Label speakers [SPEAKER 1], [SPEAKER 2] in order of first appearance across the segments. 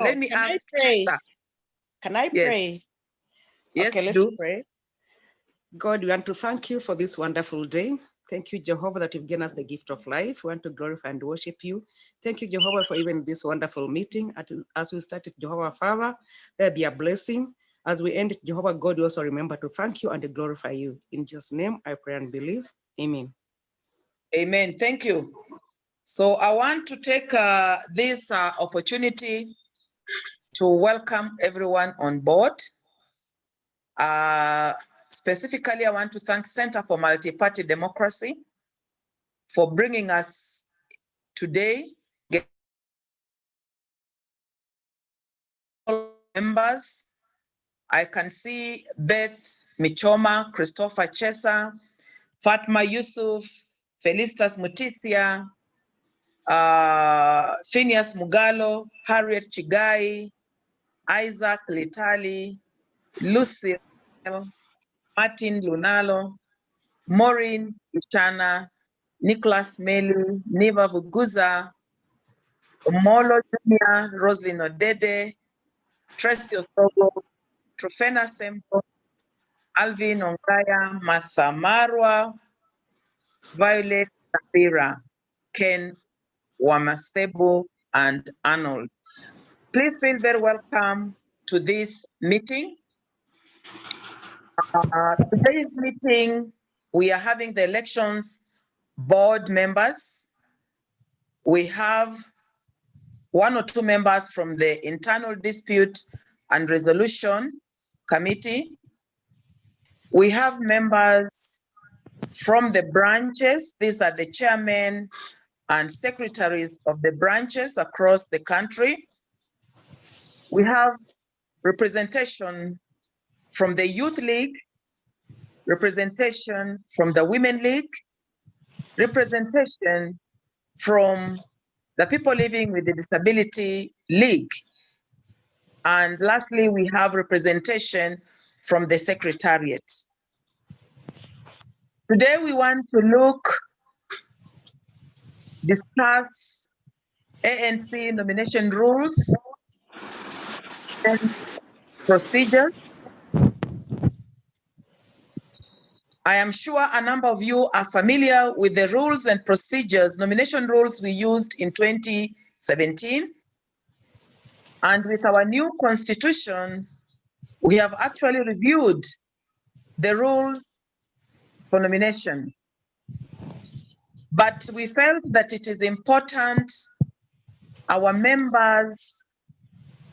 [SPEAKER 1] Let me ask.
[SPEAKER 2] I pray?
[SPEAKER 1] Sir.
[SPEAKER 2] Can I
[SPEAKER 1] Yes.
[SPEAKER 2] pray?
[SPEAKER 1] Yes,
[SPEAKER 2] okay, let's
[SPEAKER 1] do.
[SPEAKER 2] pray. God, we want to thank you for this wonderful day. Thank you, Jehovah, that you've given us the gift of life. We want to glorify and worship you. Thank you, Jehovah, for even this wonderful meeting. As we started, Jehovah, Father, there be a blessing. As we end it, Jehovah God, we also remember to thank you and to glorify you. In Jesus' name, I pray and believe. Amen.
[SPEAKER 1] Amen. Thank you. So I want to take this opportunity to welcome everyone on board. Specifically, I want to thank Center for Multiparty Democracy for bringing us today. Members, I can see Beth Michoma, Christopher Chesa, Fatma Yusuf, Felicitas Mutisia, Phineas Mugalo, Harriet Chigai, Isaac Litali, Lucy, Martin Lunalo, Maureen Ishana, Nicholas Melu, Niva Vuguza, Omolo Jr., Roslyn Odede, Tracy Osogo, Trofena Sembo, Alvin Ongaya, Martha Marwa, Violet Tapira, Ken Wamasebo, and Arnold. Please feel very welcome to this meeting. Today's meeting, we are having the elections board members. We have 1 or 2 members from the Internal Dispute and Resolution Committee. We have members from the branches. These are the chairmen and secretaries of the branches across the country. We have representation from the Youth League, representation from the Women League, representation from the People Living with the Disability League. And lastly, we have representation from the Secretariat. Today, we want to discuss ANC nomination rules and procedures. I am sure a number of you are familiar with the rules and procedures, nomination rules we used in 2017. And with our new constitution, we have actually reviewed the rules for nomination. But we felt that it is important our members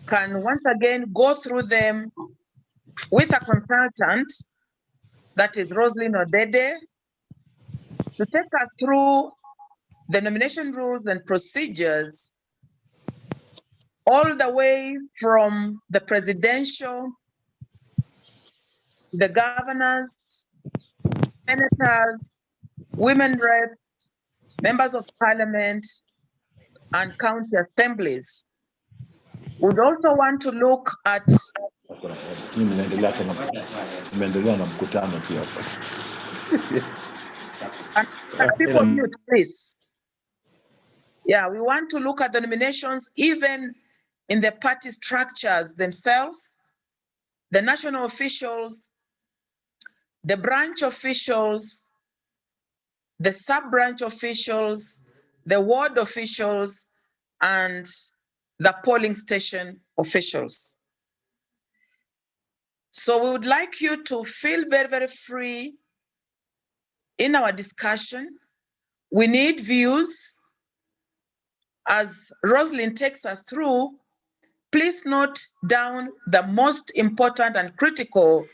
[SPEAKER 1] can once again go through them with a consultant, that is Roslyn Odede, to take us through the nomination rules and procedures all the way from the presidential, the governors, senators, women reps, members of parliament, and county assemblies. We'd also want to look at people mute, please. Yeah, we want to look at the nominations even in the party structures themselves, the national officials, the branch officials, the sub-branch officials, the ward officials, and the polling station officials. So we would like you to feel very, very free in our discussion. We need views. As Roslyn takes us through, please note down the most important and critical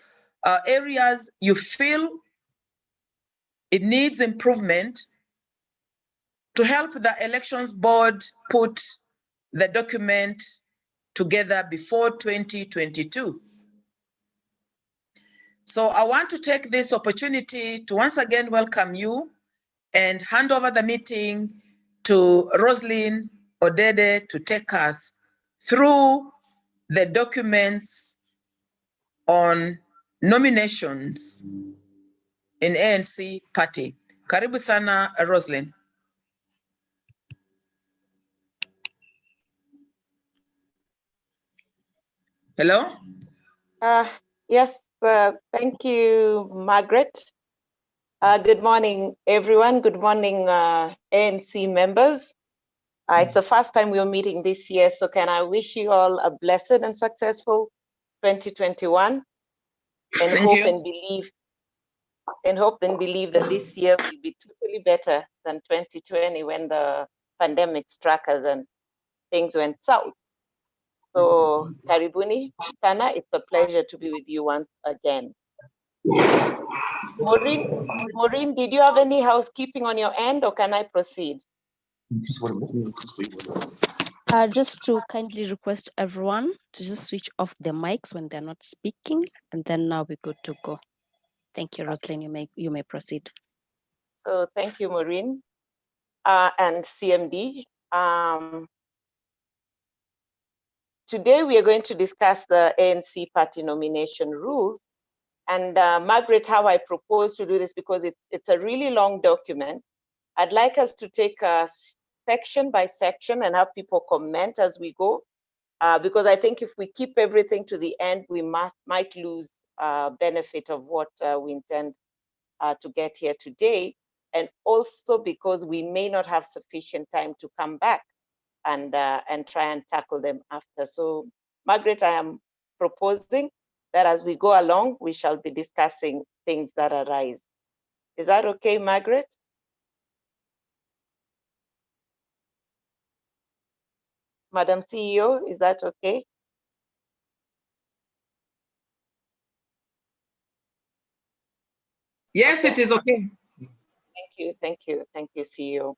[SPEAKER 1] areas you feel it needs improvement to help the elections board put the document together before 2022. So I want to take this opportunity to once again welcome you and hand over the meeting to Roslyn Odede to take us through the documents on nominations in ANC party. Karibu sana, Roslyn. Hello?
[SPEAKER 3] Yes, thank you, Margaret. Good morning, everyone. Good morning, ANC members. It's the first time we're meeting this year, so can I wish you all a blessed and successful 2021, and
[SPEAKER 1] Thank
[SPEAKER 3] hope
[SPEAKER 1] you.
[SPEAKER 3] and believe that this year will be totally better than 2020 when the pandemic struck us and things went south. So, karibuni sana. It's a pleasure to be with you once again. Maureen, did you have any housekeeping on your end, or can I proceed?
[SPEAKER 4] Just to kindly request everyone to just switch off their mics when they're not speaking, and then now we're good to go. Thank you, Roslyn. You may proceed.
[SPEAKER 3] So thank you, Maureen, and CMD. Today we are going to discuss the ANC party nomination rules. And Margaret, how I propose to do this, because it's a really long document, I'd like us to take section by section and have people comment as we go. Because I think if we keep everything to the end, we might lose benefit of what we intend to get here today. And also because we may not have sufficient time to come back and try and tackle them after. So Margaret, I am proposing that as we go along, we shall be discussing things that arise. Is that okay, Margaret? Madam CEO, is that okay?
[SPEAKER 1] Yes,
[SPEAKER 3] Okay.
[SPEAKER 1] it is okay.
[SPEAKER 3] Thank you, CEO.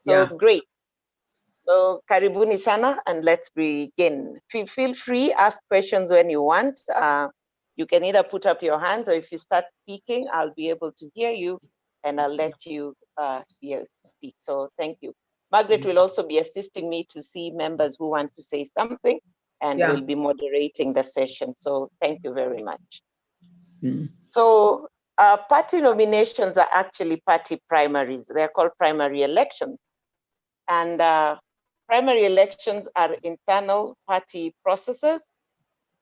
[SPEAKER 3] So
[SPEAKER 1] Yeah.
[SPEAKER 3] great. So karibuni sana, and let's begin. Feel free, ask questions when you want. You can either put up your hands, or if you start speaking, I'll be able to hear you and I'll let you speak. So thank you. Margaret will also be assisting me to see members who want to say something, and will be moderating the session. So thank you very much. So party nominations are actually party primaries. They're called primary elections. And primary elections are internal party processes.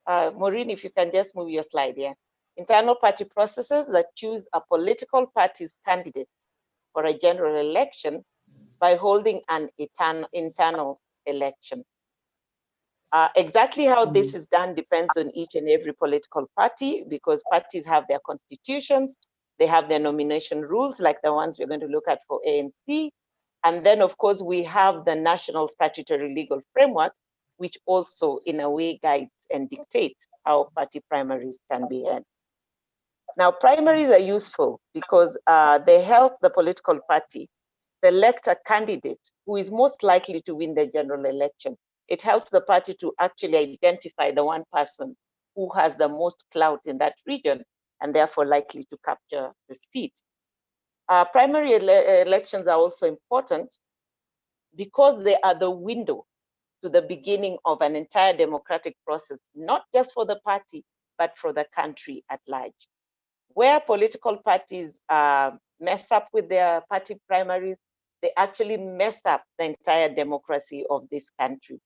[SPEAKER 3] Maureen, if you can just move your slide here. Internal party processes that choose a political party's candidates for a general election by holding an internal election. Exactly how this is done depends on each and every political party, because parties have their constitutions, they have their nomination rules, like the ones we're going to look at for ANC. And then, of course, we have the national statutory legal framework, which also, in a way, guides and dictates how party primaries can be held. Now, primaries are useful because they help the political party select a candidate who is most likely to win the general election. It helps the party to actually identify the one person who has the most clout in that region and therefore likely to capture the seat. Primary elections are also important because they are the window to the beginning of an entire democratic process, not just for the party, but for the country at large. Where political parties mess up with their party primaries, they actually mess up the entire democracy of this country,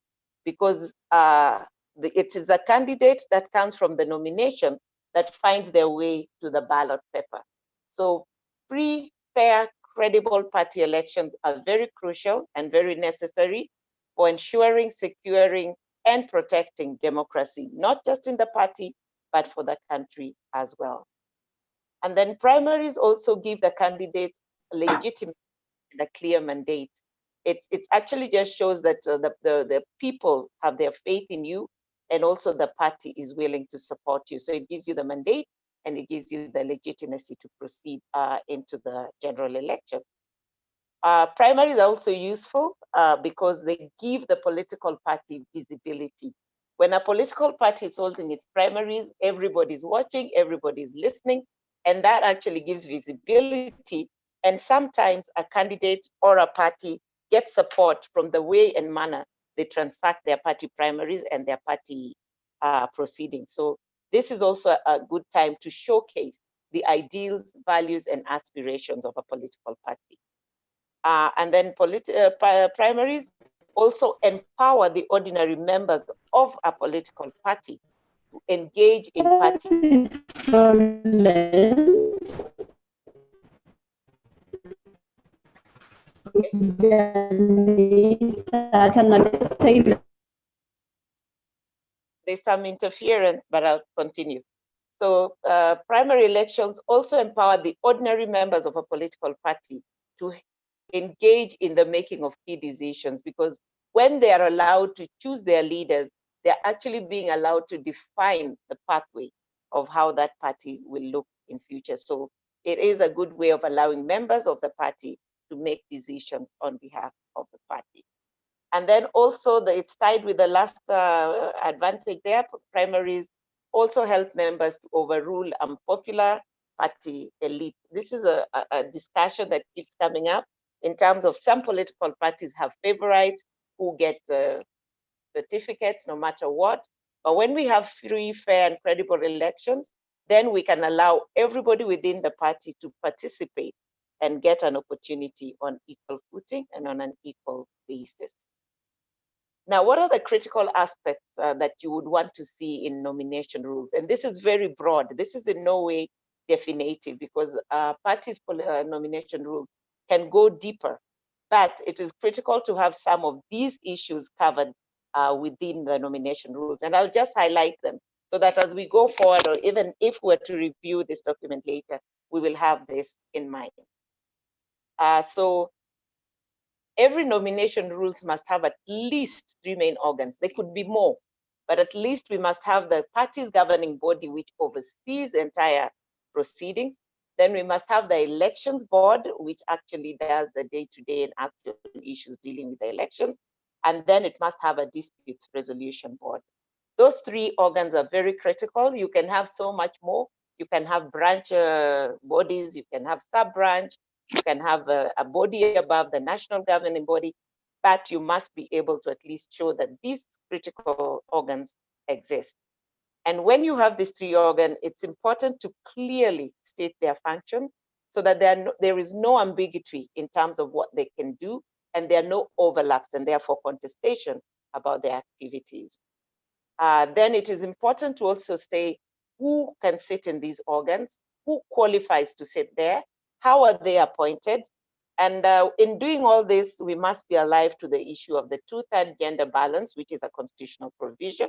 [SPEAKER 3] because it is the candidate that comes from the nomination that finds their way to the ballot paper. So free, fair, credible party elections are very crucial and very necessary for ensuring, securing, and protecting democracy, not just in the party, but for the country as well. And then primaries also give the candidate legitimacy and a clear mandate. It actually just shows that the people have their faith in you, and also the party is willing to support you. So it gives you the mandate and it gives you the legitimacy to proceed into the general election. Primaries are also useful because they give the political party visibility. When a political party is holding its primaries, everybody's watching, everybody's listening, and that actually gives visibility. And sometimes a candidate or a party gets support from the way and manner they transact their party primaries and their party proceedings. So this is also a good time to showcase the ideals, values, and aspirations of a political party. And then primaries also empower the ordinary members of a political party to engage in party. There's some interference, but I'll continue. So primary elections also empower the ordinary members of a political party to engage in the making of key decisions, because when they are allowed to choose their leaders, they're actually being allowed to define the pathway of how that party will look in future. So it is a good way of allowing members of the party to make decisions on behalf of the party. And then also it's tied with the last advantage there. Primaries also help members to overrule unpopular party elite. This is a discussion that keeps coming up in terms of some political parties have favorites who get certificates no matter what. But when we have free, fair, and credible elections, then we can allow everybody within the party to participate and get an opportunity on equal footing and on an equal basis. Now, what are the critical aspects that you would want to see in nomination rules? And this is very broad. This is in no way definitive, because parties' nomination rules can go deeper. But it is critical to have some of these issues covered within the nomination rules. And I'll just highlight them so that as we go forward, or even if we're to review this document later, we will have this in mind. So every nomination rules must have at least 3 main organs. There could be more, but at least we must have the party's governing body, which oversees the entire proceedings. Then we must have the elections board, which actually does the day-to-day and actual issues dealing with the elections. And then it must have a dispute resolution board. Those 3 organs are very critical. You can have so much more. You can have branch bodies, you can have sub-branch, you can have a body above the national governing body, but you must be able to at least show that these critical organs exist. And when you have these 3 organs, it's important to clearly state their functions so that there is no ambiguity in terms of what they can do, and there are no overlaps and therefore contestation about their activities. Then it is important to also say who can sit in these organs, who qualifies to sit there, how are they appointed? And in doing all this, we must be alive to the issue of the 2/3 gender balance, which is a constitutional provision,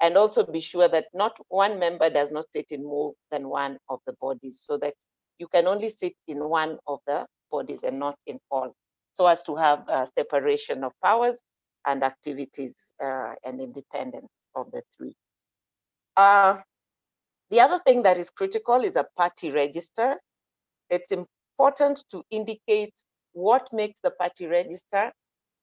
[SPEAKER 3] and also be sure that not one member does not sit in more than one of the bodies, so that you can only sit in one of the bodies and not in all, so as to have a separation of powers and activities and independence of the 3. The other thing that is critical is a party register. It's important to indicate what makes the party register,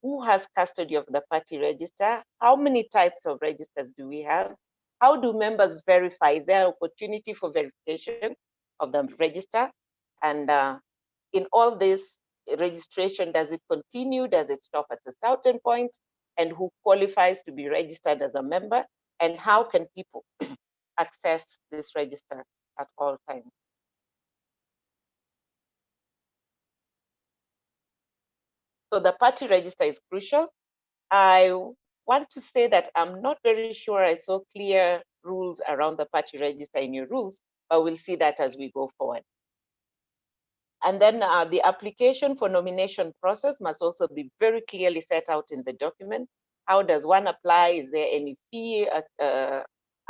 [SPEAKER 3] who has custody of the party register, how many types of registers do we have, how do members verify, is there an opportunity for verification of the register, and in all this registration, does it continue, does it stop at a certain point, and who qualifies to be registered as a member, and how can people access this register at all times. So the party register is crucial. I want to say that I'm not very sure I saw clear rules around the party register in your rules, but we'll see that as we go forward. And then the application for nomination process must also be very clearly set out in the document. How does one apply? Is there any fee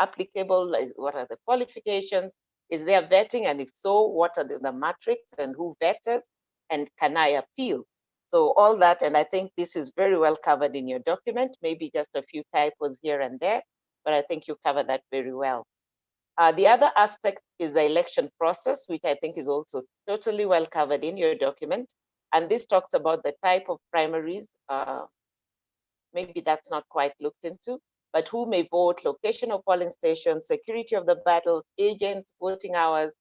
[SPEAKER 3] applicable? What are the qualifications? Is there vetting? And if so, what are the metrics and who vets? And can I appeal? So all that, and I think this is very well covered in your document, maybe just a few typos here and there, but I think you cover that very well. The other aspect is the election process, which I think is also totally well covered in your document. And this talks about the type of primaries. Maybe that's not quite looked into, but who may vote, location of polling stations, security of the ballot, agents, voting hours,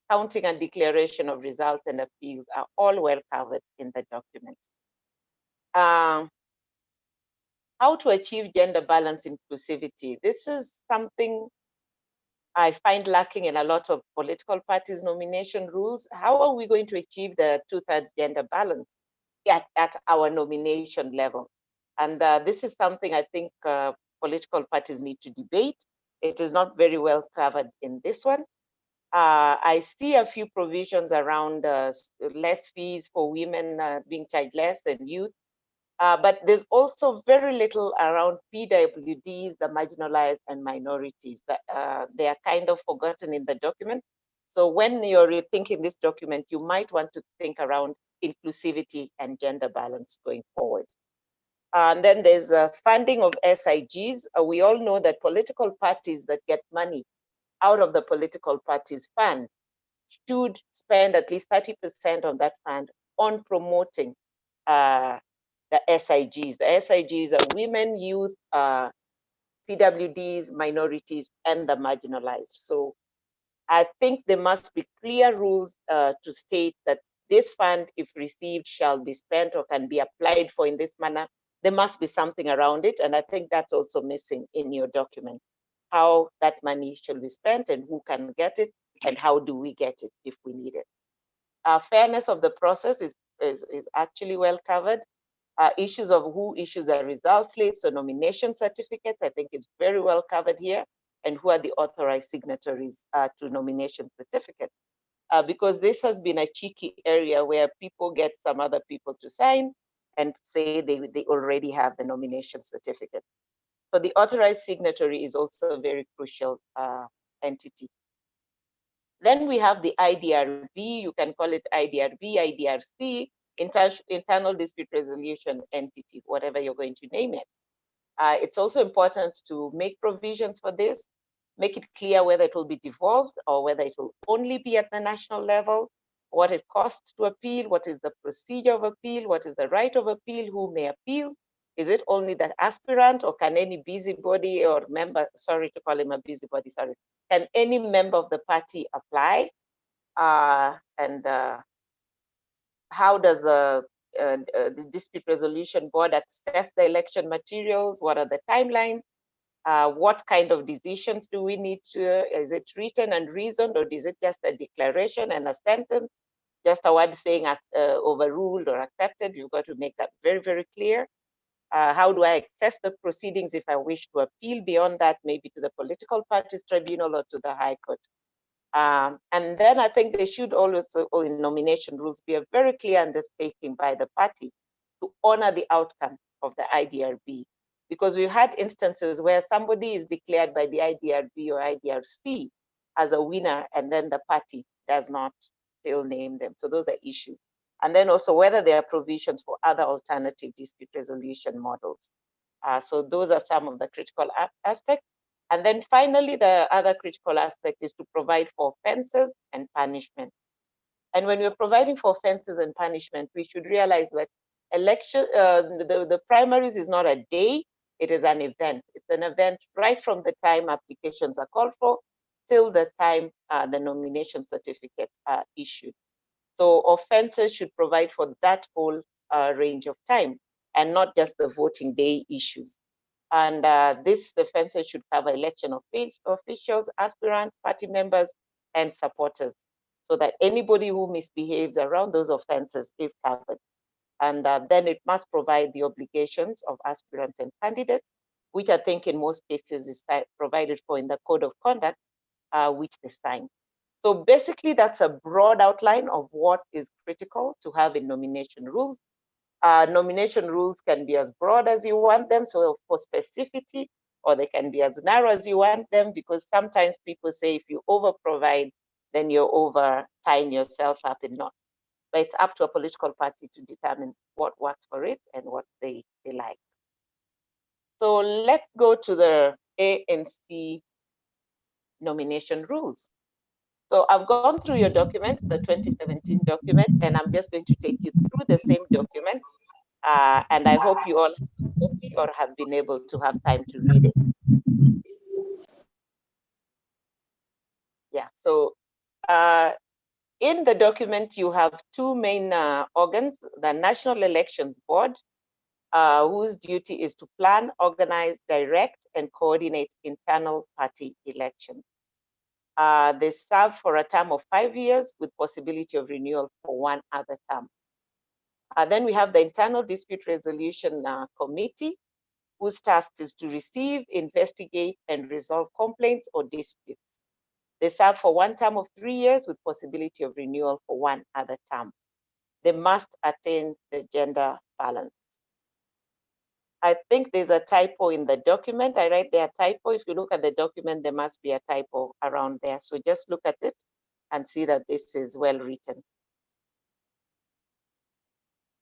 [SPEAKER 3] counting and declaration of results and appeals are all well covered in the document. How to achieve gender balance inclusivity. This is something I find lacking in a lot of political parties' nomination rules. How are we going to achieve the 2/3 gender balance at our nomination level? And this is something I think political parties need to debate. It is not very well covered in this one. I see a few provisions around less fees for women being childless and youth, but there's also very little around PWDs, the marginalized and minorities. That they are kind of forgotten in the document. So when you're rethinking this document, you might want to think around inclusivity and gender balance going forward. And then there's funding of SIGs. We all know that political parties that get money out of the political parties fund should spend at least 30% of that fund on promoting the SIGs. The SIGs are women, youth, PWDs, minorities, and the marginalized. So I think there must be clear rules to state that this fund, if received, shall be spent or can be applied for in this manner. There must be something around it, and I think that's also missing in your document, how that money should be spent and who can get it, and how do we get it if we need it. Fairness of the process is actually well covered. Issues of who issues the result slips or nomination certificates, I think is very well covered here, and who are the authorized signatories to nomination certificates. Because this has been a cheeky area where people get some other people to sign and say they already have the nomination certificate. So the authorized signatory is also a very crucial entity. Then we have the IDRB, you can call it IDRB, IDRC, internal dispute resolution entity, whatever you're going to name it. It's also important to make provisions for this, make it clear whether it will be devolved or whether it will only be at the national level, what it costs to appeal, what is the procedure of appeal, what is the right of appeal, who may appeal. Is it only the aspirant, or can any busybody or member, sorry to call him a busybody, sorry, can any member of the party apply? And how does the dispute resolution board access the election materials? What are the timelines? What kind of decisions do we need to, is it written and reasoned, or is it just a declaration and a sentence? Just a word saying overruled or accepted? You've got to make that very, very clear. How do I access the proceedings if I wish to appeal beyond that, maybe to the political parties tribunal or to the High Court? And then I think there should always, in nomination rules, be a very clear undertaking by the party to honor the outcome of the IDRB. Because we've had instances where somebody is declared by the IDRB or IDRC as a winner, and then the party does not still name them. So those are issues. And then also whether there are provisions for other alternative dispute resolution models. So those are some of the critical aspects. And then finally, the other critical aspect is to provide for offenses and punishment. And when we're providing for offenses and punishment, we should realize that election, the primaries is not a day, it is an event. It's an event right from the time applications are called for till the time the nomination certificates are issued. So offenses should provide for that whole range of time and not just the voting day issues. And this offenses should cover election officials, aspirants, party members, and supporters, so that anybody who misbehaves around those offenses is covered. And then it must provide the obligations of aspirants and candidates, which I think in most cases is provided for in the code of conduct, which they sign. So basically, that's a broad outline of what is critical to have in nomination rules. Nomination rules can be as broad as you want them, so for specificity, or they can be as narrow as you want them, because sometimes people say if you over provide, then you're over tying yourself up in knots. But it's up to a political party to determine what works for it and what they like. So let's go to the ANC nomination rules. So I've gone through your document, the 2017 document, and I'm just going to take you through the same document. And I hope you all have a copy or have been able to have time to read it. Yeah, so in the document, you have two main organs, the National Elections Board, whose duty is to plan, organize, direct, and coordinate internal party elections. They serve for a term of 5 years with possibility of renewal for one other term. Then we have the Internal Dispute Resolution Committee, whose task is to receive, investigate, and resolve complaints or disputes. They serve for one term of 3 years with possibility of renewal for one other term. They must attain the gender balance. I think there's a typo in the document. I write there typo. If you look at the document, there must be a typo around there. So just look at it and see that this is well written.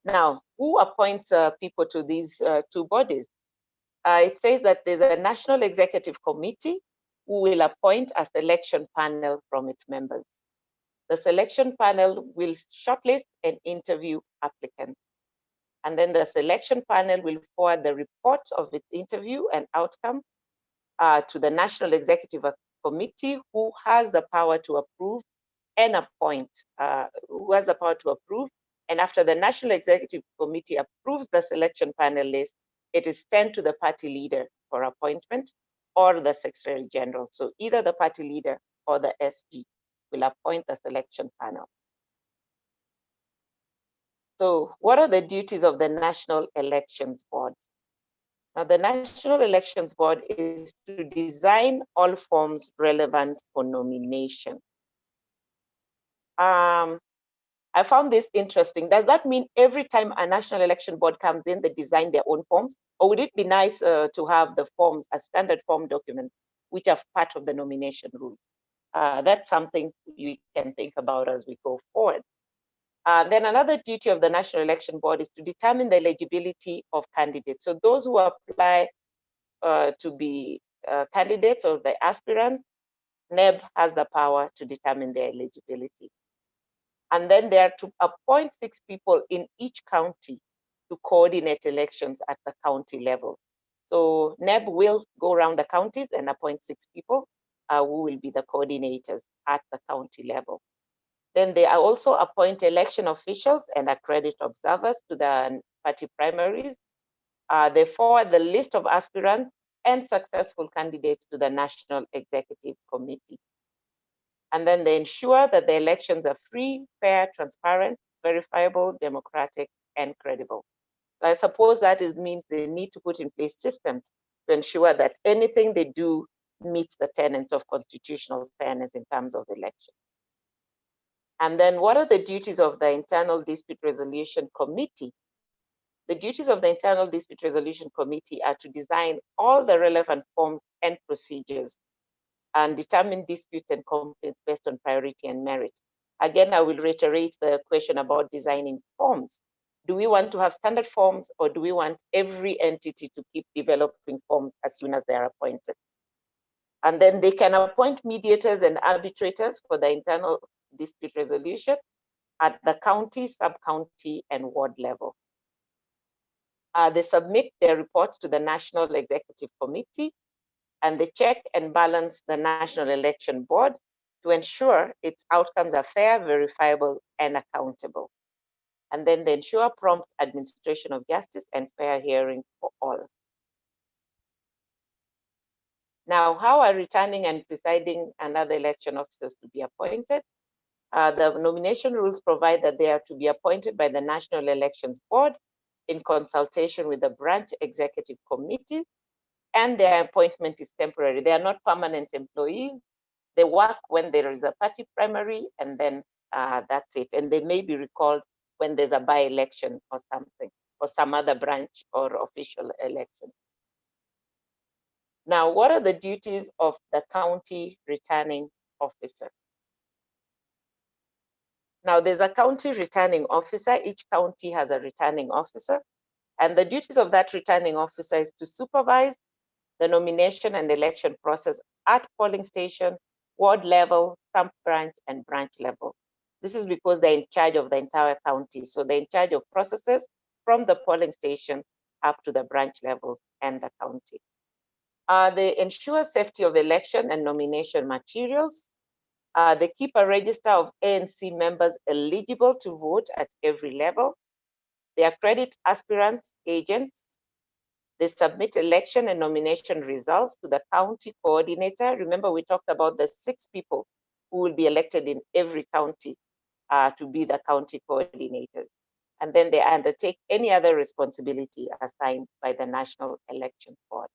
[SPEAKER 3] Now, who appoints people to these two bodies? It says that there's a National Executive Committee who will appoint a selection panel from its members. The selection panel will shortlist and interview applicants. And then the selection panel will forward the report of its interview and outcome to the National Executive Committee, who has the power to approve and appoint, And after the National Executive Committee approves the selection panel list, it is sent to the party leader for appointment or the Secretary General. So either the party leader or the SG will appoint the selection panel. So what are the duties of the National Elections Board? Now, the National Elections Board is to design all forms relevant for nomination. I found this interesting. Does that mean every time a National Election Board comes in, they design their own forms? Or would it be nice to have the forms as standard form documents, which are part of the nomination rules? That's something we can think about as we go forward. Then another duty of the National Election Board is to determine the eligibility of candidates. So those who apply to be candidates or the aspirants, NEB has the power to determine their eligibility. And then they are to appoint 6 people in each county to coordinate elections at the county level. So NEB will go around the counties and appoint 6 people who will be the coordinators at the county level. Then they also appoint election officials and accredit observers to the party primaries. They forward the list of aspirants and successful candidates to the National Executive Committee. And then they ensure that the elections are free, fair, transparent, verifiable, democratic, and credible. So I suppose that means they need to put in place systems to ensure that anything they do meets the tenets of constitutional fairness in terms of election. And then what are the duties of the Internal Dispute Resolution Committee? The duties of the Internal Dispute Resolution Committee are to design all the relevant forms and procedures and determine disputes and complaints based on priority and merit. Again, I will reiterate the question about designing forms. Do we want to have standard forms, or do we want every entity to keep developing forms as soon as they are appointed? And then they can appoint mediators and arbitrators for the internal dispute resolution at the county, sub-county, and ward level. They submit their reports to the National Executive Committee, and they check and balance the National Election Board to ensure its outcomes are fair, verifiable, and accountable. And then they ensure prompt administration of justice and fair hearing for all. Now, how are returning and presiding and other election officers to be appointed? The nomination rules provide that they are to be appointed by the National Elections Board in consultation with the branch executive committee, and their appointment is temporary. They are not permanent employees. They work when there is a party primary, and then that's it. And they may be recalled when there's a by-election or something, or some other branch or official election. Now, what are the duties of the county returning officer? Now, there's a county returning officer. Each county has a returning officer. And the duties of that returning officer is to supervise the nomination and election process at polling station, ward level, sub-branch, and branch level. This is because they're in charge of the entire county. So they're in charge of processes from the polling station up to the branch levels and the county. They ensure safety of election and nomination materials. They keep a register of ANC members eligible to vote at every level. They accredit aspirants, agents. They submit election and nomination results to the county coordinator. Remember, we talked about the 6 people who will be elected in every county to be the county coordinators. and then they undertake any other responsibility assigned by the National Election Board.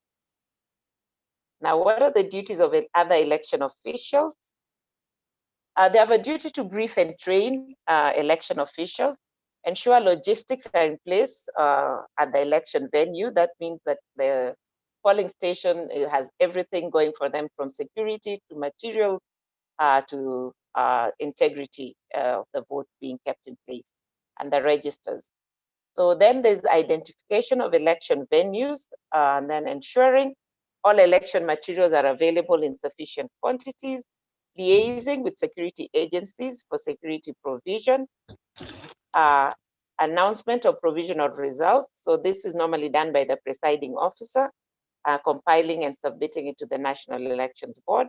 [SPEAKER 3] Now, what are the duties of other election officials? They have a duty to brief and train election officials, ensure logistics are in place at the election venue. That means that the polling station has everything going for them, from security to material to integrity of the vote being kept in place, and the registers. So then there's identification of election venues, and then ensuring all election materials are available in sufficient quantities, liaising with security agencies for security provision, announcement of provisional results. So this is normally done by the presiding officer, compiling and submitting it to the National Elections Board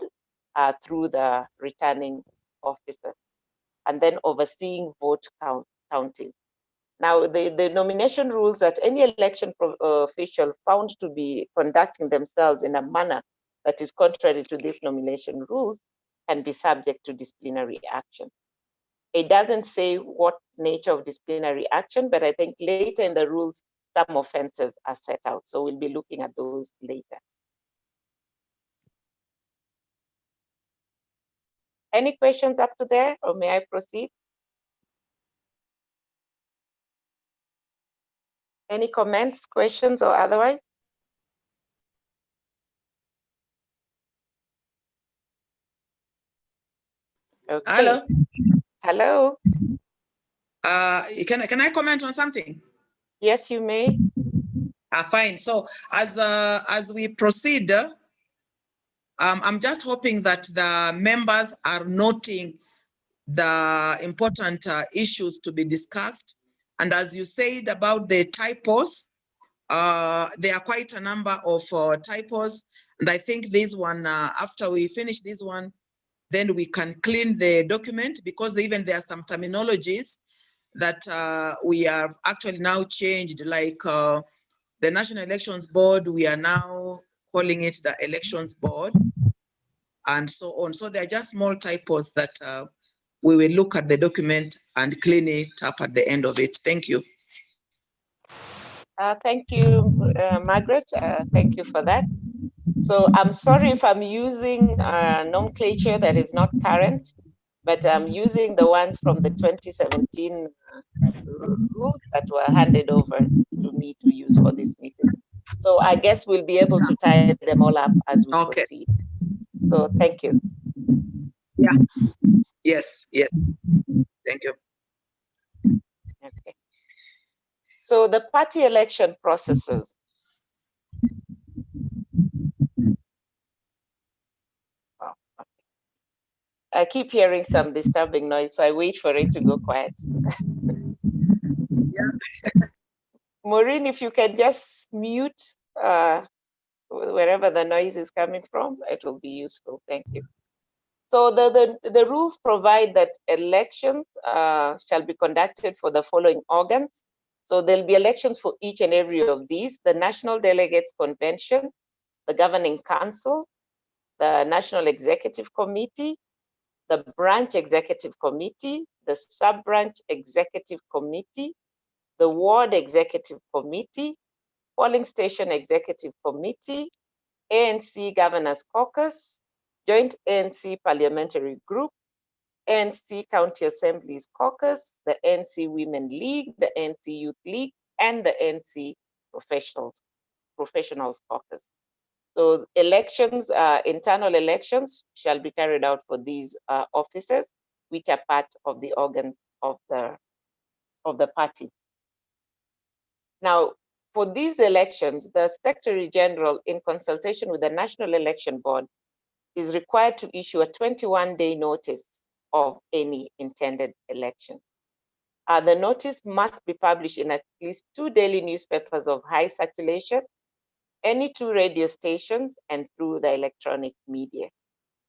[SPEAKER 3] through the returning officer, and then overseeing vote counties. Now, the nomination rules that any election official found to be conducting themselves in a manner that is contrary to these nomination rules can be subject to disciplinary action. It doesn't say what nature of disciplinary action, but I think later in the rules, some offenses are set out. So we'll be looking at those later. Any questions up to there, or may I proceed? Any comments, questions, or otherwise? Okay.
[SPEAKER 1] Hello.
[SPEAKER 3] Hello.
[SPEAKER 1] Can I comment on something?
[SPEAKER 3] Yes, you may.
[SPEAKER 1] Fine. So as we proceed, I'm just hoping that the members are noting the important issues to be discussed. And as you said about the typos, there are quite a number of typos. And I think this one, after we finish this one, then we can clean the document, because even there are some terminologies that we have actually now changed, like the National Elections Board, we are now calling it the Elections Board, and so on. So they're just small typos that we will look at the document and clean it up at the end of it. Thank you.
[SPEAKER 3] Thank you, Margaret. Thank you for that. So I'm sorry if I'm using nomenclature that is not current, but I'm using the ones from the 2017 rules that were handed over to me to use for this meeting. So I guess we'll be able to tie them all up as we proceed. So thank you.
[SPEAKER 1] Yeah. Yes. Yes. Thank you.
[SPEAKER 3] Okay. So the party election processes. Oh, okay. I keep hearing some disturbing noise, so I wait for it to go quiet. Maureen, if you can just mute wherever the noise is coming from, it will be useful. Thank you. So the rules provide that elections shall be conducted for the following organs. So there'll be elections for each and every of these: the National Delegates Convention, the Governing Council, the National Executive Committee, the Branch Executive Committee, the Sub-Branch Executive Committee, the Ward Executive Committee, Polling Station Executive Committee, ANC Governors Caucus, Joint ANC Parliamentary Group, ANC County Assemblies Caucus, the ANC Women League, the ANC Youth League, and the ANC Professionals Caucus. So elections, internal elections shall be carried out for these offices, which are part of the organs of the party. Now, for these elections, the Secretary General, in consultation with the National Election Board, is required to issue a 21-day notice of any intended election. The notice must be published in at least 2 daily newspapers of high circulation, any 2 radio stations, and through the electronic media.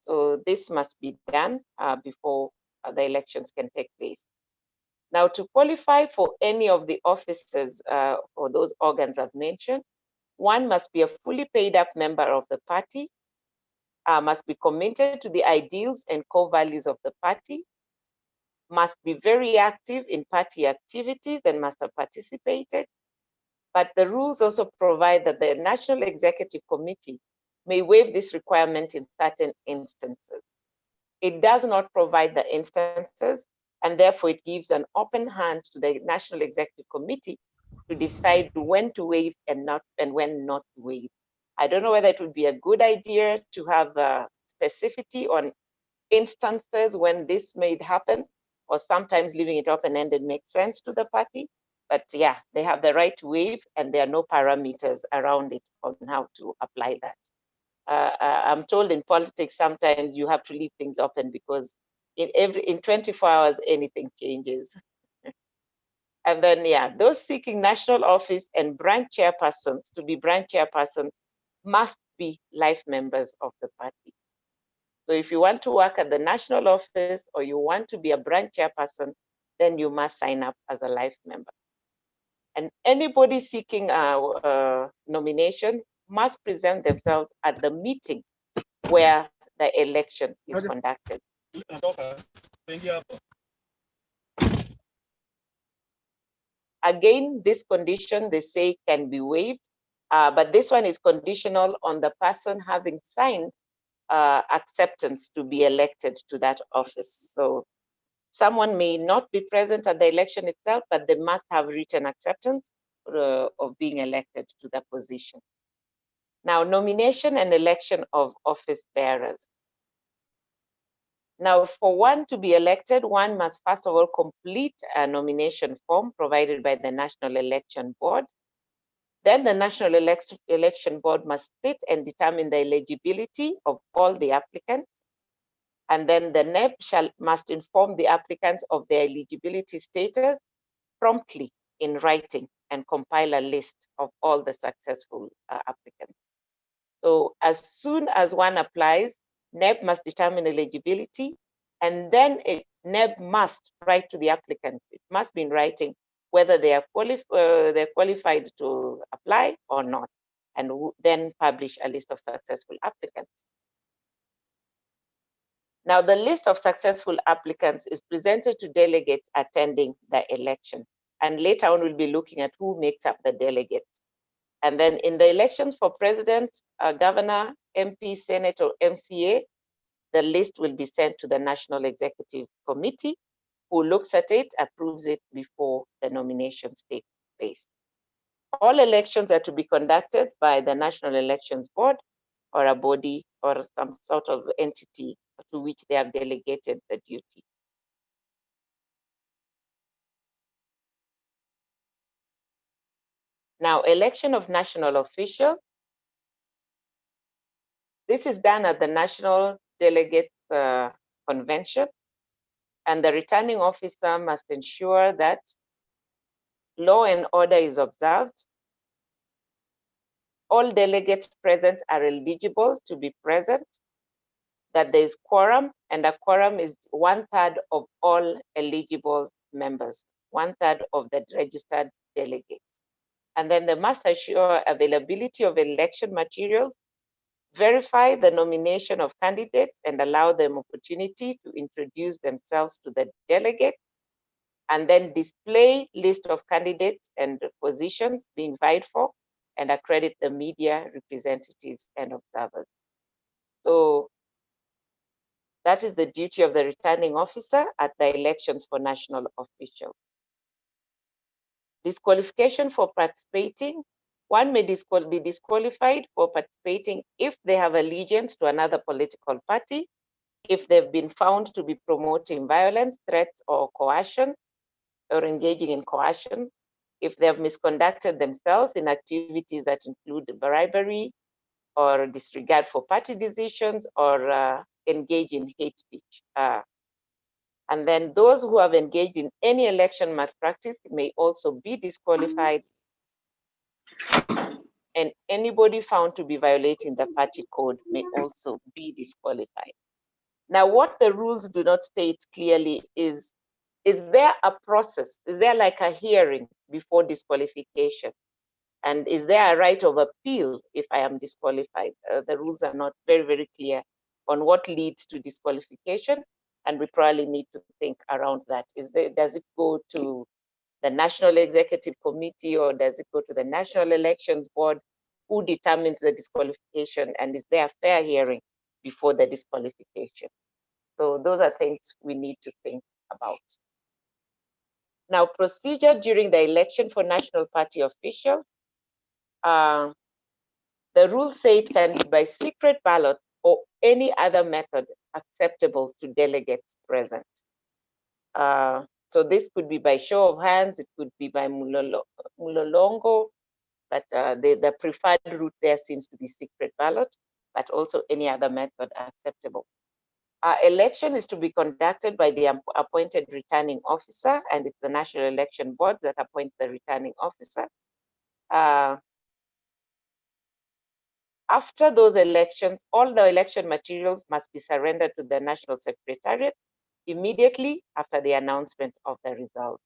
[SPEAKER 3] So this must be done before the elections can take place. Now, to qualify for any of the offices or those organs I've mentioned, one must be a fully paid up member of the party, must be committed to the ideals and core values of the party, must be very active in party activities and must have participated. But the rules also provide that the National Executive Committee may waive this requirement in certain instances. It does not provide the instances, and therefore it gives an open hand to the National Executive Committee to decide when to waive and when not to waive. I don't know whether it would be a good idea to have a specificity on instances when this may happen, or sometimes leaving it open-ended makes sense to the party. But yeah, they have the right to waive, and there are no parameters around it on how to apply that. I'm told in politics sometimes you have to leave things open because in 24 hours anything changes. And then yeah, those seeking national office and branch chairpersons to be branch chairpersons must be life members of the party. So if you want to work at the national office or you want to be a branch chairperson, then you must sign up as a life member. And anybody seeking a nomination must present themselves at the meeting where the election is conducted. Again, this condition, they say, can be waived, but this one is conditional on the person having signed acceptance to be elected to that office. So someone may not be present at the election itself, but they must have written acceptance of being elected to the position. Now, nomination and election of office bearers. Now, for one to be elected, one must first of all complete a nomination form provided by the National Election Board. Then the National Election Board must sit and determine the eligibility of all the applicants. And then the NEB must inform the applicants of their eligibility status promptly in writing and compile a list of all the successful applicants. So as soon as one applies, NEB must determine eligibility, and then NEB must write to the applicant. It must be in writing whether they are qualified to apply or not, and then publish a list of successful applicants. Now, the list of successful applicants is presented to delegates attending the election. And later on, we'll be looking at who makes up the delegates. And then in the elections for president, governor, MP, Senate, or MCA, the list will be sent to the National Executive Committee, who looks at it, approves it before the nominations take place. All elections are to be conducted by the National Elections Board or a body or some sort of entity to which they have delegated the duty. Now, election of national official. This is done at the National Delegates Convention, and the returning officer must ensure that law and order is observed. All delegates present are eligible to be present, that there is quorum, and a quorum is 1/3 of all eligible members, 1/3 of the registered delegates. And then they must assure availability of election materials, verify the nomination of candidates, and allow them opportunity to introduce themselves to the delegate, and then display list of candidates and positions being vied for, and accredit the media representatives and observers. So that is the duty of the returning officer at the elections for national officials. Disqualification for participating. One may be disqualified for participating if they have allegiance to another political party, if they've been found to be promoting violence, threats, or coercion, or engaging in coercion, if they have misconducted themselves in activities that include bribery or disregard for party decisions, or engage in hate speech. And then those who have engaged in any election malpractice may also be disqualified, and anybody found to be violating the party code may also be disqualified. Now, what the rules do not state clearly is there a process? Is there like a hearing before disqualification? And is there a right of appeal if I am disqualified? The rules are not very, very clear on what leads to disqualification. and we probably need to think around that. Does it go to the National Executive Committee, or does it go to the National Elections Board? Who determines the disqualification, and is there a fair hearing before the disqualification? So those are things we need to think about. Now, procedure during the election for national party officials. The rules say it can be by secret ballot or any other method acceptable to delegates present. So this could be by show of hands, it could be by mulolongo, but the preferred route there seems to be secret ballot, but also any other method acceptable. Election is to be conducted by the appointed returning officer, and it's the National Election Board that appoints the returning officer. After those elections, all the election materials must be surrendered to the National Secretariat immediately after the announcement of the results.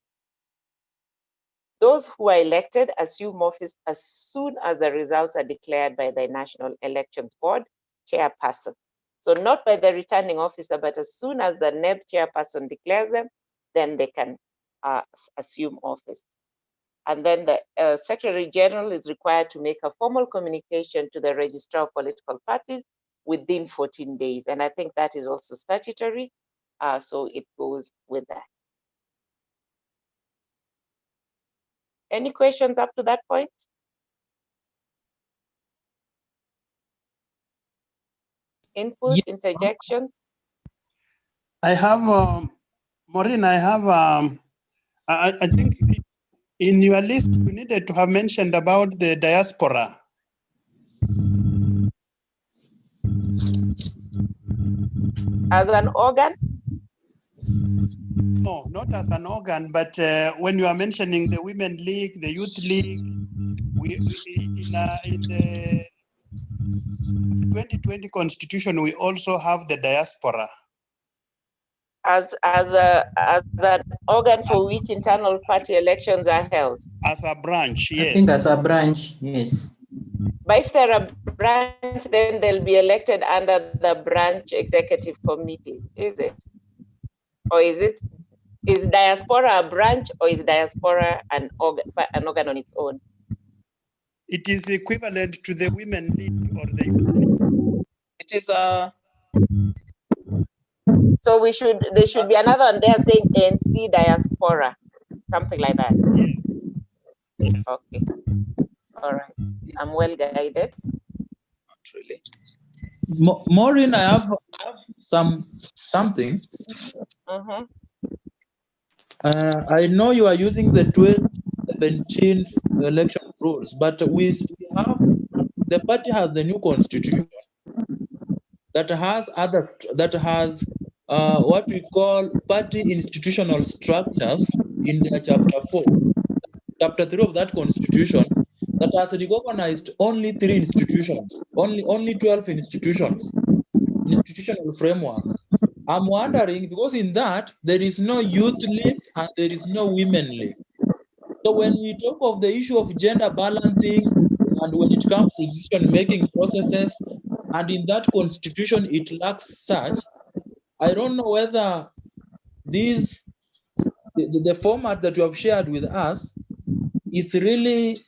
[SPEAKER 3] Those who are elected assume office as soon as the results are declared by the National Elections Board chairperson. So not by the returning officer, but as soon as the NEB chairperson declares them, then they can assume office. And then the Secretary General is required to make a formal communication to the Registrar of Political Parties within 14 days. And I think that is also statutory, so it goes with that. Any questions up to that point? Input, interjections?
[SPEAKER 5] I have, Maureen, I have, I think in your list, you needed to have mentioned about the diaspora.
[SPEAKER 3] As an organ?
[SPEAKER 5] No, not as an organ, but when you are mentioning the Women League, the Youth League, in the 2020 Constitution, we also have the diaspora.
[SPEAKER 3] As an organ for which internal party elections are held.
[SPEAKER 5] As a branch, yes.
[SPEAKER 6] I think as a branch, yes.
[SPEAKER 3] But if they're a branch, then they'll be elected under the branch executive committee, is it? Or is diaspora a branch, or is diaspora an organ on its own?
[SPEAKER 5] It is equivalent to the Women League or the Youth League.
[SPEAKER 1] It is
[SPEAKER 3] So there should be another one there saying ANC diaspora, something like that.
[SPEAKER 5] Yes.
[SPEAKER 3] Okay. All right. I'm well guided.
[SPEAKER 1] not really.
[SPEAKER 6] Maureen, I have something.
[SPEAKER 3] Mm-hmm.
[SPEAKER 6] I know you are using the 2017 election rules, but we have, the party has the new constitution that has what we call party institutional structures in their chapter 4, chapter 3 of that constitution, that has recognized only 3 institutions, only 12 institutions, institutional framework. I'm wondering, because in that there is no youth league and there is no women league. So when we talk of the issue of gender balancing, and when it comes to decision-making processes, and in that constitution it lacks such, I don't know whether the format that you have shared with us is really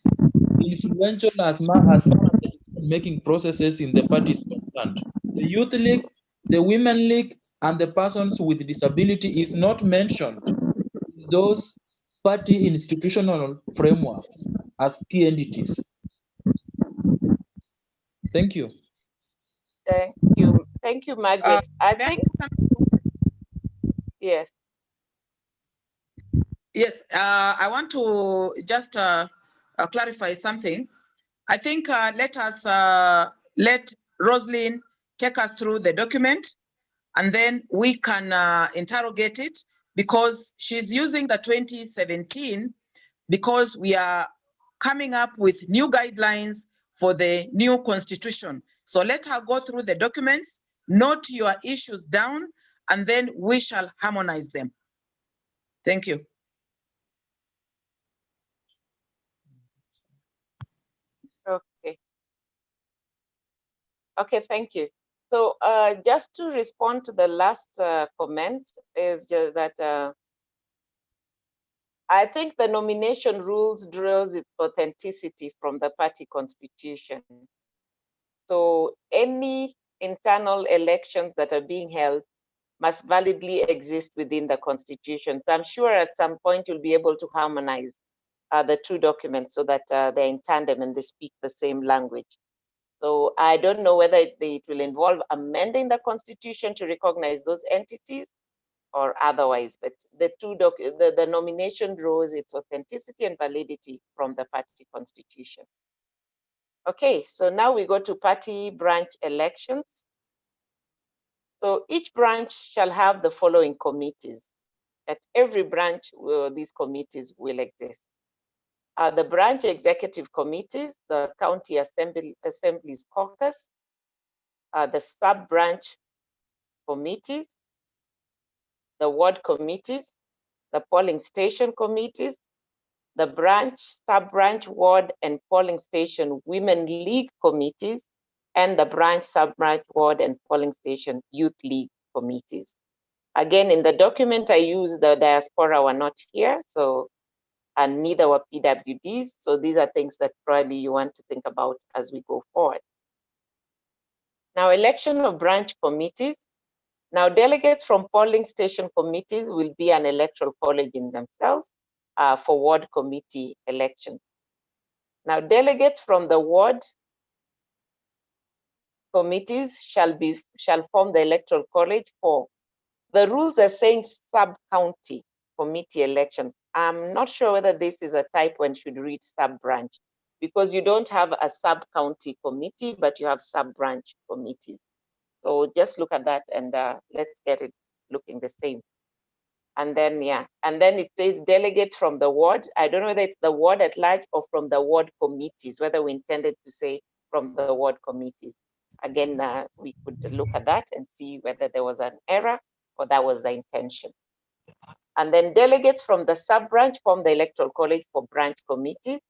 [SPEAKER 6] influential as far as the decision-making processes in the party is concerned. The youth league, the women league, and the persons with disability is not mentioned in those party institutional frameworks as key entities. Thank you.
[SPEAKER 3] Thank you. Thank you, Margaret. I think, yes.
[SPEAKER 1] Yes, I want to just clarify something. I think let Roslyn take us through the document, and then we can interrogate it, because she's using the 2017, because we are coming up with new guidelines for the new constitution. So let her go through the documents, note your issues down, and then we shall harmonize them. Thank you.
[SPEAKER 3] Okay. Okay, thank you. So just to respond to the last comment is just that I think the nomination rules draws its authenticity from the party constitution. So any internal elections that are being held must validly exist within the constitution. So I'm sure at some point you'll be able to harmonize the two documents so that they're in tandem and they speak the same language. So I don't know whether it will involve amending the constitution to recognize those entities or otherwise, but the nomination draws its authenticity and validity from the party constitution. Okay, so now we go to party branch elections. So each branch shall have the following committees. At every branch, these committees will exist. The branch executive committees, the county assemblies caucus, the sub-branch committees, the ward committees, the polling station committees, the branch, sub-branch, ward, and polling station women league committees, and the branch, sub-branch, ward, and polling station youth league committees. Again, in the document I used, the diaspora were not here, so and neither were PWDs. So these are things that probably you want to think about as we go forward. Now, election of branch committees. Now, delegates from polling station committees will be an electoral college in themselves for ward committee elections. Now, delegates from the ward committees shall form the electoral college for the rules are saying sub-county committee elections. I'm not sure whether this is a typo and should read sub-branch because you don't have a sub-county committee, but you have sub-branch committees. So just look at that and let's get it looking the same. And then, yeah, and then it says delegates from the ward. I don't know whether it's the ward at large or from the ward committees, whether we intended to say from the ward committees. Again, we could look at that and see whether there was an error or that was the intention. And then delegates from the sub-branch form the electoral college for branch committees.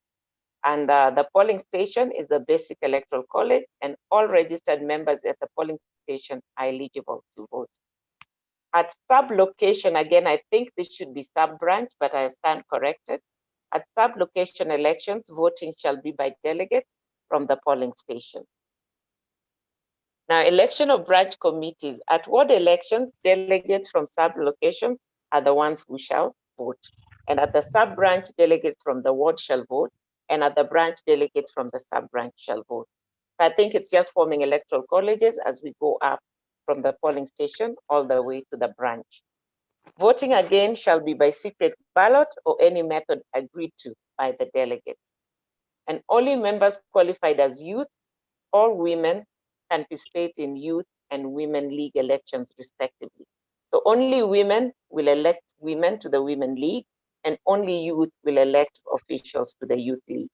[SPEAKER 3] And the polling station is the basic electoral college, and all registered members at the polling station are eligible to vote. At sub-location, again, I think this should be sub-branch, but I stand corrected. At sub-location elections, voting shall be by delegates from the polling station. Now, election of branch committees. At ward elections, delegates from sub-locations are the ones who shall vote. And at the sub-branch, delegates from the ward shall vote. And at the branch, delegates from the sub-branch shall vote. So I think it's just forming electoral colleges as we go up from the polling station all the way to the branch. Voting again shall be by secret ballot or any method agreed to by the delegates. And only members qualified as youth or women can participate in youth and women league elections respectively. So only women will elect women to the Women League, and only youth will elect officials to the Youth League.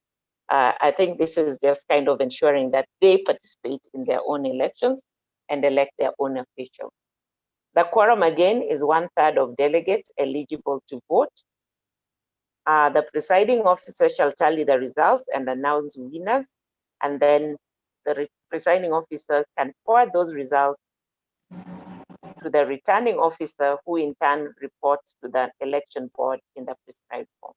[SPEAKER 3] I think this is just kind of ensuring that they participate in their own elections and elect their own officials. The quorum again is 1/3 of delegates eligible to vote. The presiding officer shall tally the results and announce winners, and then the presiding officer can forward those results to the returning officer, who in turn reports to the election board in the prescribed form.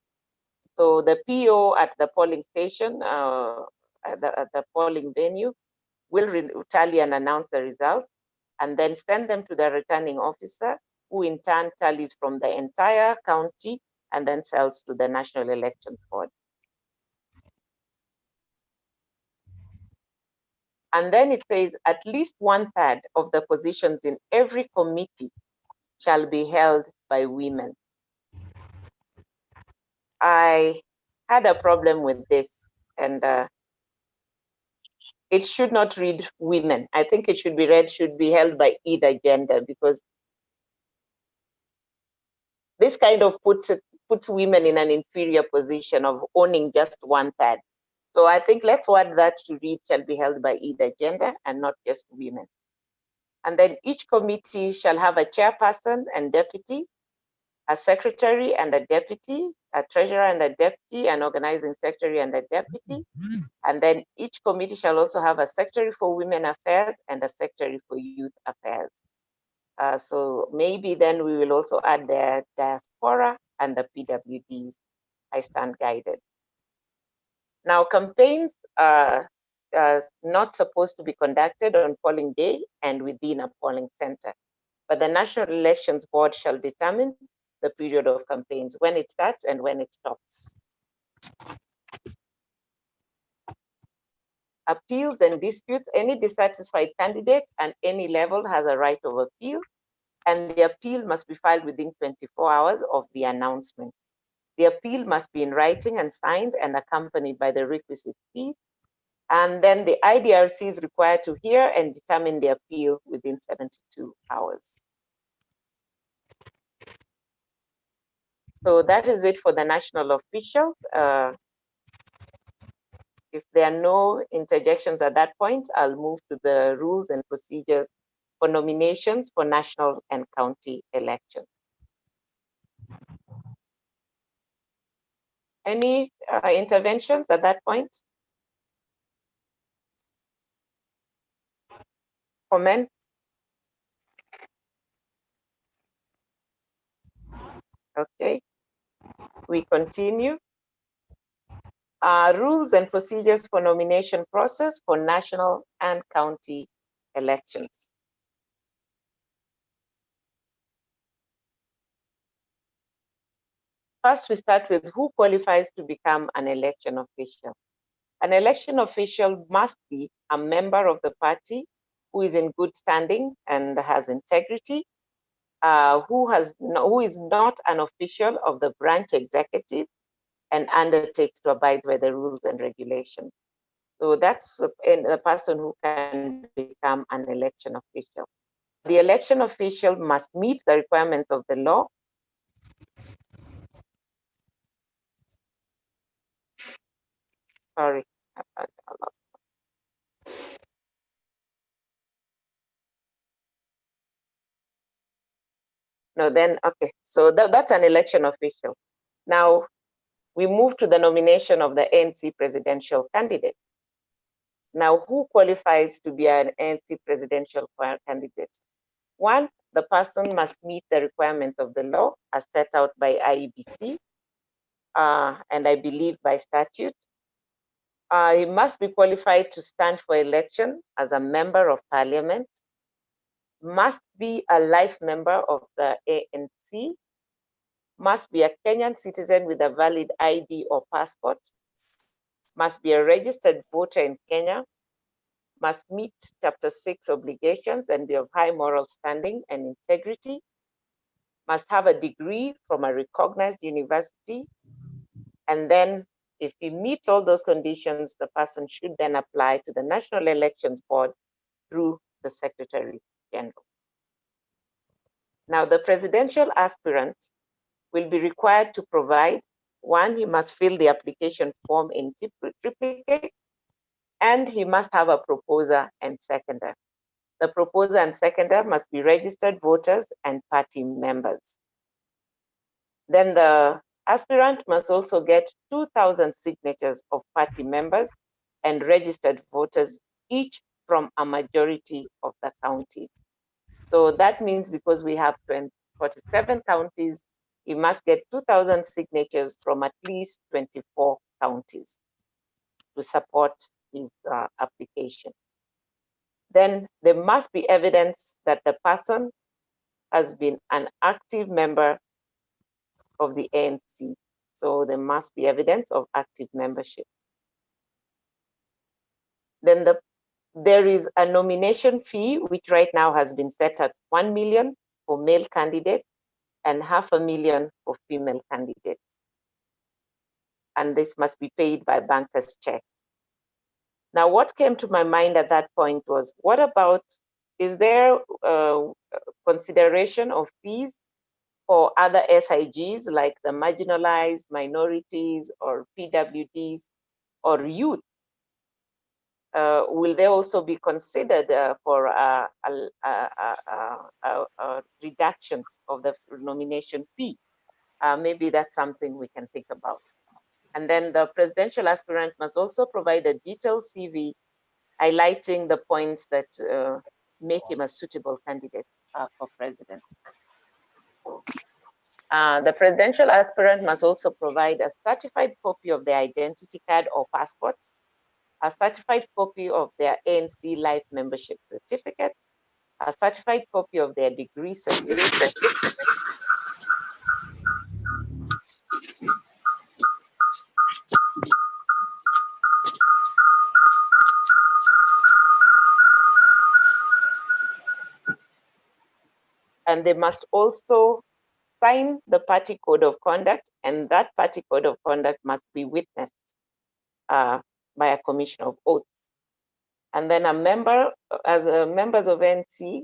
[SPEAKER 3] So the PO at the polling station, at the polling venue, will tally and announce the results and then send them to the returning officer, who in turn tallies from the entire county and then sells to the National Elections Board. And then it says at least 1/3 of the positions in every committee shall be held by women. I had a problem with this, and it should not read women. I think it should be read should be held by either gender, because this kind of puts women in an inferior position of owning just 1/3. So I think let's word that to read shall be held by either gender and not just women. And then each committee shall have a chairperson and deputy. a secretary and a deputy, a treasurer and a deputy, an organizing secretary and a deputy. And then each committee shall also have a secretary for women affairs and a secretary for youth affairs. So maybe then we will also add the diaspora and the PWDs. I stand guided. Now, campaigns are not supposed to be conducted on polling day and within a polling center, but the National Elections Board shall determine the period of campaigns, when it starts and when it stops. Appeals and disputes, any dissatisfied candidate at any level has a right of appeal, and the appeal must be filed within 24 hours of the announcement. The appeal must be in writing and signed and accompanied by the requisite fees. And then the IDRC is required to hear and determine the appeal within 72 hours. So that is it for the national officials. If there are no interjections at that point, I'll move to the rules and procedures for nominations for national and county elections. Any interventions at that point? Comment? Okay, we continue. Rules and procedures for nomination process for national and county elections. First, we start with who qualifies to become an election official. An election official must be a member of the party who is in good standing and has integrity, who is not an official of the branch executive and undertakes to abide by the rules and regulations. So that's the person who can become an election official. The election official must meet the requirements of the law. Sorry, I lost. No, then, okay, so that's an election official. Now, we move to the nomination of the ANC presidential candidate. Now, who qualifies to be an ANC presidential candidate? One, the person must meet the requirements of the law as set out by IEBC, and I believe by statute. He must be qualified to stand for election as a member of parliament, must be a life member of the ANC, must be a Kenyan citizen with a valid ID or passport, must be a registered voter in Kenya, must meet Chapter 6 obligations and be of high moral standing and integrity, must have a degree from a recognized university, and then if he meets all those conditions, the person should then apply to the National Elections Board through the Secretary General. Now, the presidential aspirant will be required to provide, one, he must fill the application form in triplicate, and he must have a proposer and seconder. The proposer and seconder must be registered voters and party members. Then the aspirant must also get 2,000 signatures of party members and registered voters, each from a majority of the counties. So that means because we have 47 counties, he must get 2,000 signatures from at least 24 counties to support his application. Then there must be evidence that the person has been an active member of the ANC. So there must be evidence of active membership. Then there is a nomination fee, which right now has been set at 1 million for male candidates and 500,000 for female candidates. And this must be paid by banker's check. Now, what came to my mind at that point was, what about, is there consideration of fees for other SIGs like the marginalized, minorities, or PWDs, or youth? Will they also be considered for a reduction of the nomination fee? maybe that's something we can think about. And then the presidential aspirant must also provide a detailed CV highlighting the points that make him a suitable candidate for president. The presidential aspirant must also provide a certified copy of their identity card or passport, a certified copy of their ANC Life membership certificate, a certified copy of their degree certificate, and they must also sign the party code of conduct, and that party code of conduct must be witnessed by a commission of oaths. And then members of NC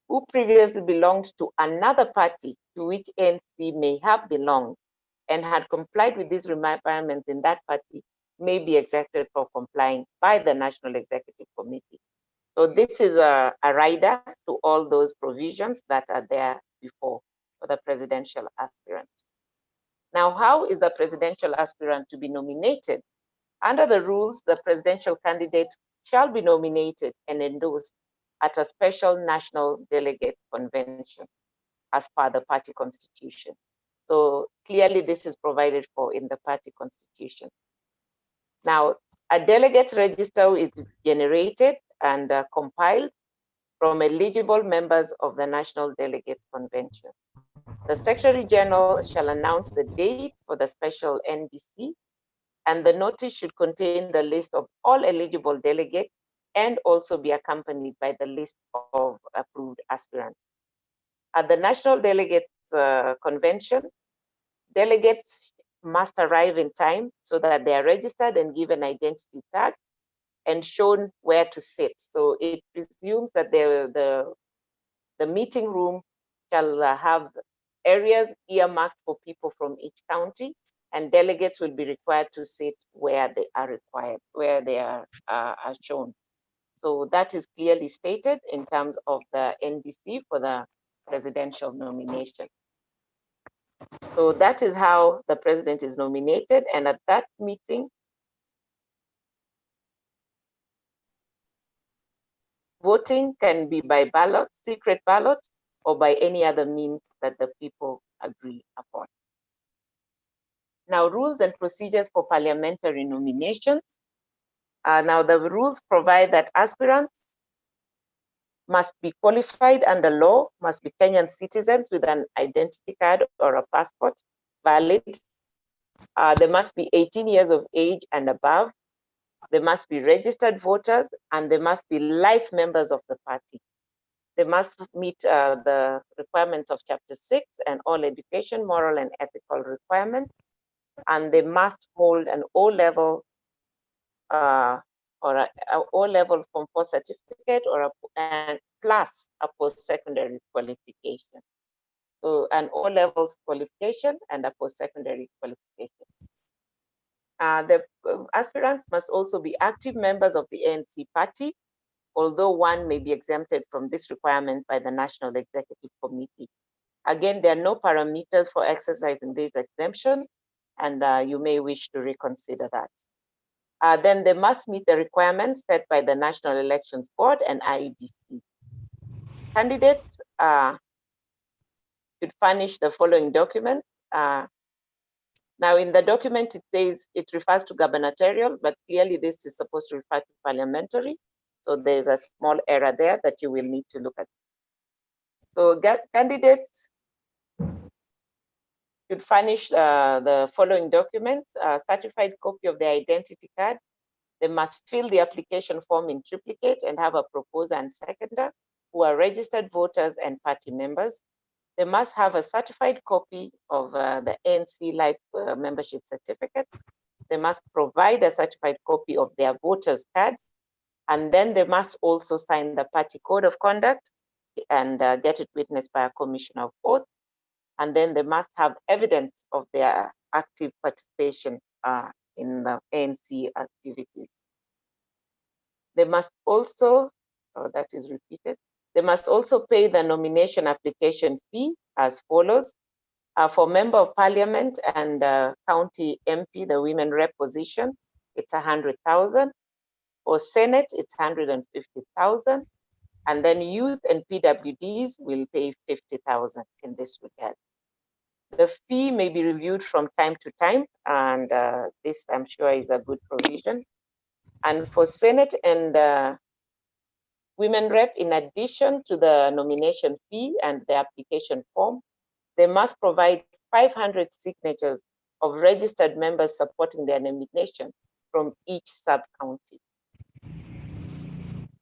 [SPEAKER 3] who previously belonged to another party to which NC may have belonged and had complied with these requirements in that party may be exempted from complying by the National Executive Committee. So this is a rider to all those provisions that are there before for the presidential aspirant. Now, how is the presidential aspirant to be nominated? Under the rules, the presidential candidate shall be nominated and endorsed at a special national delegate convention as per the party constitution. So clearly this is provided for in the party constitution. Now, a delegate register is generated and compiled from eligible members of the National Delegates Convention. The Secretary General shall announce the date for the special NDC, and the notice should contain the list of all eligible delegates and also be accompanied by the list of approved aspirants. At the National Delegates Convention, delegates must arrive in time so that they are registered and given identity tag and shown where to sit. So it presumes that the meeting room shall have areas earmarked for people from each county, and delegates will be required to sit where they are required, where they are shown. So that is clearly stated in terms of the NDC for the presidential nomination. So that is how the president is nominated, and at that meeting, voting can be by ballot, secret ballot, or by any other means that the people agree upon. Now, rules and procedures for parliamentary nominations. Now, the rules provide that aspirants must be qualified under law, must be Kenyan citizens with an identity card or a passport valid. They must be 18 years of age and above. They must be registered voters, and they must be life members of the party. They must meet the requirements of Chapter 6 and all education, moral and ethical requirements, and they must hold an O-level or an O-level Form 4 certificate or and plus a post-secondary qualification. So an O-levels qualification and a post-secondary qualification. The aspirants must also be active members of the ANC party, although one may be exempted from this requirement by the National Executive Committee. Again, there are no parameters for exercising this exemption, and you may wish to reconsider that. Then they must meet the requirements set by the National Elections Board and IEBC. Candidates should furnish the following documents. Now, in the document, it says it refers to gubernatorial, but clearly this is supposed to refer to parliamentary. So there's a small error there that you will need to look at. So candidates should furnish the following documents: a certified copy of their identity card. They must fill the application form in triplicate and have a proposer and seconder who are registered voters and party members. They must have a certified copy of the ANC Life membership certificate. They must provide a certified copy of their voters card. And then they must also sign the party code of conduct and get it witnessed by a commission of oath. And then they must have evidence of their active participation in the ANC activities. They must also, that is repeated, they must also pay the nomination application fee as follows. For Member of Parliament and County MP, the women rep position, it's 100,000. For Senate, it's 150,000. And then youth and PWDs will pay 50,000 in this regard. The fee may be reviewed from time to time, and this I'm sure is a good provision. And for Senate and women rep, in addition to the nomination fee and the application form, they must provide 500 signatures of registered members supporting their nomination from each sub-county.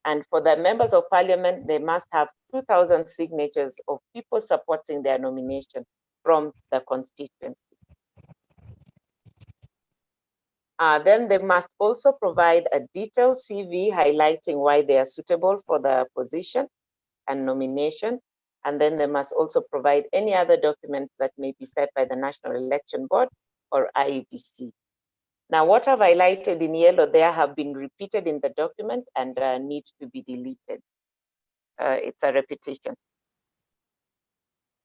[SPEAKER 3] And for the members of parliament, they must have 2,000 signatures of people supporting their nomination from the constituency. Then they must also provide a detailed CV highlighting why they are suitable for the position and nomination. And then they must also provide any other documents that may be set by the National Election Board or IEBC. Now, what I've highlighted in yellow there have been repeated in the document and need to be deleted. It's a repetition.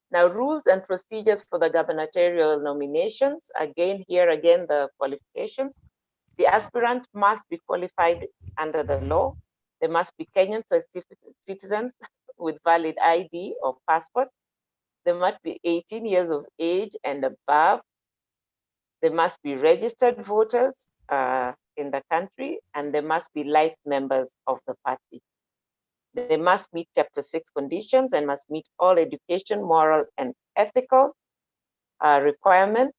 [SPEAKER 3] Now, rules and procedures for the gubernatorial nominations. Again, the qualifications. The aspirant must be qualified under the law. They must be Kenyan citizens with valid ID or passport. They must be 18 years of age and above. They must be registered voters in the country, and they must be life members of the party. They must meet Chapter 6 conditions and must meet all education, moral, and ethical requirements.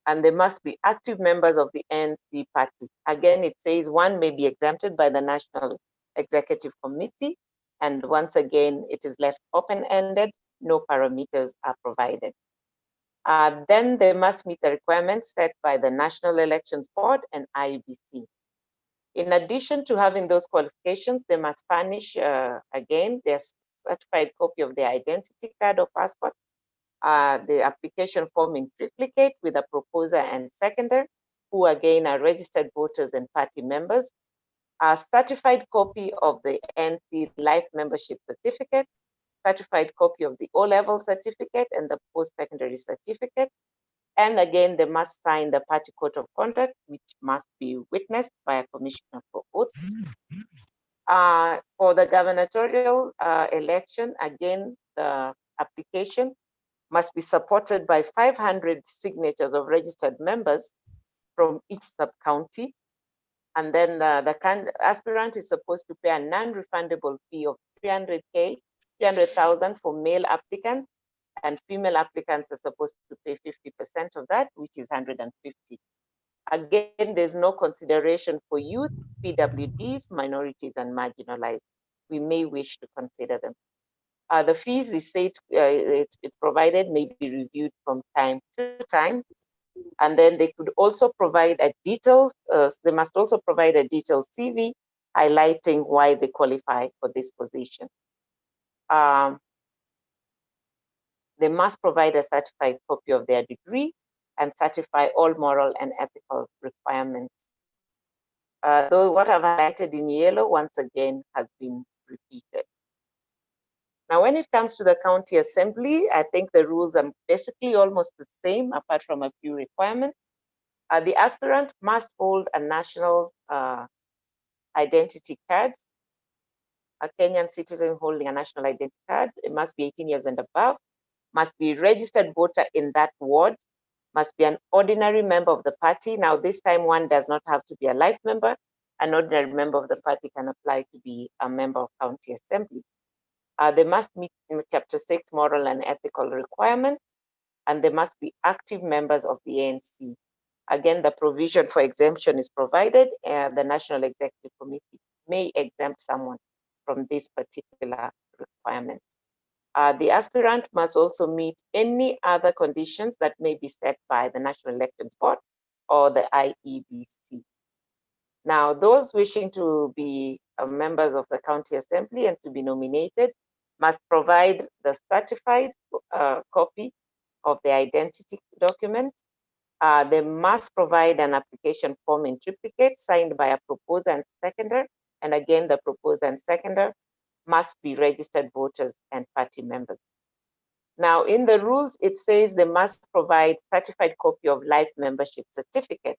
[SPEAKER 3] And they must be active members of the ANC party. Again, it says one may be exempted by the National Executive Committee. And once again, it is left open-ended. No parameters are provided. Then they must meet the requirements set by the National Elections Board and IEBC. In addition to having those qualifications, they must furnish, again, their certified copy of their identity card or passport, the application form in triplicate with a proposer and seconder, who again are registered voters and party members, a certified copy of the NC Life Membership Certificate, certified copy of the O-level certificate and the post-secondary certificate. And again, they must sign the party code of conduct, which must be witnessed by a commissioner for oaths. For the gubernatorial election, again, the application must be supported by 500 signatures of registered members from each sub-county. And then the aspirant is supposed to pay a non-refundable fee of 300,000 for male applicants, and female applicants are supposed to pay 50% of that, which is 150. Again, there's no consideration for youth, PWDs, minorities, and marginalized. We may wish to consider them. The fees is said it's provided may be reviewed from time to time. And then they could also provide a detailed, they must also provide a detailed CV highlighting why they qualify for this position. They must provide a certified copy of their degree and certify all moral and ethical requirements. Though what I've highlighted in yellow, once again, has been repeated. Now, when it comes to the county assembly, I think the rules are basically almost the same, apart from a few requirements. The aspirant must hold a national identity card. A Kenyan citizen holding a national identity card, it must be 18 years and above, must be a registered voter in that ward, must be an ordinary member of the party. Now, this time one does not have to be a life member. An ordinary member of the party can apply to be a member of county assembly. They must meet in Chapter 6 moral and ethical requirements, and they must be active members of the ANC. Again, the provision for exemption is provided. The National Executive Committee may exempt someone from this particular requirement. The aspirant must also meet any other conditions that may be set by the National Elections Board or the IEBC. Now, those wishing to be members of the County Assembly and to be nominated must provide the certified copy of the identity document. They must provide an application form in triplicate signed by a proposer and seconder and again, the proposer and seconder must be registered voters and party members. Now, in the rules, it says they must provide certified copy of life membership certificate.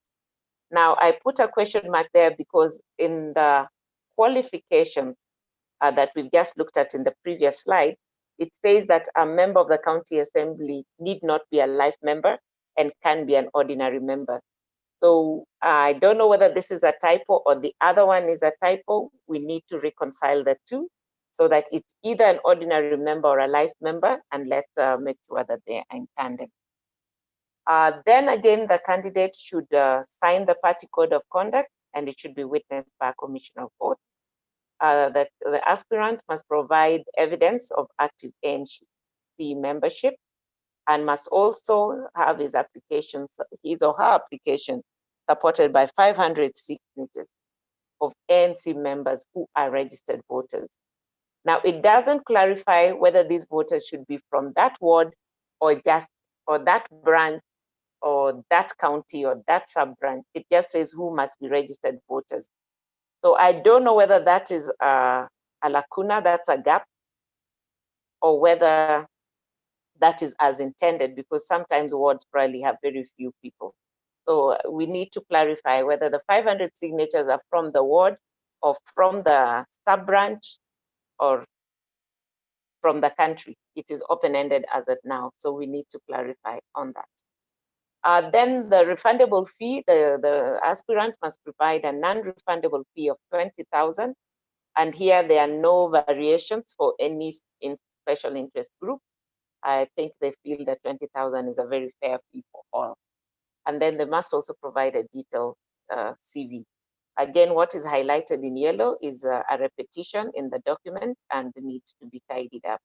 [SPEAKER 3] Now, I put a question mark there because in the qualifications that we've just looked at in the previous slide, it says that a member of the county assembly need not be a life member and can be an ordinary member. So I don't know whether this is a typo or the other one is a typo. We need to reconcile the two so that it's either an ordinary member or a life member, and let's make sure that they are in tandem. Then again, the candidate should sign the party code of conduct, and it should be witnessed by a commissioner of oath. The aspirant must provide evidence of active ANC membership and must also have his or her application supported by 500 signatures of ANC members who are registered voters. Now, it doesn't clarify whether these voters should be from that ward or that branch or that county or that sub-branch. It just says who must be registered voters. So I don't know whether that is a lacuna, that's a gap, or whether that is as intended, because sometimes wards probably have very few people. So we need to clarify whether the 500 signatures are from the ward or from the sub-branch or from the country. It is open-ended as of now, so we need to clarify on that. Then the refundable fee, the aspirant must provide a non-refundable fee of 20,000. And here there are no variations for any special interest group. I think they feel that 20,000 is a very fair fee for all. And then they must also provide a detailed CV. Again, what is highlighted in yellow is a repetition in the document and needs to be tidied up.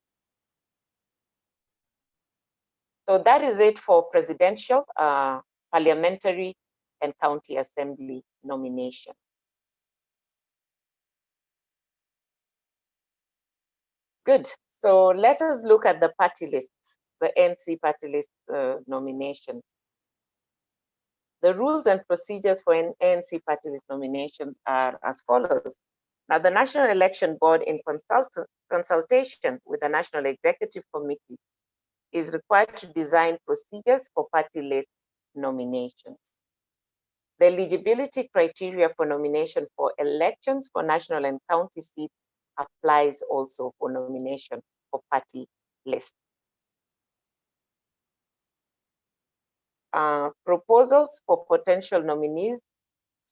[SPEAKER 3] So that is it for presidential, parliamentary, and county assembly nomination. Good. So let us look at the party lists, the NC party list nominations. The rules and procedures for ANC party list nominations are as follows. Now, the National Election Board, in consultation with the National Executive Committee, is required to design procedures for party list nominations. The eligibility criteria for nomination for elections for national and county seats applies also for nomination for party list. Proposals for potential nominees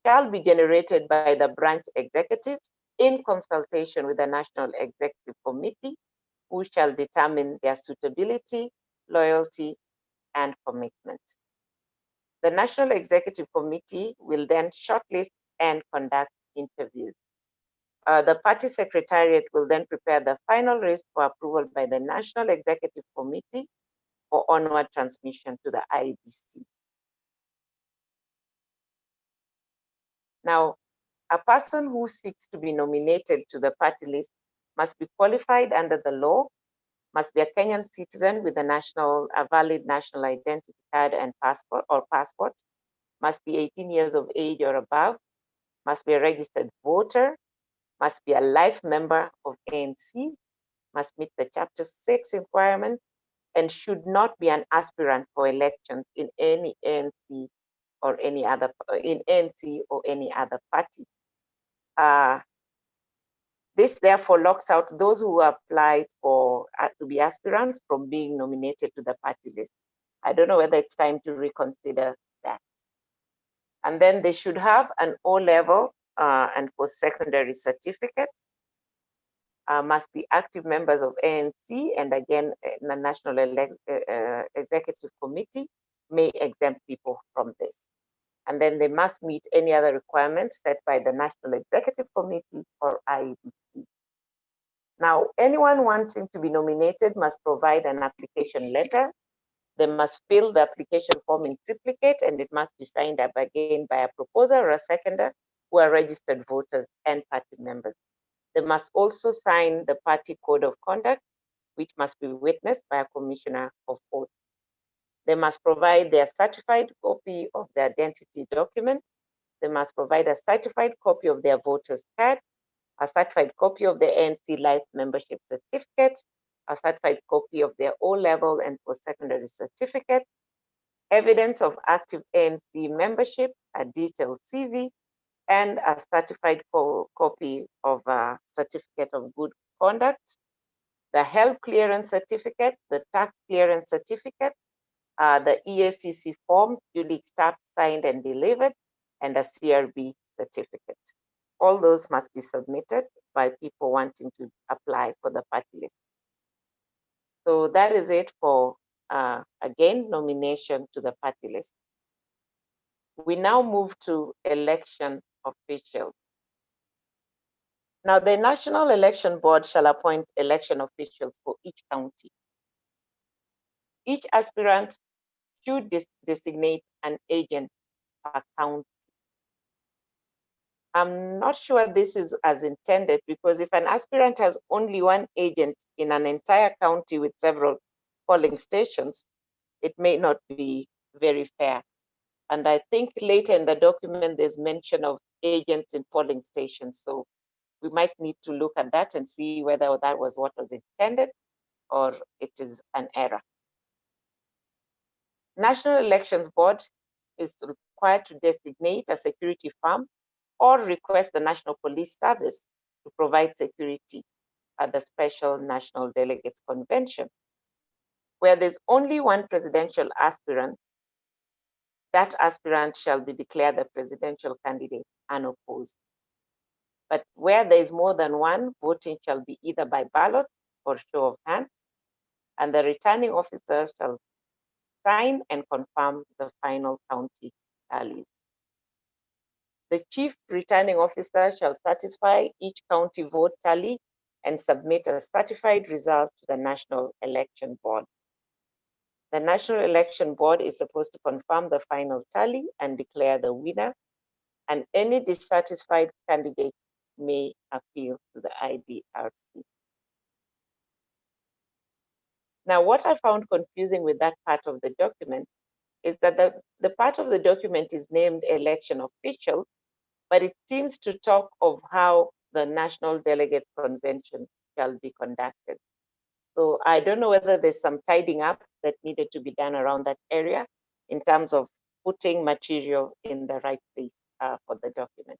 [SPEAKER 3] shall be generated by the branch executives in consultation with the National Executive Committee, who shall determine their suitability, loyalty, and commitment. The National Executive Committee will then shortlist and conduct interviews. The party secretariat will then prepare the final list for approval by the National Executive Committee for onward transmission to the IBC. Now, a person who seeks to be nominated to the party list must be qualified under the law, must be a Kenyan citizen with a valid national identity card and passport, must be 18 years of age or above, must be a registered voter, must be a life member of ANC, must meet the Chapter 6 requirements, and should not be an aspirant for elections in any ANC or any other party. This therefore locks out those who applied to be aspirants from being nominated to the party list. I don't know whether it's time to reconsider that. And then they should have an O-level and post-secondary certificate, must be active members of ANC, and again, the National Executive Committee may exempt people from this. And then they must meet any other requirements set by the National Executive Committee or IEBC. Now, anyone wanting to be nominated must provide an application letter. They must fill the application form in triplicate, and it must be signed up again by a proposer or a seconder who are registered voters and party members. They must also sign the party code of conduct, which must be witnessed by a commissioner of oath. They must provide their certified copy of the identity document. They must provide a certified copy of their voter's card, a certified copy of the ANC Life membership certificate, a certified copy of their O-level and post-secondary certificate, evidence of active ANC membership, a detailed CV, and a certified copy of a certificate of good conduct, the health clearance certificate, the tax clearance certificate, the EACC form duly stamped, signed, and delivered, and a CRB certificate. All those must be submitted by people wanting to apply for the party list. So that is it for, again, nomination to the party list. We now move to election officials. Now, the National Election Board shall appoint election officials for each county. Each aspirant should designate an agent per county. I'm not sure this is as intended, because if an aspirant has only one agent in an entire county with several polling stations, it may not be very fair. And I think later in the document, there's mention of agents in polling stations. So we might need to look at that and see whether that was what was intended or it is an error. National Elections Board is required to designate a security firm or request the National Police Service to provide security at the Special National Delegates Convention. Where there's only one presidential aspirant, that aspirant shall be declared the presidential candidate unopposed. But where there is more than one, voting shall be either by ballot or show of hands, and the returning officer shall sign and confirm the final county tally. The chief returning officer shall certify each county vote tally and submit a certified result to the National Election Board. The National Election Board is supposed to confirm the final tally and declare the winner, and any dissatisfied candidate may appeal to the IDRC. Now, what I found confusing with that part of the document is that the part of the document is named election official, but it seems to talk of how the National Delegate Convention shall be conducted. So I don't know whether there's some tidying up that needed to be done around that area in terms of putting material in the right place for the document.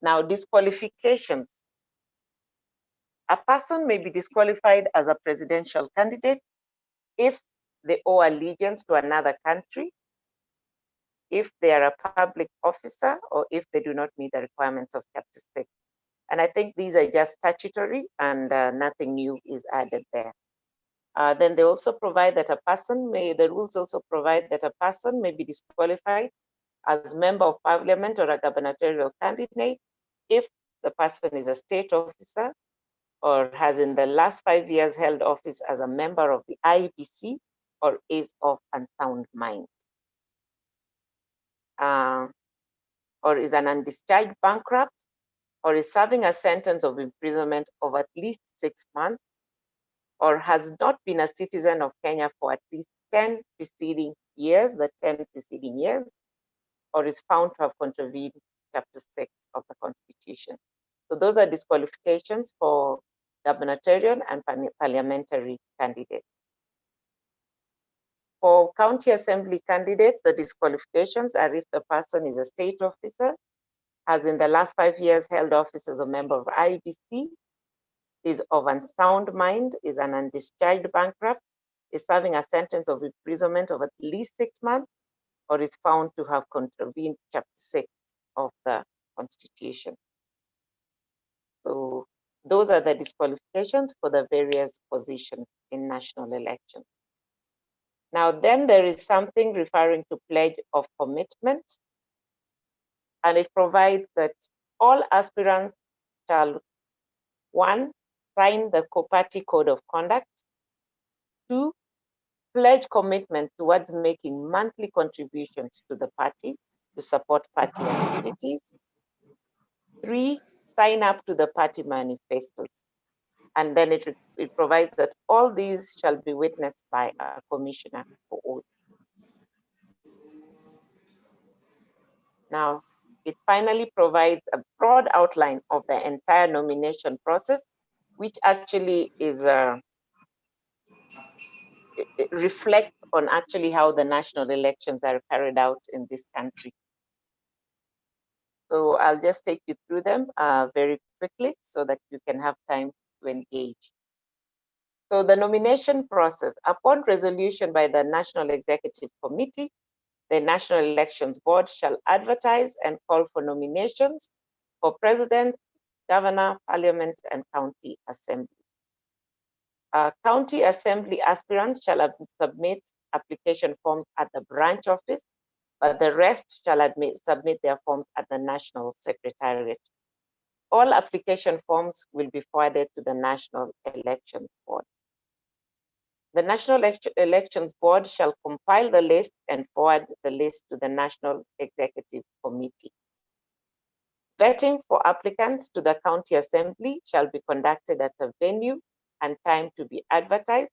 [SPEAKER 3] Now, disqualifications. A person may be disqualified as a presidential candidate if they owe allegiance to another country, if they are a public officer, or if they do not meet the requirements of Chapter 6. And I think these are just statutory and nothing new is added there. Then they also provide that the rules also provide that a person may be disqualified as member of parliament or a gubernatorial candidate if the person is a state officer or has in the last 5 years held office as a member of the IEBC or is of unsound mind. Or is an undischarged bankrupt, or is serving a sentence of imprisonment of at least 6 months, or has not been a citizen of Kenya for at least 10 preceding years, or is found to have contravened Chapter 6 of the Constitution. So those are disqualifications for gubernatorial and parliamentary candidates. For county assembly candidates, the disqualifications are if the person is a state officer, has in the last 5 years held office as a member of IEBC, is of unsound mind, is an undischarged bankrupt, is serving a sentence of imprisonment of at least 6 months, or is found to have contravened Chapter 6 of the Constitution. So those are the disqualifications for the various positions in national elections. Now, then there is something referring to pledge of commitment, and it provides that all aspirants shall, 1, sign the party code of conduct, 2, pledge commitment towards making monthly contributions to the party to support party activities, 3, sign up to the party manifestos. And then it provides that all these shall be witnessed by a commissioner for oath. Now, It finally provides a broad outline of the entire nomination process, which actually is it reflects on actually how the national elections are carried out in this country. So I'll just take you through them very quickly so that you can have time to engage. So the nomination process, upon resolution by the National Executive Committee, the National Elections Board shall advertise and call for nominations for President, Governor, Parliament, and County Assembly. County Assembly aspirants shall submit application forms at the branch office, but the rest shall submit their forms at the National Secretariat. All application forms will be forwarded to the National Elections Board. The National Elections Board shall compile the list and forward the list to the National Executive Committee. Vetting for applicants to the County Assembly shall be conducted at a venue and time to be advertised,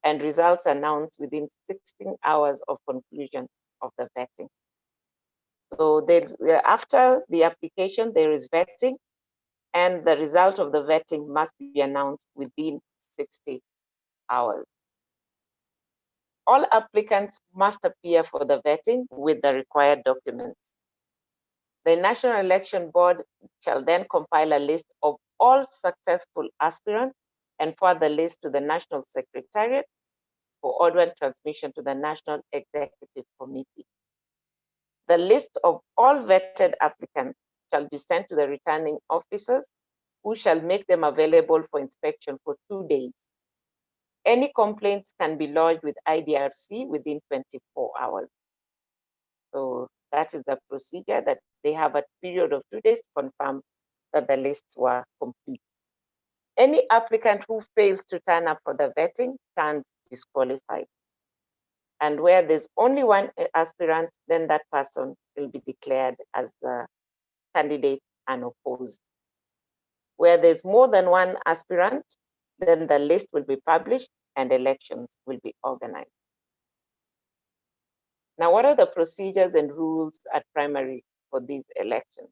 [SPEAKER 3] and results announced within 16 hours of conclusion of the vetting. So after the application, there is vetting, and the result of the vetting must be announced within 60 hours. All applicants must appear for the vetting with the required documents. The National Election Board shall then compile a list of all successful aspirants and forward the list to the National Secretariat for order transmission to the National Executive Committee. The list of all vetted applicants shall be sent to the returning officers, who shall make them available for inspection for 2 days. Any complaints can be lodged with IDRC within 24 hours. So that is the procedure, that they have a period of 2 days to confirm that the lists were complete. Any applicant who fails to turn up for the vetting stands disqualified. And where there's only one aspirant, then that person will be declared as the candidate unopposed. Where there's more than one aspirant, then the list will be published and elections will be organized. Now, what are the procedures and rules at primaries for these elections?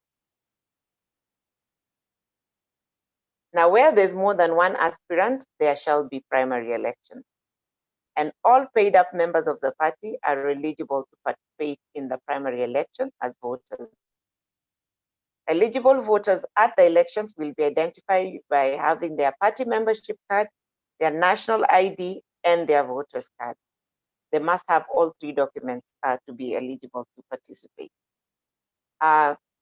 [SPEAKER 3] Now, where there's more than one aspirant, there shall be primary elections. And all paid up members of the party are eligible to participate in the primary election as voters. Eligible voters at the elections will be identified by having their party membership card, their national ID, and their voter's card. They must have all 3 documents to be eligible to participate.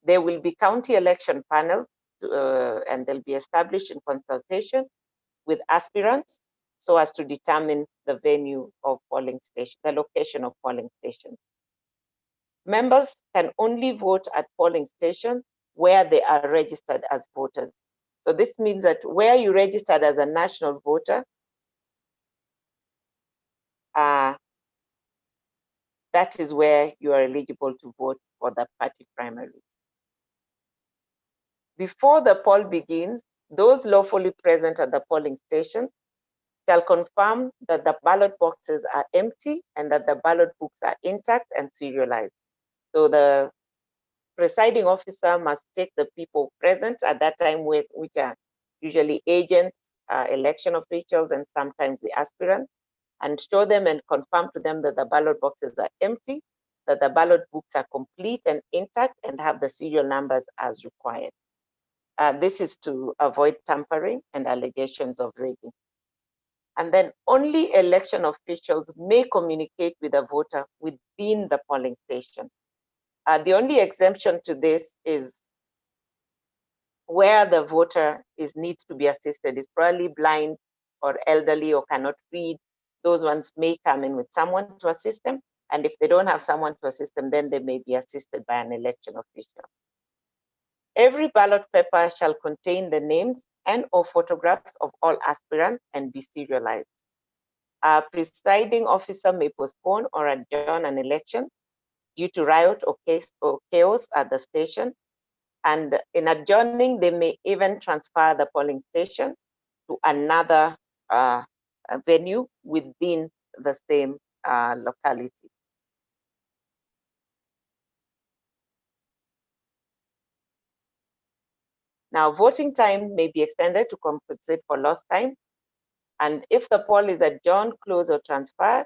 [SPEAKER 3] There will be county election panels, and they'll be established in consultation with aspirants so as to determine the venue of polling station, the location of polling stations. Members can only vote at polling stations where they are registered as voters. So this means that where you registered as a national voter, that is where you are eligible to vote for the party primaries. Before the poll begins, those lawfully present at the polling station shall confirm that the ballot boxes are empty and that the ballot books are intact and serialized. So the presiding officer must take the people present at that time, which are usually agents, election officials, and sometimes the aspirants, and show them and confirm to them that the ballot boxes are empty, that the ballot books are complete and intact and have the serial numbers as required. This is to avoid tampering and allegations of rigging. And then only election officials may communicate with a voter within the polling station. The only exemption to this is where the voter needs to be assisted, is probably blind or elderly or cannot read. Those ones may come in with someone to assist them. And if they don't have someone to assist them, then they may be assisted by an election official. Every ballot paper shall contain the names and or photographs of all aspirants and be serialized. A presiding officer may postpone or adjourn an election due to riot or chaos at the station. And in adjourning, they may even transfer the polling station to another venue within the same locality. Now, voting time may be extended to compensate for lost time. And if the poll is adjourned, closed, or transferred,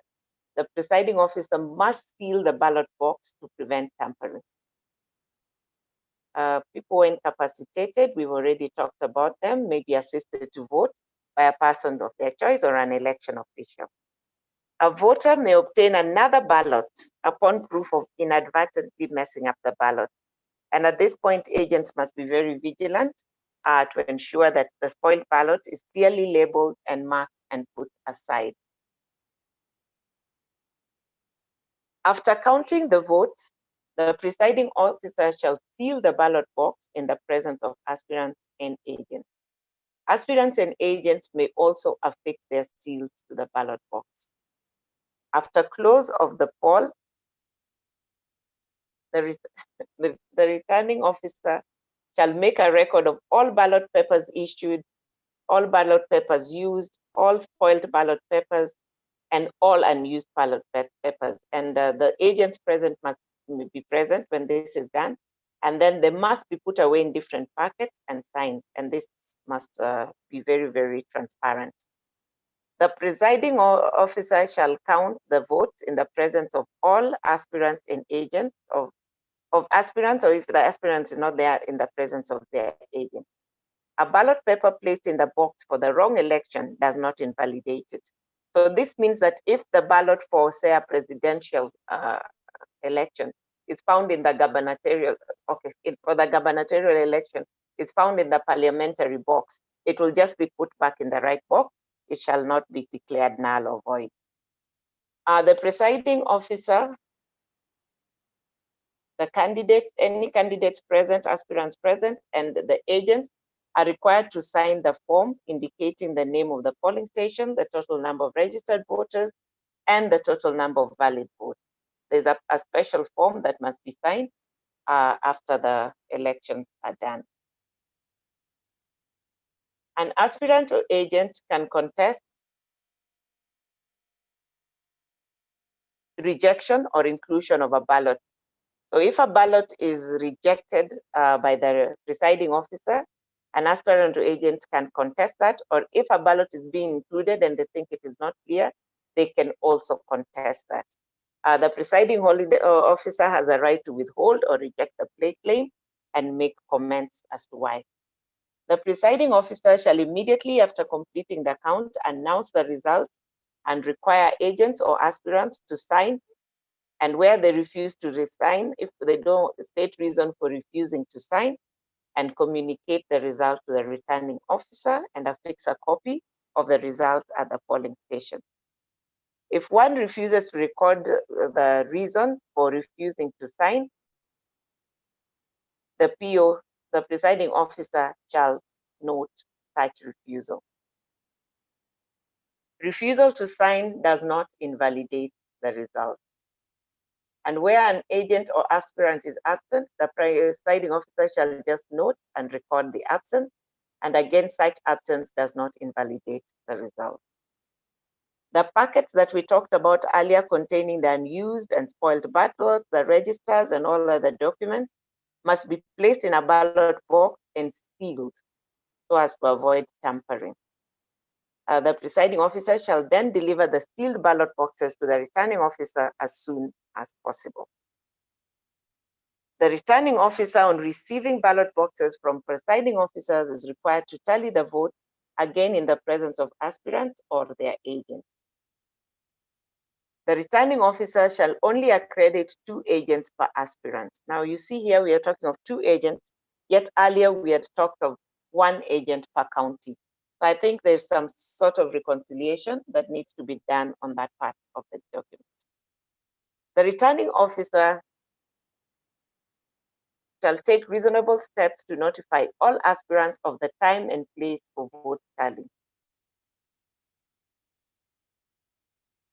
[SPEAKER 3] the presiding officer must seal the ballot box to prevent tampering. People incapacitated, we've already talked about them, may be assisted to vote by a person of their choice or an election official. A voter may obtain another ballot upon proof of inadvertently messing up the ballot. And at this point, agents must be very vigilant to ensure that the spoiled ballot is clearly labeled and marked and put aside. After counting the votes, the presiding officer shall seal the ballot box in the presence of aspirants and agents. Aspirants and agents may also affix their seals to the ballot box. After close of the poll, the returning officer shall make a record of all ballot papers issued, all ballot papers used, all spoiled ballot papers, and all unused ballot papers. And the agents present must be present when this is done. And then they must be put away in different packets and signed. And this must be very, very transparent. The presiding officer shall count the votes in the presence of all aspirants and agents of aspirants, or if the aspirant is not there, in the presence of their agent. A ballot paper placed in the box for the wrong election does not invalidate it. So this means that if the ballot for, say, a presidential election is found in the gubernatorial, for the gubernatorial election is found in the parliamentary box, it will just be put back in the right box. It shall not be declared null or void. The presiding officer, the candidates, any candidates present, aspirants present, and the agents are required to sign the form indicating the name of the polling station, the total number of registered voters, and the total number of valid votes. There's a special form that must be signed after the elections are done. An aspirant or agent can contest rejection or inclusion of a ballot. So if a ballot is rejected by the presiding officer, an aspirant or agent can contest that, or if a ballot is being included and they think it is not clear, they can also contest that. The presiding officer has a right to withhold or reject the claim and make comments as to why. The presiding officer shall immediately after completing the count announce the results and require agents or aspirants to sign, and where they refuse to resign, if they don't state reason for refusing to sign, and communicate the result to the returning officer and affix a copy of the results at the polling station. If one refuses to record the reason for refusing to sign, the PO, the presiding officer, shall note such refusal. Refusal to sign does not invalidate the result. And where an agent or aspirant is absent, the presiding officer shall just note and record the absence. And again, such absence does not invalidate the result. The packets that we talked about earlier containing the unused and spoiled ballots, the registers, and all other documents must be placed in a ballot box and sealed so as to avoid tampering. The presiding officer shall then deliver the sealed ballot boxes to the returning officer as soon as possible. The returning officer, on receiving ballot boxes from presiding officers, is required to tally the vote again in the presence of aspirants or their agents. The returning officer shall only accredit 2 agents per aspirant. Now you see here we are talking of 2 agents, yet earlier we had talked of 1 agent per county. So I think there's some sort of reconciliation that needs to be done on that part of the document. The returning officer shall take reasonable steps to notify all aspirants of the time and place for vote tallying.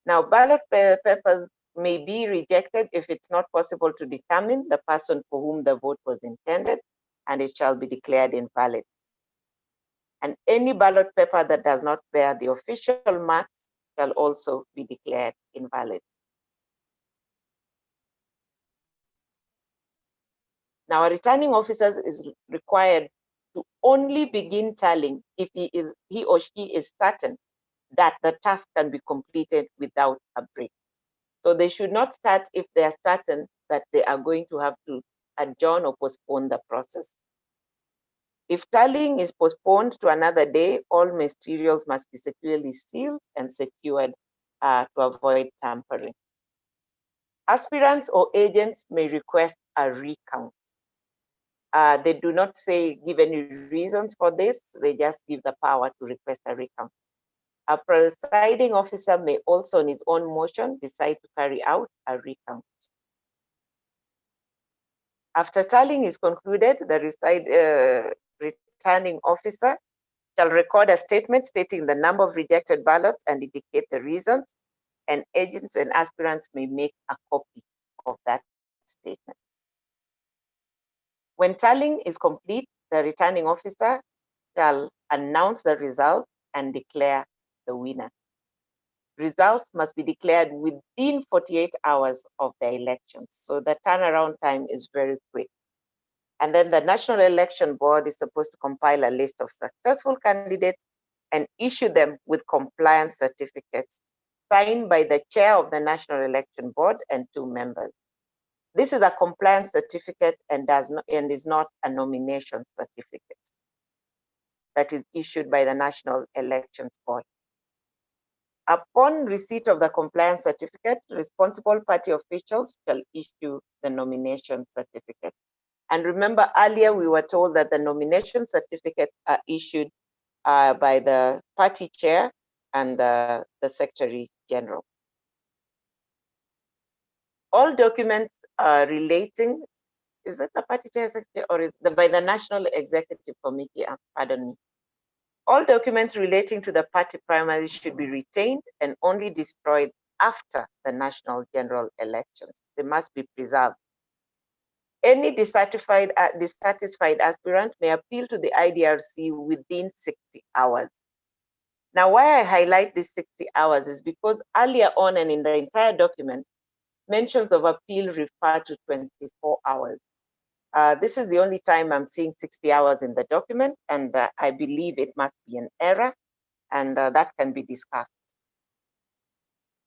[SPEAKER 3] Now, ballot papers may be rejected if it's not possible to determine the person for whom the vote was intended, and it shall be declared invalid. And any ballot paper that does not bear the official marks shall also be declared invalid. Now, a returning officer is required to only begin tallying if he or she is certain that the task can be completed without a break. So they should not start if they are certain that they are going to have to adjourn or postpone the process. If tallying is postponed to another day, all materials must be securely sealed and secured to avoid tampering. Aspirants or agents may request a recount. They do not give any reasons for this, they just give the power to request a recount. A presiding officer may also, on his own motion, decide to carry out a recount. After tallying is concluded, the returning officer shall record a statement stating the number of rejected ballots and indicate the reasons, and agents and aspirants may make a copy of that statement. When tallying is complete, the returning officer shall announce the result and declare the winner. Results must be declared within 48 hours of the elections. So the turnaround time is very quick. And then the National Election Board is supposed to compile a list of successful candidates and issue them with compliance certificates signed by the chair of the National Election Board and 2 members. This is a compliance certificate and is not a nomination certificate that is issued by the National Elections Board. Upon receipt of the compliance certificate, responsible party officials shall issue the nomination certificate. And remember, earlier we were told that the nomination certificates are issued by the party chair and the Secretary General. All documents relating, is it the party chair, secretary, or by the National Executive Committee, pardon me. All documents relating to the party primaries should be retained and only destroyed after the national general elections. They must be preserved. Any dissatisfied aspirant may appeal to the IDRC within 60 hours. Now, why I highlight this 60 hours is because earlier on and in the entire document, mentions of appeal refer to 24 hours. This is the only time I'm seeing 60 hours in the document, and I believe it must be an error, and that can be discussed.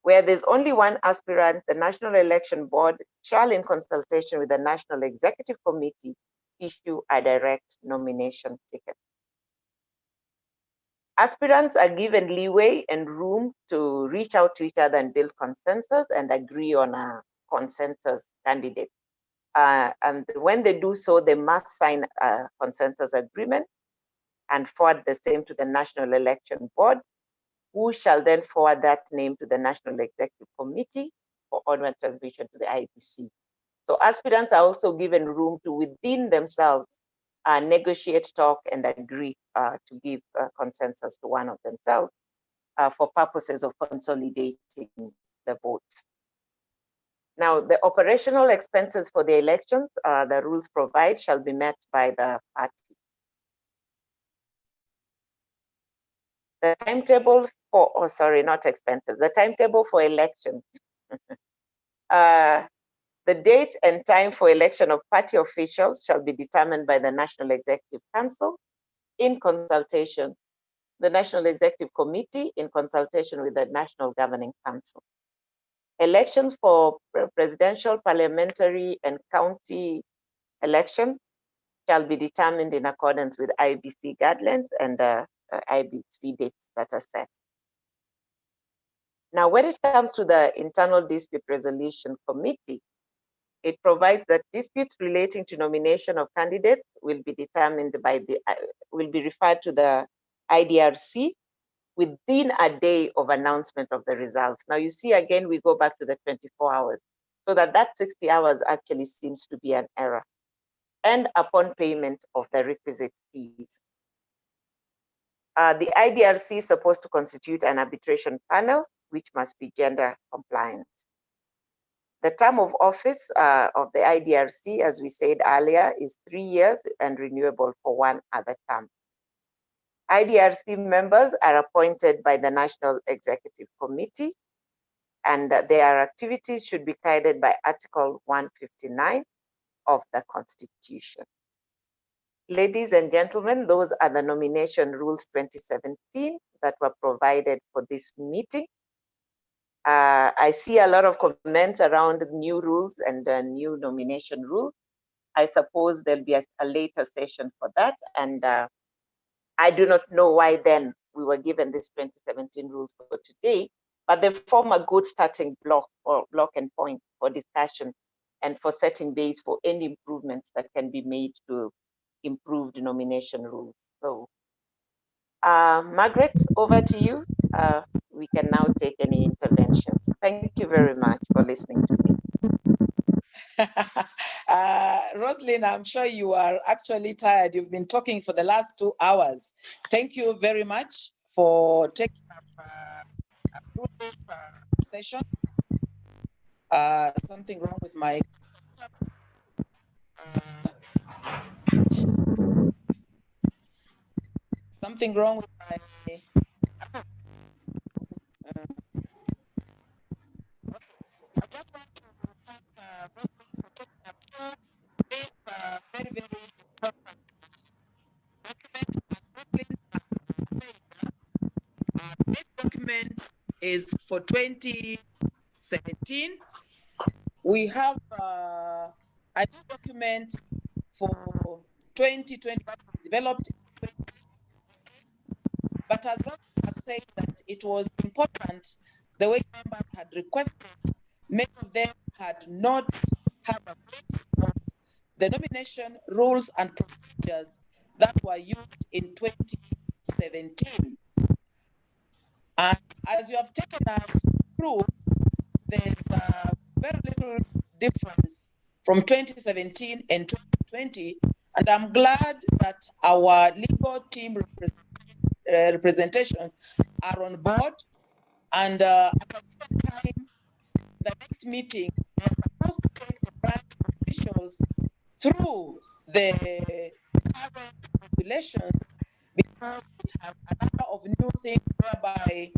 [SPEAKER 3] Where there's only one aspirant, the National Election Board shall, in consultation with the National Executive Committee, issue a direct nomination ticket. Aspirants are given leeway and room to reach out to each other and build consensus and agree on a consensus candidate. And when they do so, they must sign a consensus agreement and forward the same to the National Election Board, who shall then forward that name to the National Executive Committee for onward transmission to the IBC. So aspirants are also given room to within themselves negotiate, talk, and agree to give consensus to one of themselves for purposes of consolidating the votes. Now, the operational expenses for the elections, the rules provide, shall be met by the party. The timetable for, oh, sorry, not expenses, the timetable for elections. The date and time for election of party officials shall be determined by the National Executive Council in consultation, the National Executive Committee in consultation with the National Governing Council. Elections for presidential, parliamentary, and county elections shall be determined in accordance with IBC guidelines and the IBC dates that are set. Now, when it comes to the Internal Dispute Resolution Committee, it provides that disputes relating to nomination of candidates will be determined by will be referred to the IDRC within a day of announcement of the results. Now you see, again, we go back to the 24 hours, so that 60 hours actually seems to be an error, and upon payment of the requisite fees. The IDRC is supposed to constitute an arbitration panel, which must be gender compliant. The term of office of the IDRC, as we said earlier, is 3 years and renewable for 1 other term. IDRC members are appointed by the National Executive Committee, and their activities should be guided by Article 159 of the Constitution. Ladies and gentlemen, those are the nomination rules 2017 that were provided for this meeting. I see a lot of comments around new rules and new nomination rules. I suppose there'll be a later session for that. And I do not know why then we were given this 2017 rules for today, but they form a good starting block and point for discussion and for setting base for any improvements that can be made to improve the nomination rules. So Margaret, over to you. We can now take any interventions. Thank you very much for listening to me.
[SPEAKER 1] Rosalind, I'm sure you are actually tired. You've been talking for the last 2 hours. Thank you very much for taking up session. Something wrong with my something wrong with my very, very important document. This document is for 2017. We have a new document for 2020 developed, but as Rob has said that it was important the way members had requested, many of them had not had a glimpse of the nomination rules and procedures that were used in 2017. And as you have taken us through, there's a very little difference from 2017 and 2020. And I'm glad that our legal team representations are on board. And at the time, the next meeting, we are supposed to take the branch officials through the current regulations, because it has a number of new things whereby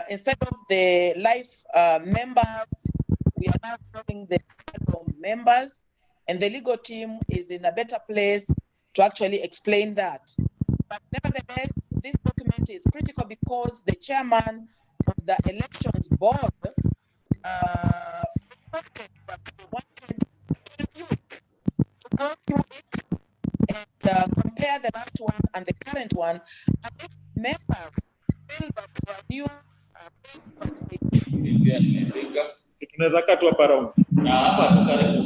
[SPEAKER 1] instead of the life members, we are now having the members, and the legal team is in a better place to actually explain that. But nevertheless, this document is critical because the chairman of the elections board wanted to go through it and compare the last one and the current one, and if members feel that they are new,
[SPEAKER 7] tunaweza kaa tu hapa round. Na hapa tu karibu.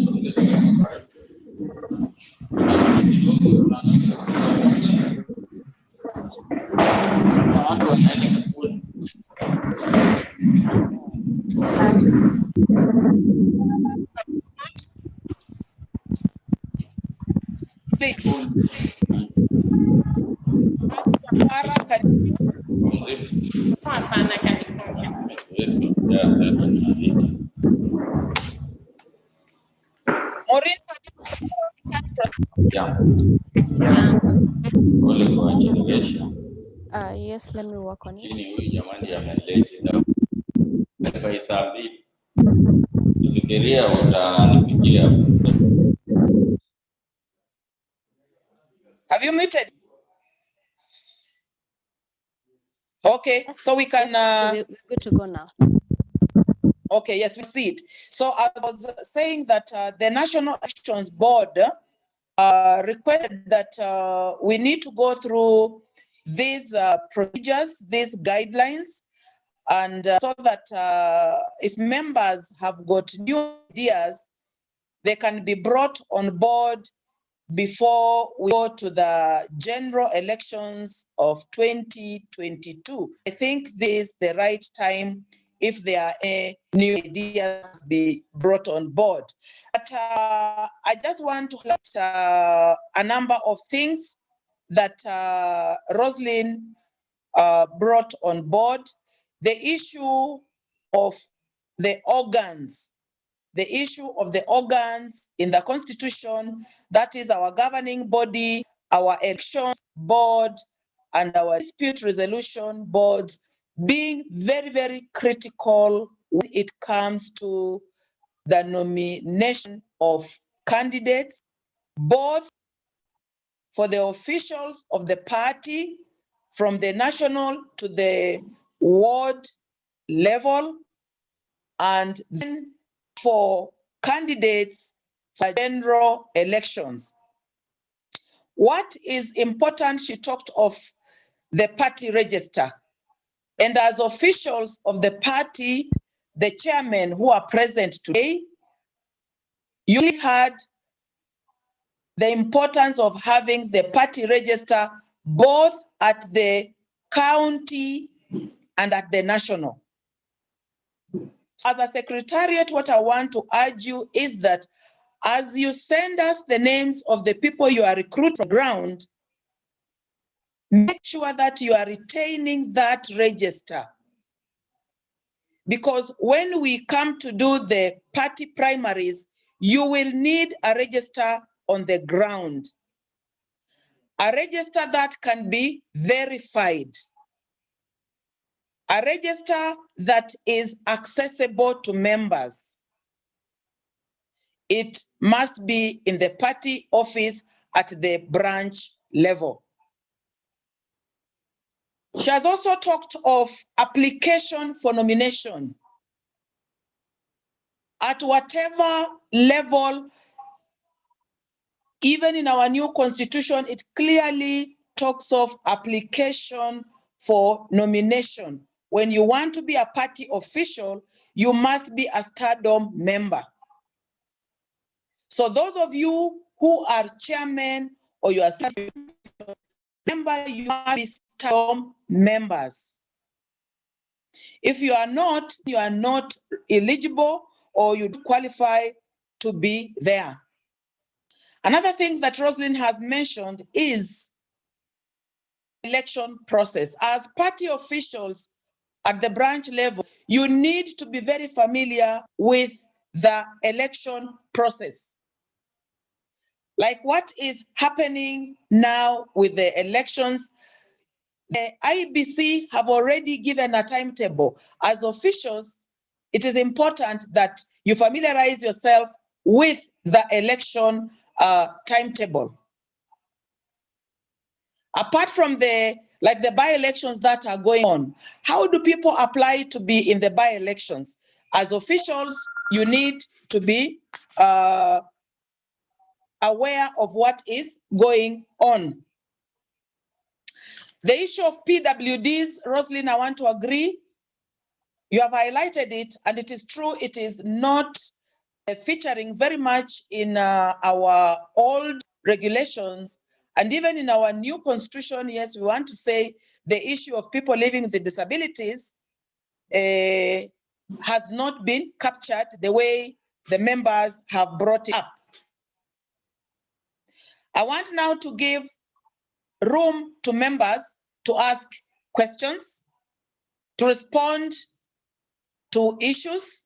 [SPEAKER 7] Watu wanaenda kule.
[SPEAKER 1] please.
[SPEAKER 4] Yes, let me work on it.
[SPEAKER 1] Have you muted? Okay, yes, so we can.
[SPEAKER 4] We're good to go now.
[SPEAKER 1] Okay, yes, we see it. So I was saying that the National Elections Board requested that we need to go through these procedures, these guidelines, and so that if members have got new ideas, they can be brought on board before we go to the general elections of 2022. I think this is the right time if there are any new ideas to be brought on board. But I just want to highlight a number of things that Rosalind brought on board. The issue of the organs in the Constitution, that is our governing body, our elections board, and our dispute resolution boards, being very, very critical when it comes to the nomination of candidates, both for the officials of the party from the national to the ward level, and then for candidates for general elections. What is important, she talked of the party register. And as officials of the party, the chairmen who are present today, you heard the importance of having the party register both at the county and at the national. As a secretariat, what I want to urge you is that as you send us the names of the people you are recruiting from ground, make sure that you are retaining that register. Because when we come to do the party primaries, you will need a register on the ground. A register that can be verified. A register that is accessible to members. It must be in the party office at the branch level. She has also talked of application for nomination. At whatever level, even in our new constitution, it clearly talks of application for nomination. When you want to be a party official, you must be a stardom member. So those of you who are chairmen or you are member, you must be stardom members. If you are not eligible or you qualify to be there. Another thing that Rosalind has mentioned is election process. As party officials at the branch level, you need to be very familiar with the election process. Like what is happening now with the elections, the IBC have already given a timetable. As officials, it is important that you familiarize yourself with the election timetable. Apart from the by-elections that are going on, how do people apply to be in the by-elections? As officials, you need to be aware of what is going on. The issue of PWDs, Rosalind, I want to agree. You have highlighted it, and it is true, it is not featuring very much in our old regulations, and even in our new constitution. Yes, we want to say the issue of people living with disabilities has not been captured the way the members have brought it up. I want now to give room to members to ask questions, to respond to issues.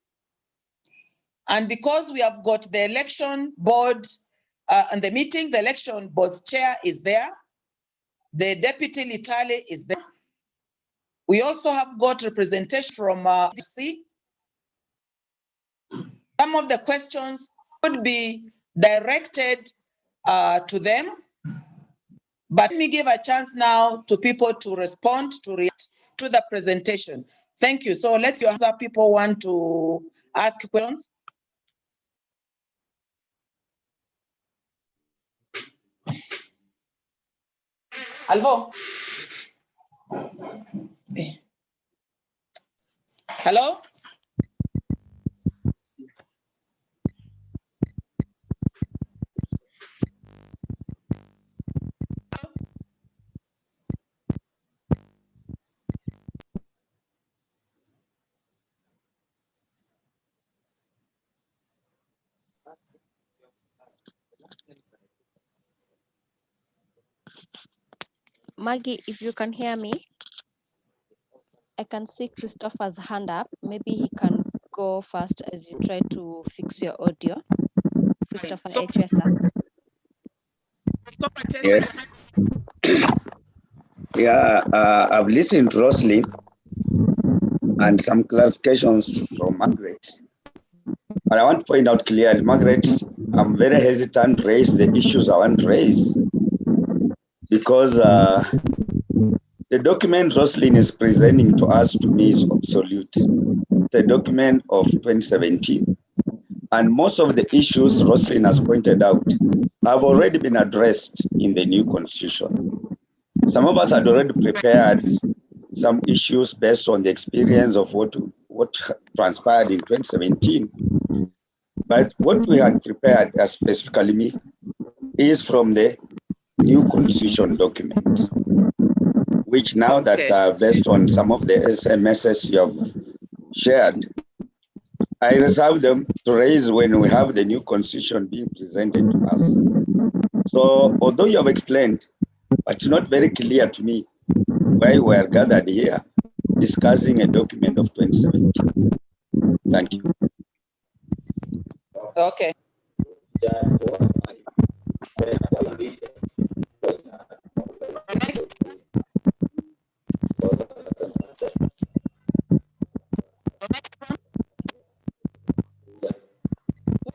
[SPEAKER 1] And because we have got the election board and the meeting, the election board chair is there. The deputy Litale is there. We also have got representation from DC. Some of the questions could be directed to them. But let me give a chance now to people to respond, to react to the presentation. Thank you. So let's see if other people want to ask questions. Alvo. Hello?
[SPEAKER 4] Maggie, if you can hear me, I can see Christopher's hand up. Maybe he can go first as you try to fix your audio. Christopher Echesa.
[SPEAKER 8] Yes. Yeah, I've listened to Rosalie and some clarifications from Margaret. But I want to point out clearly, Margaret, I'm very hesitant to raise the issues I want to raise. because the document Roslyn is presenting to us, to me, is obsolete. It's a document of 2017. And most of the issues Roslyn has pointed out have already been addressed in the new constitution. Some of us had already prepared some issues based on the experience of what transpired in 2017. But what we had prepared, specifically me, is from the new constitution document, which now that based on some of the SMSs you have shared, I reserve them to raise when we have the new constitution being presented to us. So although you have explained, but it's not very clear to me why we are gathered here discussing a document of 2017. Thank you.
[SPEAKER 1] Okay.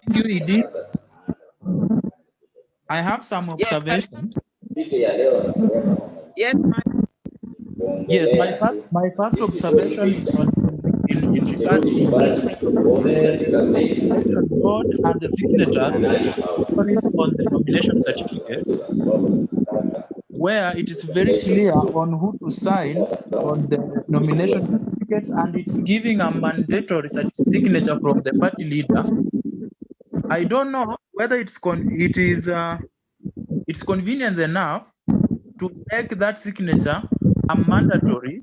[SPEAKER 6] Thank you, Edith. I have some observations.
[SPEAKER 1] Yes.
[SPEAKER 6] Yes, my first observation is on in regard to the election board and the signatures on the nomination certificates, where it is very clear on who to sign on the nomination certificates, and it's giving a mandatory signature from the party leader. I don't know whether it's convenient enough to make that signature a mandatory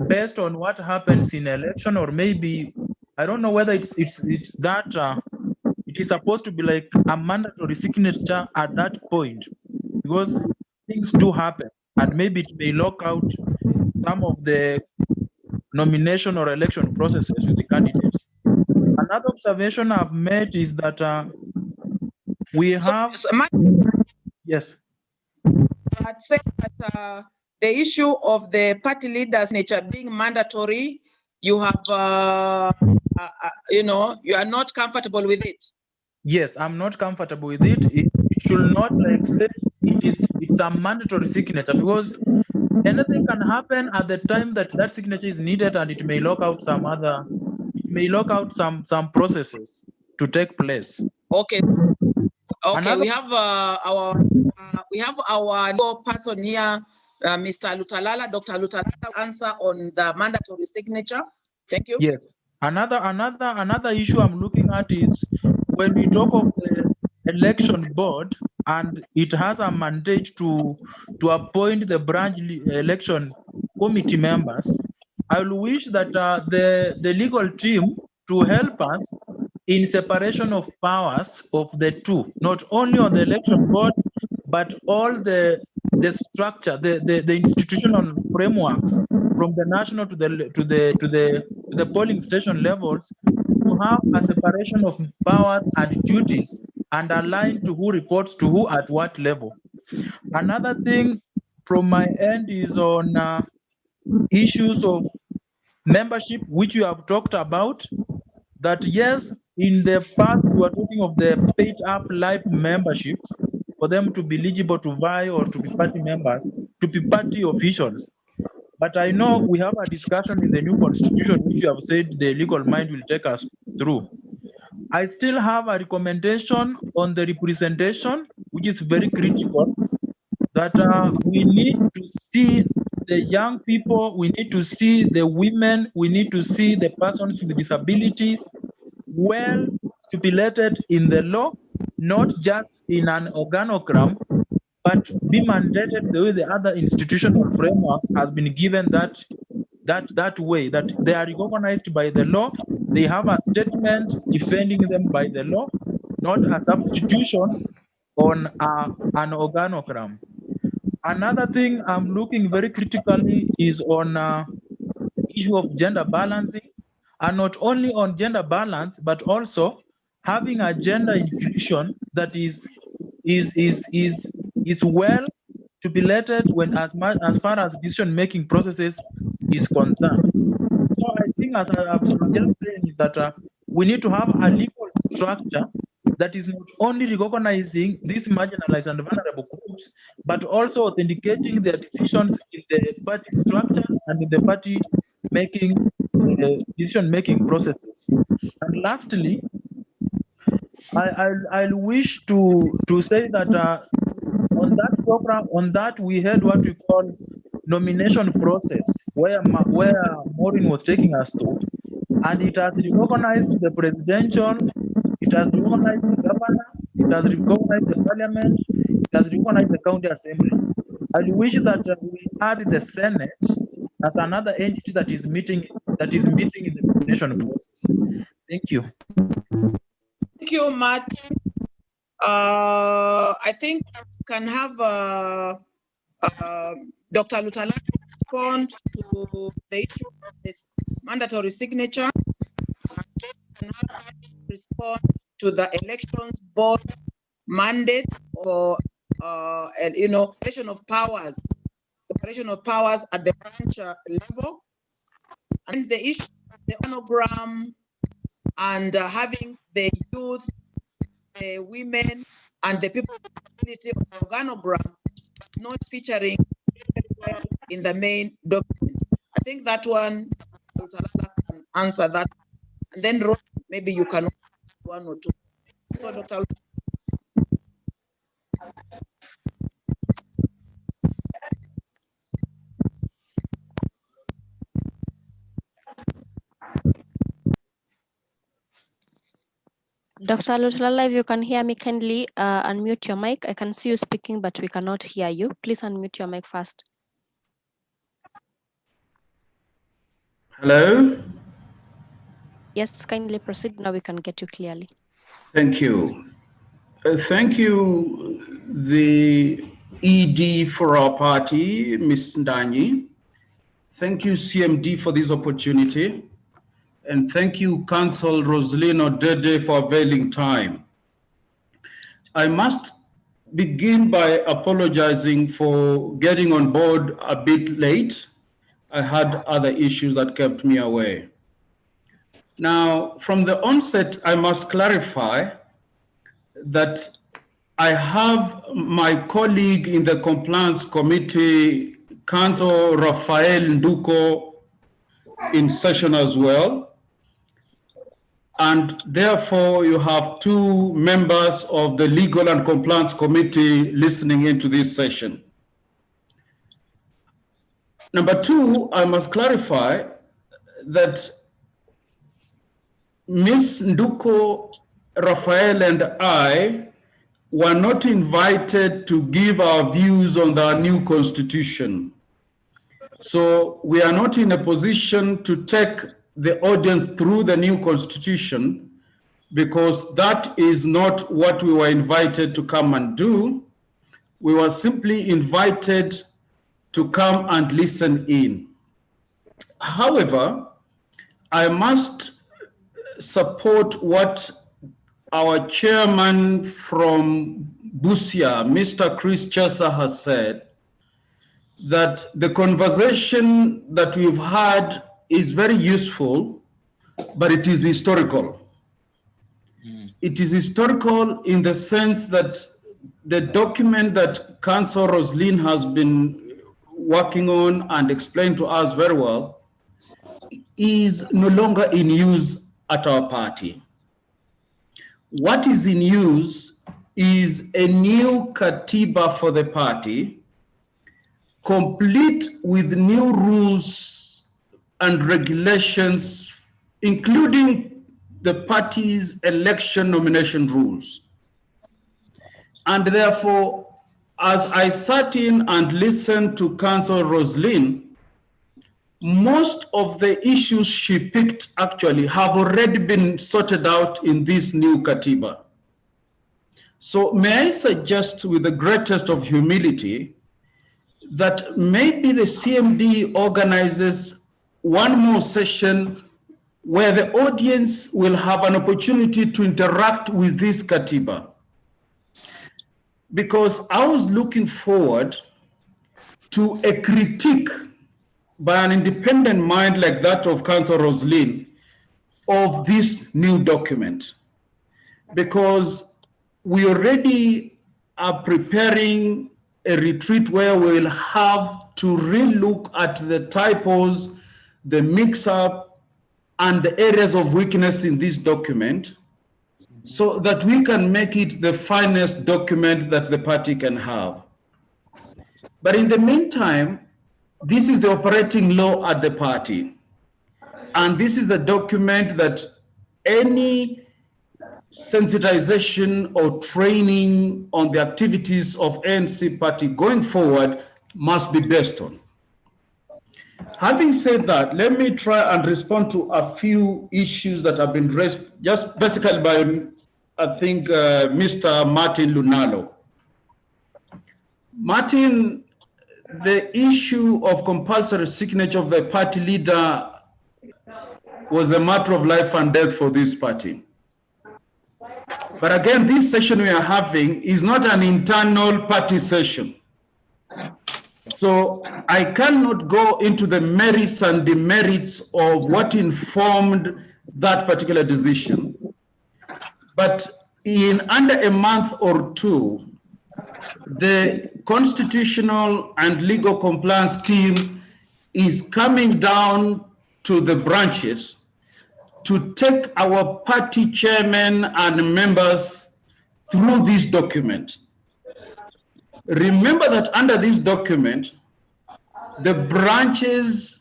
[SPEAKER 6] based on what happens in election, or maybe I don't know whether it's that it is supposed to be like a mandatory signature at that point, because things do happen and maybe it may lock out some of the nomination or election processes with the candidates. Another observation I've made is that we have yes.
[SPEAKER 1] I'd say that the issue of the party leaders' nature being mandatory, you have, you are not comfortable with it.
[SPEAKER 6] Yes, I'm not comfortable with it. It should not like say it's a mandatory signature, because anything can happen at the time that that signature is needed, and it may lock out some processes to take place.
[SPEAKER 1] Okay. Okay. We have our legal person here, Mr. Lutalala, Dr. Lutalala, answer on the mandatory signature. Thank you.
[SPEAKER 6] Yes. Another issue I'm looking at is when we talk of the election board, and it has a mandate to appoint the branch election committee members. I will wish that the legal team to help us in separation of powers of the two, not only on the election board, but all the structure, the institutional frameworks from the national to the polling station levels, to have a separation of powers and duties and align to who reports to who at what level. Another thing from my end is on issues of membership, which you have talked about, that yes, in the past we were talking of the paid up life memberships for them to be eligible to vie or to be party members, to be party officials. But I know we have a discussion in the new constitution, which you have said the legal mind will take us through. I still have a recommendation on the representation, which is very critical, that we need to see the young people, we need to see the women, we need to see the persons with disabilities well stipulated in the law, not just in an organogram, but be mandated the way the other institutional frameworks has been given that way, that they are recognized by the law, they have a statement defending them by the law, not a substitution on an organogram. Another thing I'm looking very critically is on issue of gender balancing, and not only on gender balance, but also having a gender inclusion that is well stipulated when as far as decision-making processes is concerned. So I think, as I'm just saying, that we need to have a legal structure that is not only recognizing these marginalized and vulnerable groups, but also authenticating their decisions in the party structures and in the party making decision-making processes. And lastly, I'll wish to say that on that program, on that we had what we call nomination process, where Maureen was taking us to, and it has recognized the presidential, it has recognized the governor, it has recognized the parliament, it has recognized the county assembly. I wish that we add the Senate as another entity that is meeting in the nomination process. Thank you.
[SPEAKER 1] Thank you, Matt. I think we can have Dr. Lutala respond to the issue of this mandatory signature, and have her respond to the elections board mandate for separation of powers at the branch level, and the issue of the organogram and having the youth, the women, and the people with disability organogram not featuring in the main document. I think that one, Dr. Lala can answer that. And then Rose, maybe you can one or two. So Dr.
[SPEAKER 4] Dr. Lutalala, if you can hear me, kindly unmute your mic. I can see you speaking, but we cannot hear you. Please unmute your mic first.
[SPEAKER 9] Hello?
[SPEAKER 4] Yes, kindly proceed. Now we can get you clearly.
[SPEAKER 9] Thank you. Thank you, the ED for our party, Ms. Ndanyi. Thank you, CMD, for this opportunity. And thank you, Council Rosalino Dede, for availing time. I must begin by apologizing for getting on board a bit late. I had other issues that kept me away. Now, from the onset, I must clarify that I have my colleague in the compliance committee, Council Rafael Nduko, in session as well. And therefore, you have two members of the Legal and Compliance Committee listening into this session. Number two, I must clarify that Ms. Nduko, Rafael, and I were not invited to give our views on the new constitution. So we are not in a position to take the audience through the new constitution, because that is not what we were invited to come and do. We were simply invited to come and listen in. However, I must support what our chairman from Busia, Mr. Chris Chesa, has said, that the conversation that we've had is very useful, but it is historical. It is historical in the sense that the document that Councillor Roslyn has been working on and explained to us very well is no longer in use at our party. What is in use is a new Katiba for the party, complete with new rules and regulations, including the party's election nomination rules. And therefore, as I sat in and listened to Councillor Roslyn, most of the issues she picked actually have already been sorted out in this new Katiba. So may I suggest, with the greatest of humility, that maybe the CMD organizes one more session where the audience will have an opportunity to interact with this Katiba. Because I was looking forward to a critique by an independent mind like that of Councillor Roslyn of this new document. Because we already are preparing a retreat where we'll have to relook at the typos, the mix-up, and the areas of weakness in this document so that we can make it the finest document that the party can have. But in the meantime, this is the operating law at the party. And this is the document that any sensitization or training on the activities of ANC party going forward must be based on. Having said that, let me try and respond to a few issues that have been raised just basically by, I think, Mr. Martin Lunalo. Martin, the issue of compulsory signature of the party leader was a matter of life and death for this party. But again, this session we are having is not an internal party session. So I cannot go into the merits and demerits of what informed that particular decision. But in under a month or two, the constitutional and legal compliance team is coming down to the branches to take our party chairman and members through this document. Remember that under this document, the branches,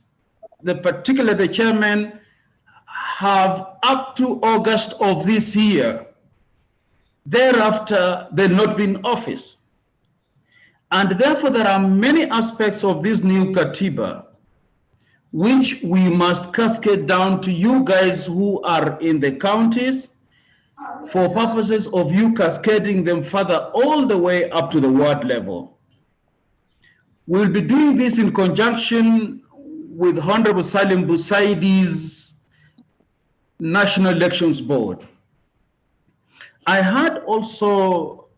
[SPEAKER 9] particularly the chairman, have up to August of this year. Thereafter, they'll not be in office. And therefore, there are many aspects of this new Katiba which we must cascade down to you guys who are in the counties for purposes of you cascading them further all the way up to the ward level. We'll be doing this in conjunction with Honorable Salim Busaidi's National Elections Board. I had also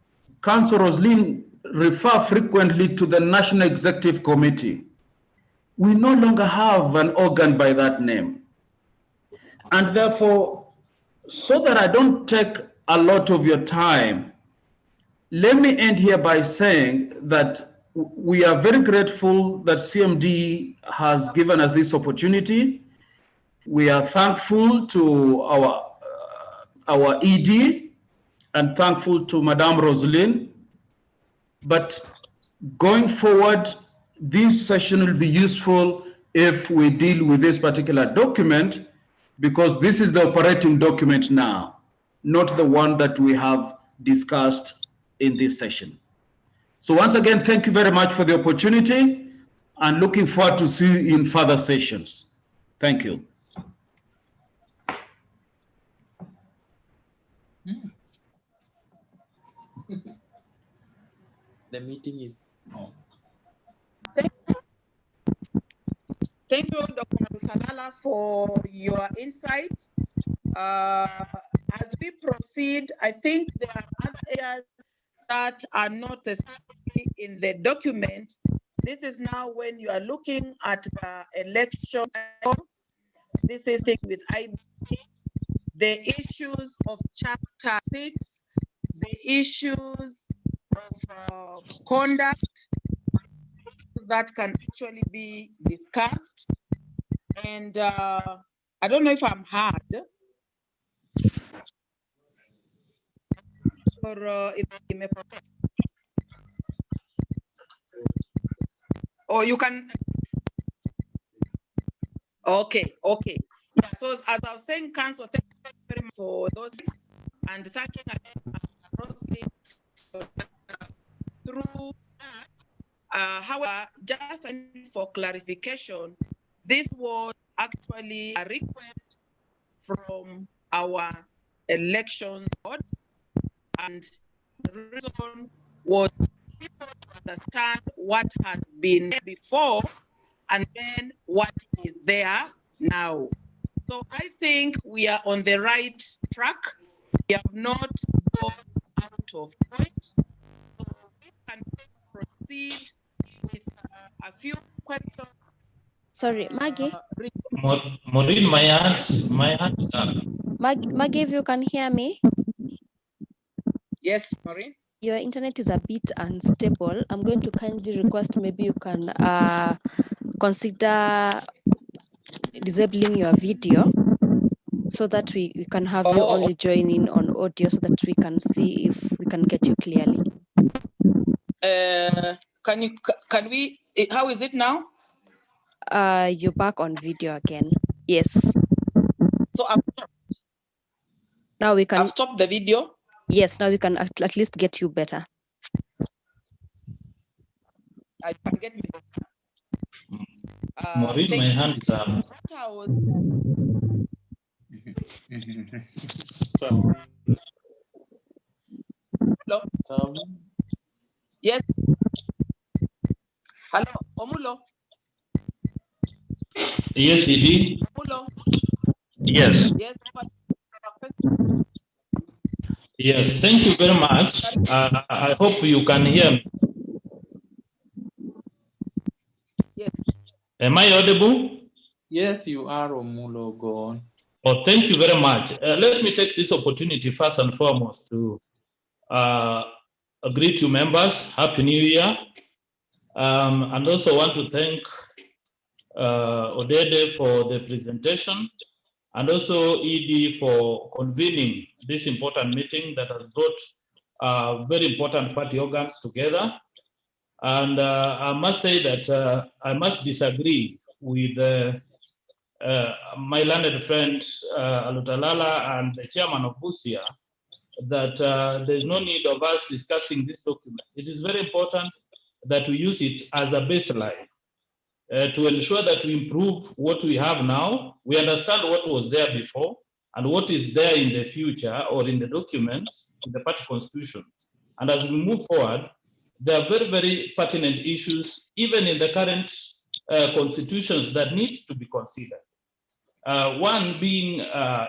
[SPEAKER 9] Councillor Roslin refer frequently to the National Executive Committee. We no longer have an organ by that name. And therefore, so that I don't take a lot of your time, let me end here by saying that we are very grateful that CMD has given us this opportunity. We are thankful to our ED and thankful to Madame Roslyn. But going forward, this session will be useful if we deal with this particular document, because this is the operating document now, not the one that we have discussed in this session. So once again, thank you very much for the opportunity and looking forward to see you in further sessions. Thank you.
[SPEAKER 6] The meeting is on.
[SPEAKER 1] Thank you, Dr. Salala, for your insight. As we proceed, I think there are other areas that are not necessarily in the document. This is now when you are looking at the election. This is with IBC, the issues of Chapter 6, the issues of conduct that can actually be discussed. And I don't know if I'm heard or if you may, or you can. Okay. Yeah, so as I was saying, Council, thank you very much for those, and thanking through. However, just for clarification, this was actually a request from our election board, and the reason was people to understand what has been there before and then what is there now. So I think we are on the right track. We have not gone out of point. So we can proceed with a few questions.
[SPEAKER 4] Sorry, Maggie.
[SPEAKER 10] Maureen, my hands are.
[SPEAKER 4] Maggie, if you can hear me.
[SPEAKER 1] Yes, Maureen?
[SPEAKER 4] Your internet is a bit unstable. I'm going to kindly request maybe you can consider disabling your video so that we can have you only join in on audio so that we can see if we can get you clearly.
[SPEAKER 1] Can we, how is it now?
[SPEAKER 4] You're back on video again. Yes.
[SPEAKER 1] So
[SPEAKER 4] now we can.
[SPEAKER 1] I've stopped the video.
[SPEAKER 4] Yes, now we can at least get you better.
[SPEAKER 1] I can get me.
[SPEAKER 10] Maureen, my hand is up.
[SPEAKER 1] Hello. Yes. Hello, Omulo.
[SPEAKER 10] Yes, Didi.
[SPEAKER 1] Omulo.
[SPEAKER 10] Yes.
[SPEAKER 1] Yes.
[SPEAKER 10] Yes, thank you very much. I hope you can hear me.
[SPEAKER 1] Yes.
[SPEAKER 10] Am I audible?
[SPEAKER 6] Yes, you are, Omulo. Go on.
[SPEAKER 10] Oh, thank you very much. Let me take this opportunity first and foremost to greet you members. Happy New Year. And also want to thank Odede for the presentation and also ED for convening this important meeting that has brought very important party organs together. And I must say that I must disagree with my learned friend Alutalala and the chairman of Busia that there's no need of us discussing this document. It is very important that we use it as a baseline to ensure that we improve what we have now. We understand what was there before and what is there in the future or in the documents, in the party constitution. And as we move forward, there are very, very pertinent issues, even in the current constitutions that needs to be considered. One being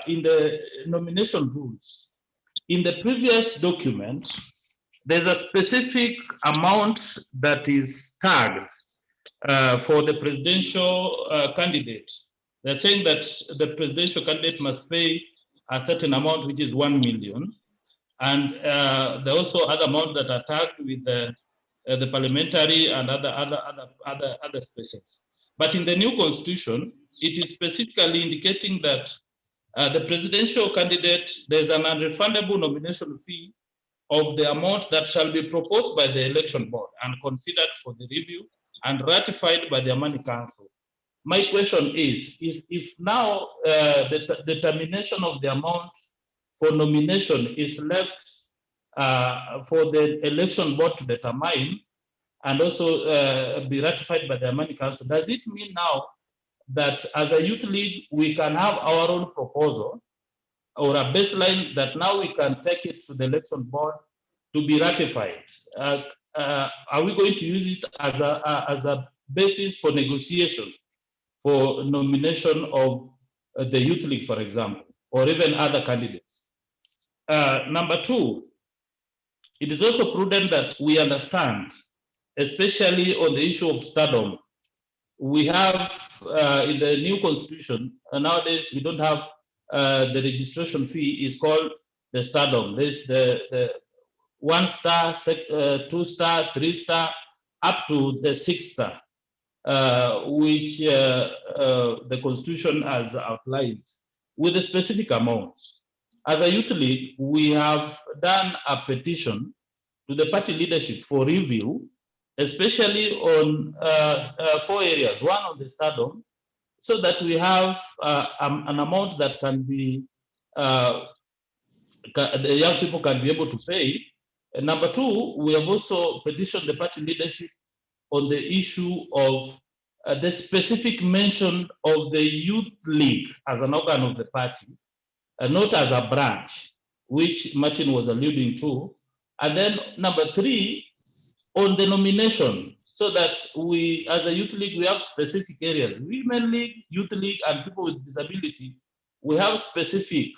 [SPEAKER 10] in the nomination rules. In the previous document, there's a specific amount that is tagged for the presidential candidate. They're saying that the presidential candidate must pay a certain amount, which is 1 million. And there are also other amounts that are tagged with the parliamentary and other spaces. But in the new constitution, it is specifically indicating that the presidential candidate, there's an unrefundable nomination fee of the amount that shall be proposed by the election board and considered for the review and ratified by the Amani Council. My question is if now the determination of the amount for nomination is left for the election board to determine and also be ratified by the Amani Council, does it mean now that as a youth league, we can have our own proposal or a baseline that now we can take it to the election board to be ratified? Are we going to use it as a basis for negotiation for nomination of the youth league, for example, or even other candidates? Number two, it is also prudent that we understand, especially on the issue of stardom. We have in the new constitution, nowadays we don't have the registration fee is called the stardom. There's the 1 star, 2 star, 3 star, up to the 6 star, which the constitution has outlined with the specific amounts. As a youth league, we have done a petition to the party leadership for review, especially on 4 areas. One on the stardom, so that we have an amount that can be, the young people can be able to pay. And number two, we have also petitioned the party leadership on the issue of the specific mention of the youth league as an organ of the party, not as a branch, which Martin was alluding to. And then number three, on the nomination, so that we, as a youth league, we have specific areas. Women league, youth league, and people with disability, we have specific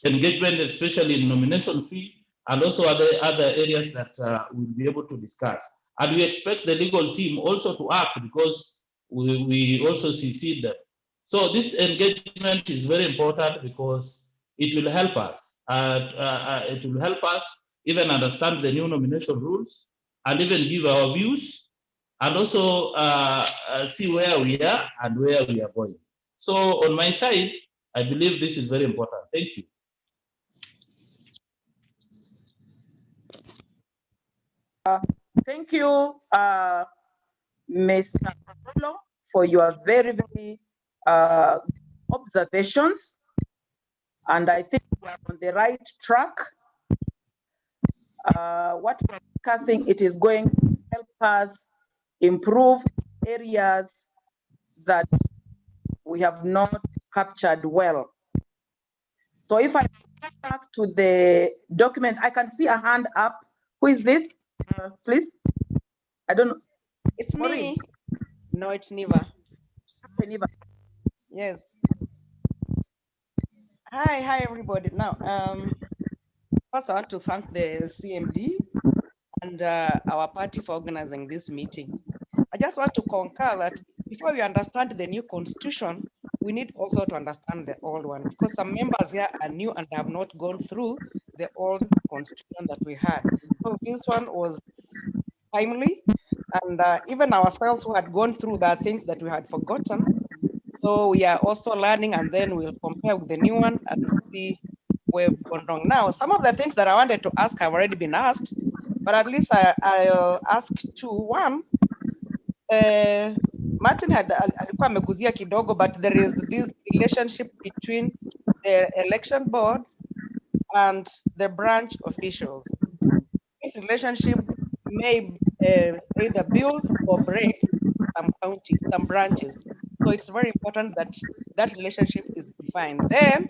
[SPEAKER 10] engagement, especially in nomination fee, and also other areas that we'll be able to discuss. And we expect the legal team also to act because we also CC'd them. So this engagement is very important because it will help us It will help us even understand the new nomination rules and even give our views and also see where we are and where we are going. So on my side, I believe this is very important. Thank you.
[SPEAKER 1] Thank you, Mr. Apollo, for your very, very observations. And I think we are on the right track. What we're discussing, it is going to help us improve areas that we have not captured well. So if I go back to the document, I can see a hand up. Who is this? Please. I don't know.
[SPEAKER 2] It's
[SPEAKER 1] Maureen.
[SPEAKER 2] me. No, it's Niva.
[SPEAKER 1] Okay, Niva.
[SPEAKER 2] Yes. Hi, everybody. Now, first I want to thank the CMD and our party for organizing this meeting. I just want to concur that before we understand the new constitution, we need also to understand the old one, because some members here are new and have not gone through the old constitution that we had. So this one was timely, and even ourselves who had gone through the things that we had forgotten. So we are also learning, and then we'll compare with the new one and see where we've gone wrong. Now, some of the things that I wanted to ask have already been asked, but at least I'll ask two. One, Martin alikuwa ameguzia kidogo, but there is this relationship between the election board and the branch officials. This relationship may either build or break some branches. So it's very important that that relationship is defined. Then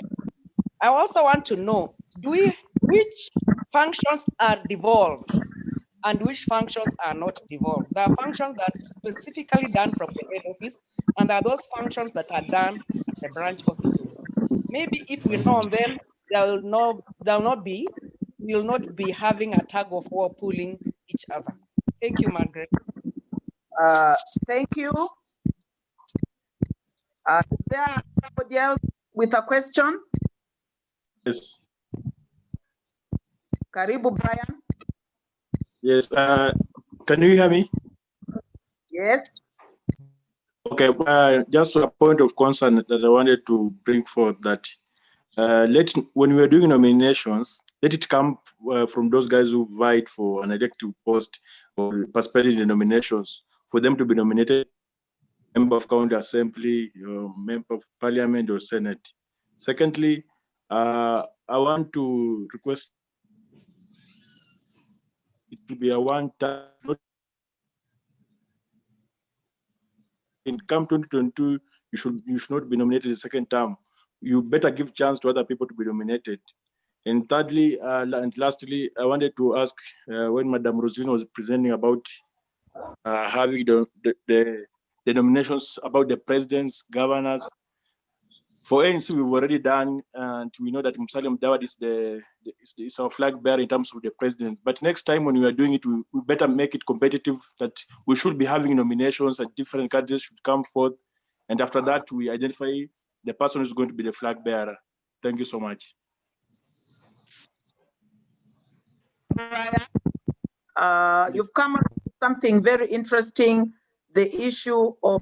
[SPEAKER 2] I also want to know, which functions are devolved and which functions are not devolved? There are functions that are specifically done from the head office, and there are those functions that are done at the branch offices. Maybe if we know them, we'll not be having a tug of war pulling each other. Thank you, Margaret.
[SPEAKER 1] Thank you. Is there anybody else with a question?
[SPEAKER 11] Yes.
[SPEAKER 1] Karibu, Brian.
[SPEAKER 11] Yes. Can you hear me?
[SPEAKER 1] Yes.
[SPEAKER 11] Okay. Just a point of concern that I wanted to bring forth, that when we are doing nominations, let it come from those guys who vied for an elective post or participated in the nominations, for them to be nominated member of county assembly, member of parliament or senate. Secondly, I want to request it to be a one-time, not in come 2022, you should not be nominated the second term. You better give chance to other people to be nominated. And thirdly, and lastly, I wanted to ask when Madam Roslyn was presenting about having the nominations about the presidents, governors. For ANC, we've already done, and we know that Musalia Mudavadi is our flag bearer in terms of the president. But next time when we are doing it, we better make it competitive, that we should be having nominations and different candidates should come forth. And after that, we identify the person who's going to be the flag bearer. Thank you so much.
[SPEAKER 1] You've come up with something very interesting, the issue of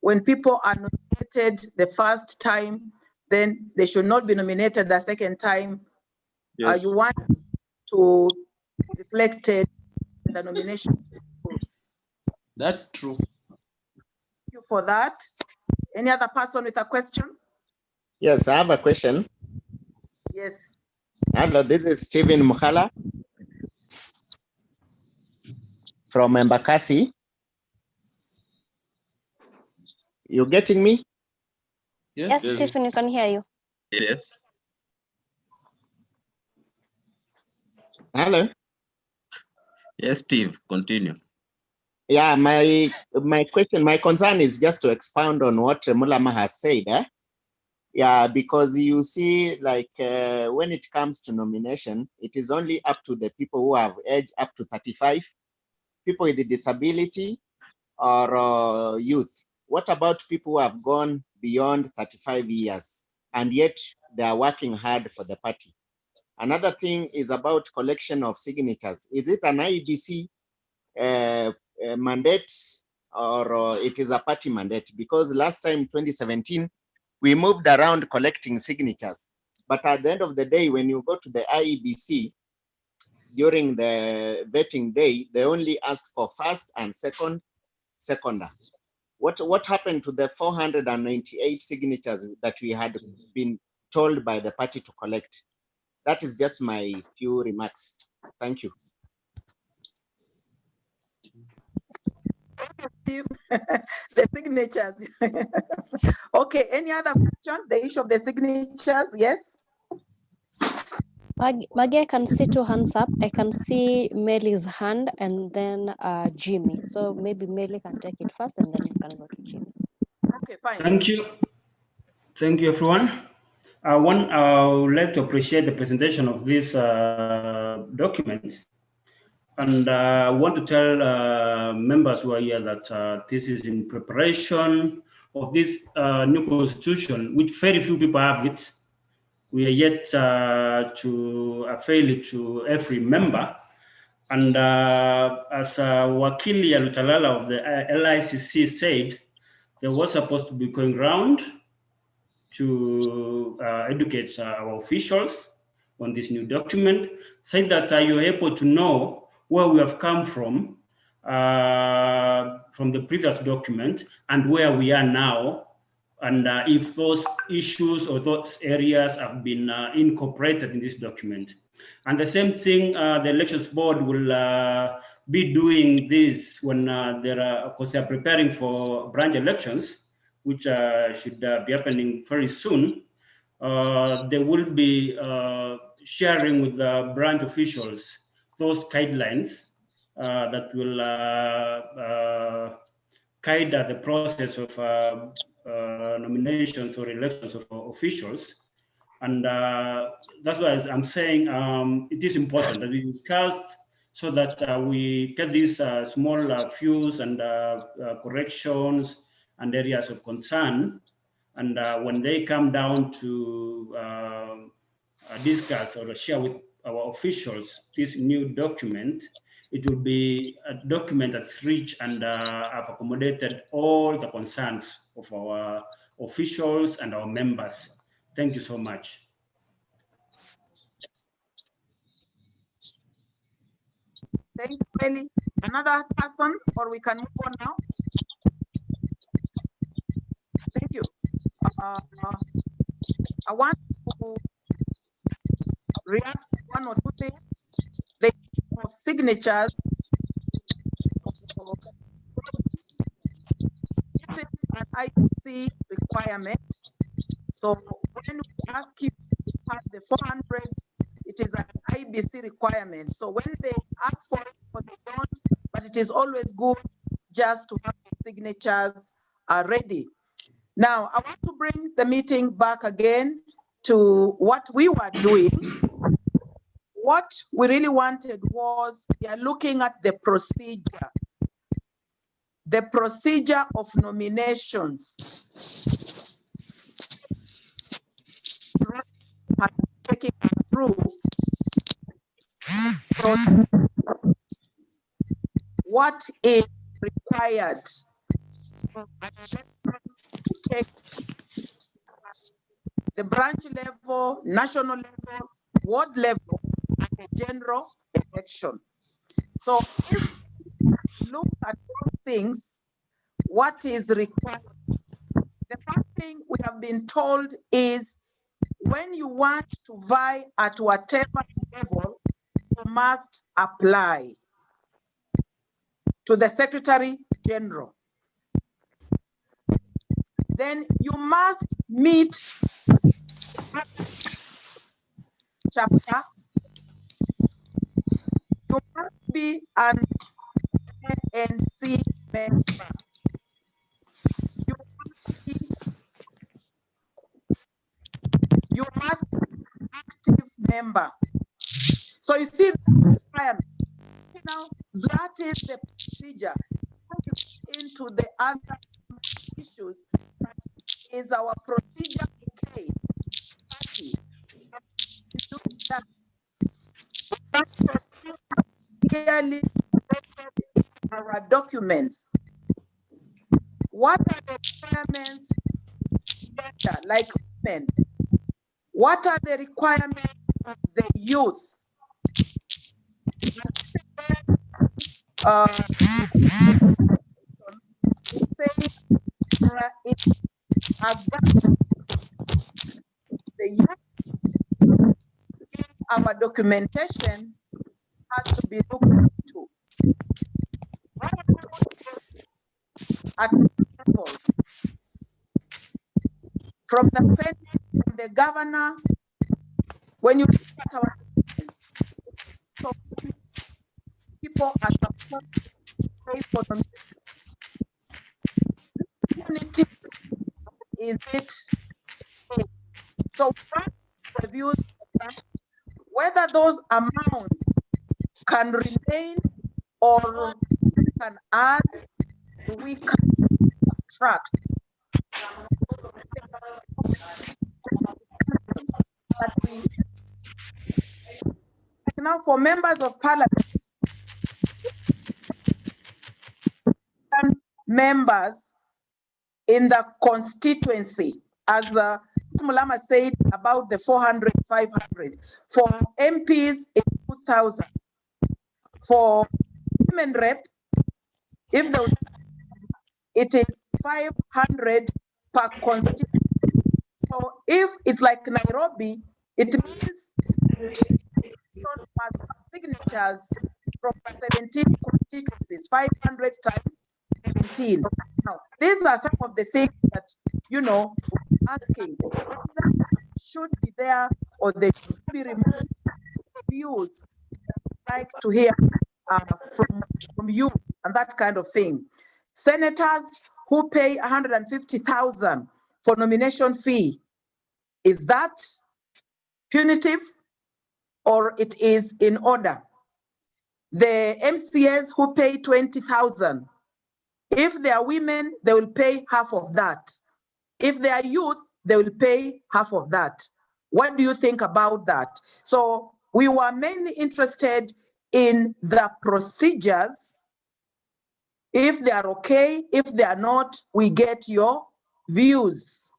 [SPEAKER 1] when people are nominated the first time, then they should not be nominated the second time.
[SPEAKER 11] Yes.
[SPEAKER 1] You want to be reflected in the nomination.
[SPEAKER 6] That's true.
[SPEAKER 1] Thank you for that. Any other person with a question?
[SPEAKER 12] Yes, I have a question.
[SPEAKER 1] Yes.
[SPEAKER 12] Hello, this is Stephen Mukhala from Embakasi. You getting me?
[SPEAKER 4] Yes, Stephen, you can hear you.
[SPEAKER 6] Yes.
[SPEAKER 12] Hello.
[SPEAKER 13] Yes, Steve, continue.
[SPEAKER 12] Yeah, my question, my concern is just to expound on what Mulama has said. Yeah, because you see, like when it comes to nomination, it is only up to the people who have aged up to 35, people with a disability or youth. What about people who have gone beyond 35 years and yet they are working hard for the party? Another thing is about collection of signatures. Is it an IBC mandate or it is a party mandate? Because last time, 2017, we moved around collecting signatures. But at the end of the day, when you go to the IEBC, during the vetting day, they only ask for first and seconder. What happened to the 498 signatures that we had been told by the party to collect? That is just my few remarks. Thank you.
[SPEAKER 1] The signatures. Okay, any other question? The issue of the signatures, yes?
[SPEAKER 4] Maggie, I can see two hands up. I can see Melly's hand and then Jimmy. So maybe Melly can take it first and then you can go to Jimmy.
[SPEAKER 1] Okay, fine.
[SPEAKER 9] Thank you. Thank you, everyone. I would like to appreciate the presentation of this document. And I want to tell members who are here that this is in preparation of this new constitution, which very few people have it. We are yet to avail it to every member. And as Wakili Alutalala of the LICC said, there was supposed to be going round to educate our officials on this new document, saying that you're able to know where we have come from the previous document and where we are now, and if those issues or those areas have been incorporated in this document. And the same thing, the elections board will be doing this when because they're preparing for branch elections, which should be happening very soon. They will be sharing with the branch officials those guidelines that will guide the process of nominations or elections of officials. And that's why I'm saying it is important that we discussed so that we get these small views and corrections and areas of concern. And when they come down to discuss or share with our officials this new document, it will be a document that's rich and have accommodated all the concerns of our officials and our members. Thank you so much.
[SPEAKER 1] Thank you, Melly. Another person, or we can move on now? Thank you. I want to react to one or two things. The issue of signatures. This is an IBC requirement. So when we ask you to have the 400, it is an IBC requirement. So when they ask for it, or they don't, but it is always good just to have the signatures ready. Now, I want to bring the meeting back again to what we were doing. What we really wanted was, we are looking at the procedure of nominations. Taking through what is required to take the branch level, national level, ward level, and the general election. So if you look at those things, what is required? The first thing we have been told is, when you want to vie at whatever level, you must apply to the Secretary General. Then you must meet chapter. You must be an ANC member. You must be an active member. So you see the requirement. Now that is the procedure. Into the other issues, that is our procedure. Okay, party. That clearly in our documents what are the requirements, like women, what are the requirements of the youth? Our documentation has to be looked into at levels, from the governor. When you look at our documents, so people are supposed to pay for them. Unity is it? So reviews whether those amounts can remain or can add, we can subtract. Now, for members of parliament, members in the constituency, as Mulama said about the 400, 500. For MPs, it's 2,000. For women rep, if there was, it is 500 per constituency. So if it's like Nairobi, it means signatures from 17 constituencies, 500 times 17. Now, these are some of the things that, you know, asking should be there or they should be removed. Views, like to hear from you and that kind of thing. Senators who pay 150,000 for nomination fee, is that punitive or it is in order? The MCAs who pay 20,000, if they are women, they will pay half of that. If they are youth, they will pay half of that. What do you think about that? So we were mainly interested in the procedures. If they are okay, if they are not, we get your views.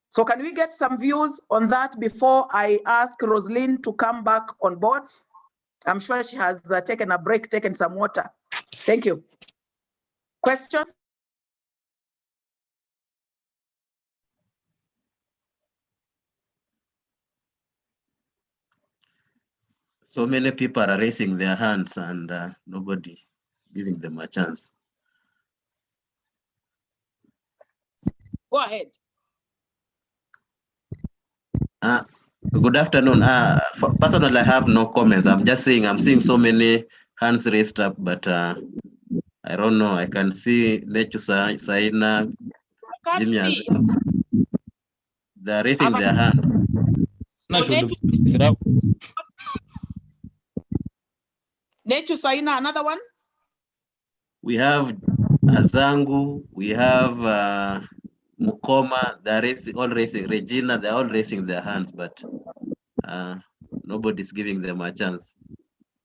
[SPEAKER 1] So can we get some views on that before I ask Roslyn to come back on board? I'm sure she has taken a break, taken some water. Thank you. Questions?
[SPEAKER 13] So many people are raising their hands and nobody is giving them a chance.
[SPEAKER 1] Go ahead.
[SPEAKER 13] Good afternoon. Personally, I have no comments. I'm just saying, I'm seeing so many hands raised up, but I don't know. I can see Nechu Saina, Jimmy. They're raising their hands.
[SPEAKER 1] Nechu Saina, another one?
[SPEAKER 13] We have Azangu, we have Mukoma, they're all raising, Regina, they're all raising their hands, but nobody's giving them a chance.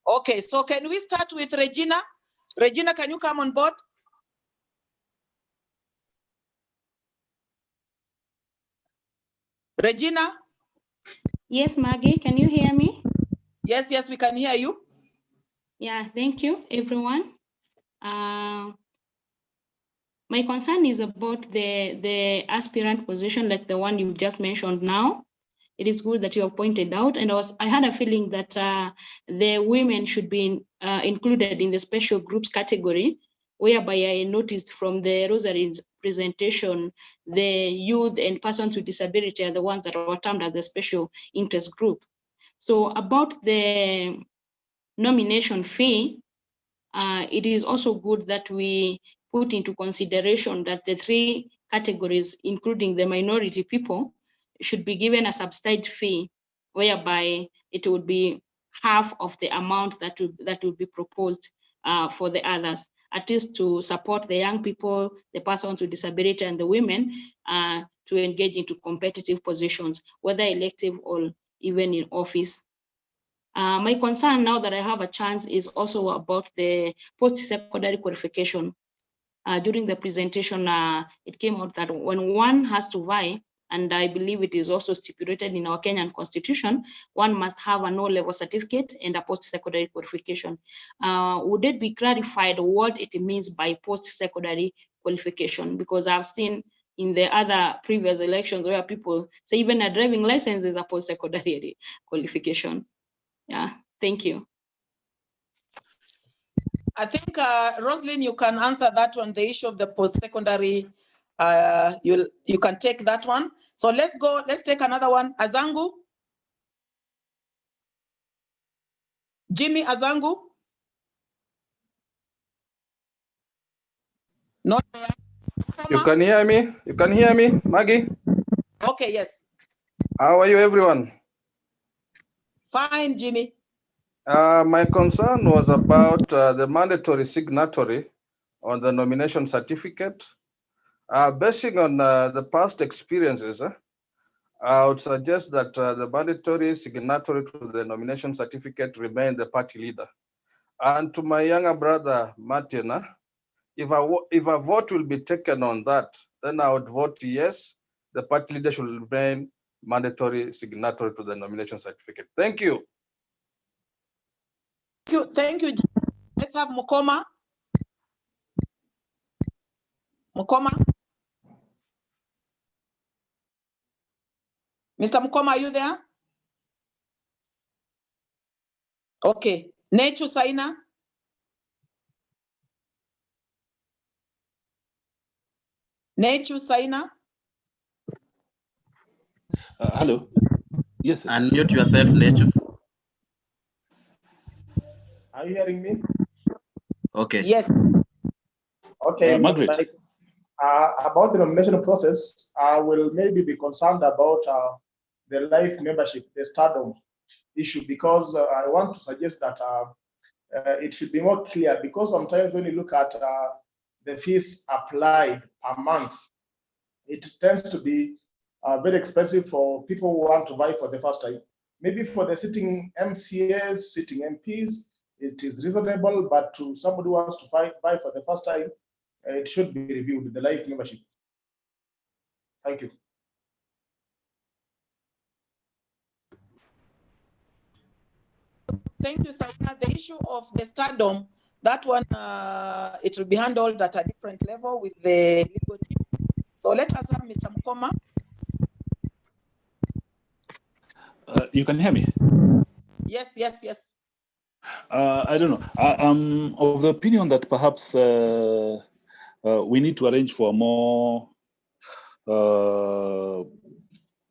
[SPEAKER 1] Okay, so can we start with Regina? Regina, can you come on board? Regina?
[SPEAKER 14] Yes, Maggie, can you hear me?
[SPEAKER 1] Yes, yes, we can hear you.
[SPEAKER 14] Yeah, thank you, everyone. My concern is about the aspirant position, like the one you just mentioned now. It is good that you have pointed out, and I had a feeling that the women should be included in the special groups category, whereby I noticed from the Rosary's presentation, the youth and persons with disability are the ones that were termed as the special interest group. So about the nomination fee, it is also good that we put into consideration that the three categories, including the minority people, should be given a subsidized fee, whereby it would be half of the amount that would be proposed for the others, at least to support the young people, the persons with disability, and the women to engage into competitive positions, whether elective or even in office. My concern now that I have a chance is also about the post-secondary qualification. During the presentation, it came out that when one has to vie, and I believe it is also stipulated in our Kenyan constitution, one must have a no-level certificate and a post-secondary qualification. Would it be clarified what it means by post-secondary qualification? Because I've seen in the other previous elections where people say even a driving license is a post-secondary qualification. Yeah, thank you.
[SPEAKER 1] I think, Roslyn, you can answer that one, the issue of the post-secondary. You can take that one. So let's take another one. Azangu. Jimmy Azangu. Not there.
[SPEAKER 15] You can hear me? You can hear me, Maggie?
[SPEAKER 1] Okay, yes.
[SPEAKER 15] How are you, everyone?
[SPEAKER 1] Fine, Jimmy.
[SPEAKER 15] My concern was about the mandatory signatory on the nomination certificate. Basing on the past experiences, I would suggest that the mandatory signatory to the nomination certificate remain the party leader. And to my younger brother, Martin, if a vote will be taken on that, then I would vote yes, the party leader should remain mandatory signatory to the nomination certificate. Thank you.
[SPEAKER 1] Thank you. Let's have Mukoma. Mukoma. Mr. Mukoma, are you there? Okay. Nechu Saina. Nechu Saina.
[SPEAKER 10] Hello. Yes.
[SPEAKER 13] Unmute yourself, Nechu.
[SPEAKER 16] Are you hearing me?
[SPEAKER 13] Okay.
[SPEAKER 1] Yes.
[SPEAKER 16] Okay.
[SPEAKER 10] Margaret.
[SPEAKER 16] About the nomination process, I will maybe be concerned about the life membership, the stardom issue, because I want to suggest that it should be more clear, because sometimes when you look at the fees applied per month, it tends to be very expensive for people who want to vie for the first time. Maybe for the sitting MCAs, sitting MPs, it is reasonable, but to somebody who wants to vie for the first time, it should be reviewed, the life membership. Thank you.
[SPEAKER 1] Thank you, Saina. The issue of the stardom, that one, it will be handled at a different level with the legal team. So let us have Mr. Mukoma.
[SPEAKER 10] You can hear me?
[SPEAKER 1] Yes, yes, yes.
[SPEAKER 10] I don't know. I'm of the opinion that perhaps we need to arrange for a more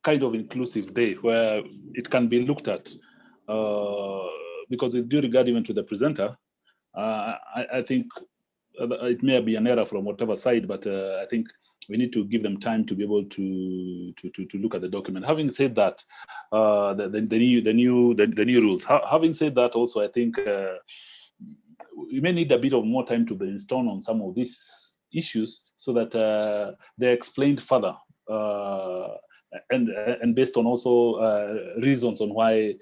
[SPEAKER 10] kind of inclusive day where it can be looked at. Because with due regard even to the presenter, I think it may be an error from whatever side, but I think we need to give them time to be able to look at the document. Having said that, the new rules. Having said that, also I think we may need a bit of more time to brainstorm on some of these issues so that they're explained further. And based on also reasons on why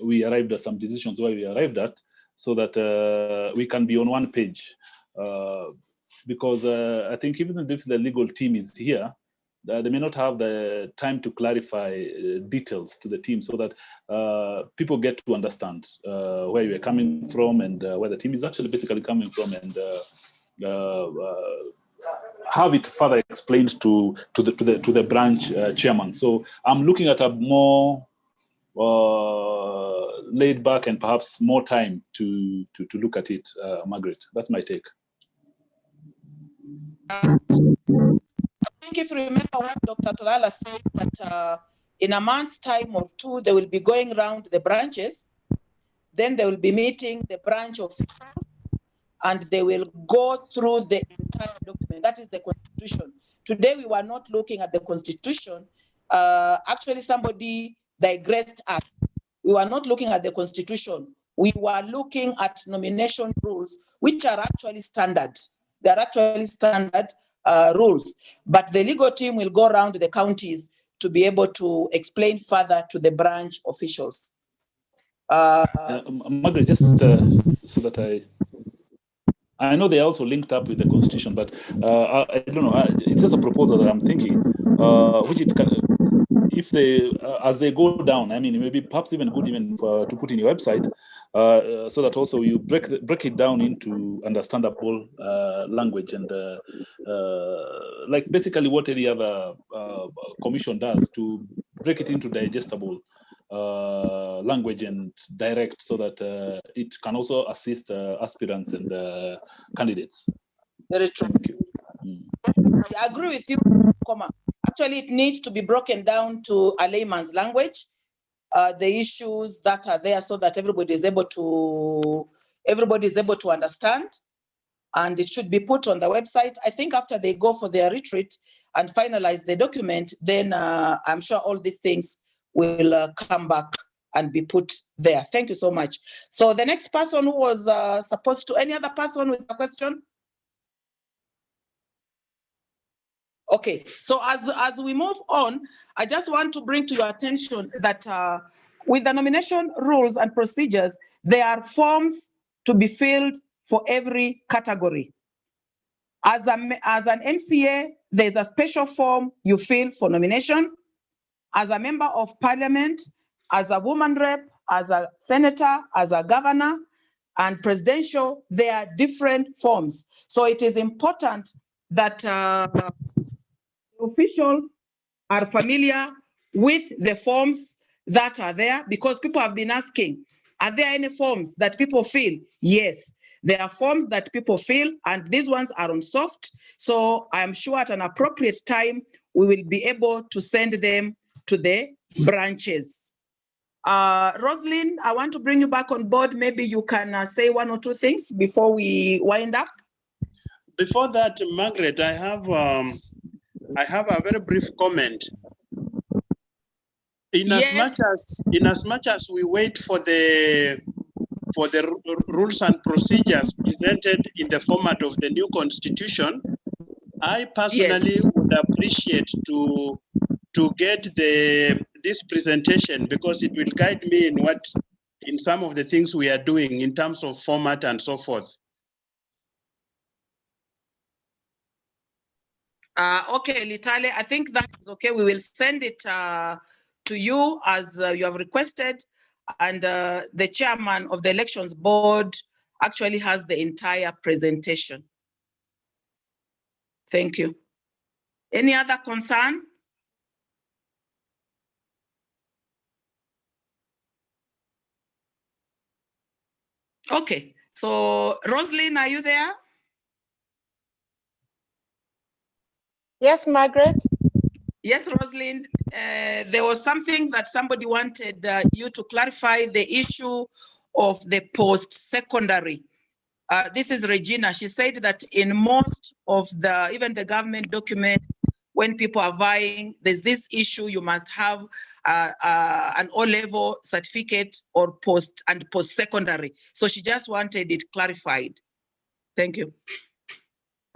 [SPEAKER 10] we arrived at some decisions where we arrived at, so that we can be on one page. Because I think even if the legal team is here, they may not have the time to clarify details to the team so that people get to understand where you're coming from and where the team is actually basically coming from, and have it further explained to the branch chairman. So I'm looking at a more laid back and perhaps more time to look at it, Margaret. That's my take.
[SPEAKER 1] I think if you remember what Dr. Tolala said, that in a month's time or two, they will be going around the branches, then they will be meeting the branch officials, and they will go through the entire document. That is the Constitution. Today, we were not looking at the Constitution. Actually, somebody digressed us. We were not looking at the Constitution. We were looking at nomination rules, which are actually standard. They are actually standard rules. But the legal team will go around the counties to be able to explain further to the branch officials.
[SPEAKER 7] Margaret, just so that I know they are also linked up with the constitution, but I don't know. It's just a proposal that I'm thinking, which it can, if they, as they go down, I mean, it may be perhaps even good even to put in your website, so that also you break it down into understandable language and like basically what any other commission does, to break it into digestible language and direct, so that it can also assist aspirants and candidates.
[SPEAKER 1] Very true. I agree with you, comma. Actually, it needs to be broken down to a layman's language, the issues that are there, so that everybody is able to understand, and it should be put on the website. I think after they go for their retreat and finalize the document, then I'm sure all these things will come back and be put there. Thank you so much. So the next person who was supposed to, any other person with a question? Okay, so as we move on, I just want to bring to your attention that with the nomination rules and procedures, there are forms to be filled for every category. As an MCA, there's a special form you fill for nomination. As a member of parliament, as a woman rep, as a senator, as a governor, and presidential, there are different forms. So it is important that officials are familiar with the forms that are there, because people have been asking, are there any forms that people fill? Yes, there are forms that people fill, and these ones are on soft. So I'm sure at an appropriate time, we will be able to send them to the branches. Rosalind, I want to bring you back on board. Maybe you can say one or two things before we wind up.
[SPEAKER 5] Before that, Margaret, I have a very brief comment. In as much as we wait for the rules and procedures presented in the format of the new constitution, I personally would appreciate to get this presentation, because it will guide me in some of the things we are doing in terms of format and so forth.
[SPEAKER 1] Okay, Litale, I think that is okay. We will send it to you as you have requested, and the chairman of the elections board actually has the entire presentation. Thank you. Any other concern? Okay, so Rosalind, are you there?
[SPEAKER 3] Yes, Margaret.
[SPEAKER 1] Yes, Rosalind, there was something that somebody wanted you to clarify, the issue of the post-secondary. This is Regina. She said that in most of even the government documents, when people are vying, there's this issue, you must have an O-level certificate or post-secondary. So she just wanted it clarified. Thank you.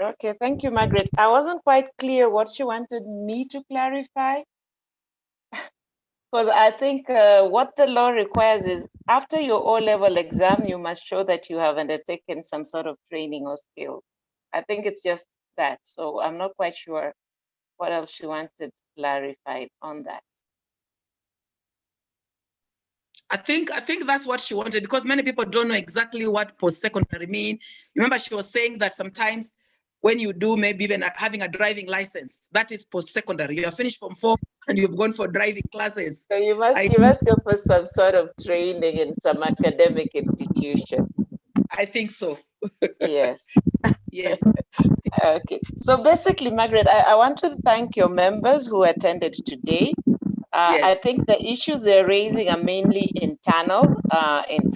[SPEAKER 3] Okay, thank you, Margaret. I wasn't quite clear what she wanted me to clarify. Because I think what the law requires is after your O-level exam, you must show that you have undertaken some sort of training or skill. I think it's just that. So I'm not quite sure what else she wanted clarified on that.
[SPEAKER 1] I think that's what she wanted, because many people don't know exactly what post-secondary mean. Remember, she was saying that sometimes when you do maybe even having a driving license, that is post-secondary. You have finished Form 4 and you've gone for driving classes.
[SPEAKER 3] So you must go for some sort of training in some academic institution.
[SPEAKER 1] I think so.
[SPEAKER 3] Yes.
[SPEAKER 1] Yes.
[SPEAKER 3] Okay. So basically, Margaret, I want to thank your members who attended today. I think the issues they're raising are mainly internal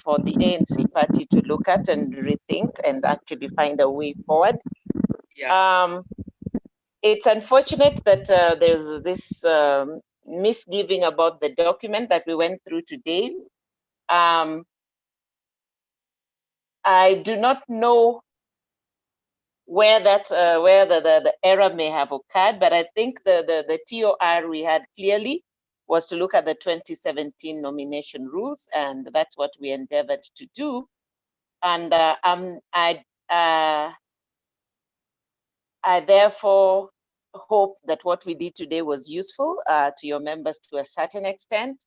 [SPEAKER 3] for the ANC party to look at and rethink and actually find a way forward. Yeah. It's unfortunate that there's this misgiving about the document that we went through today. I do not know where the error may have occurred, but I think the TOR we had clearly was to look at the 2017 nomination rules, and that's what we endeavored to do. And I therefore hope that what we did today was useful to your members to a certain extent.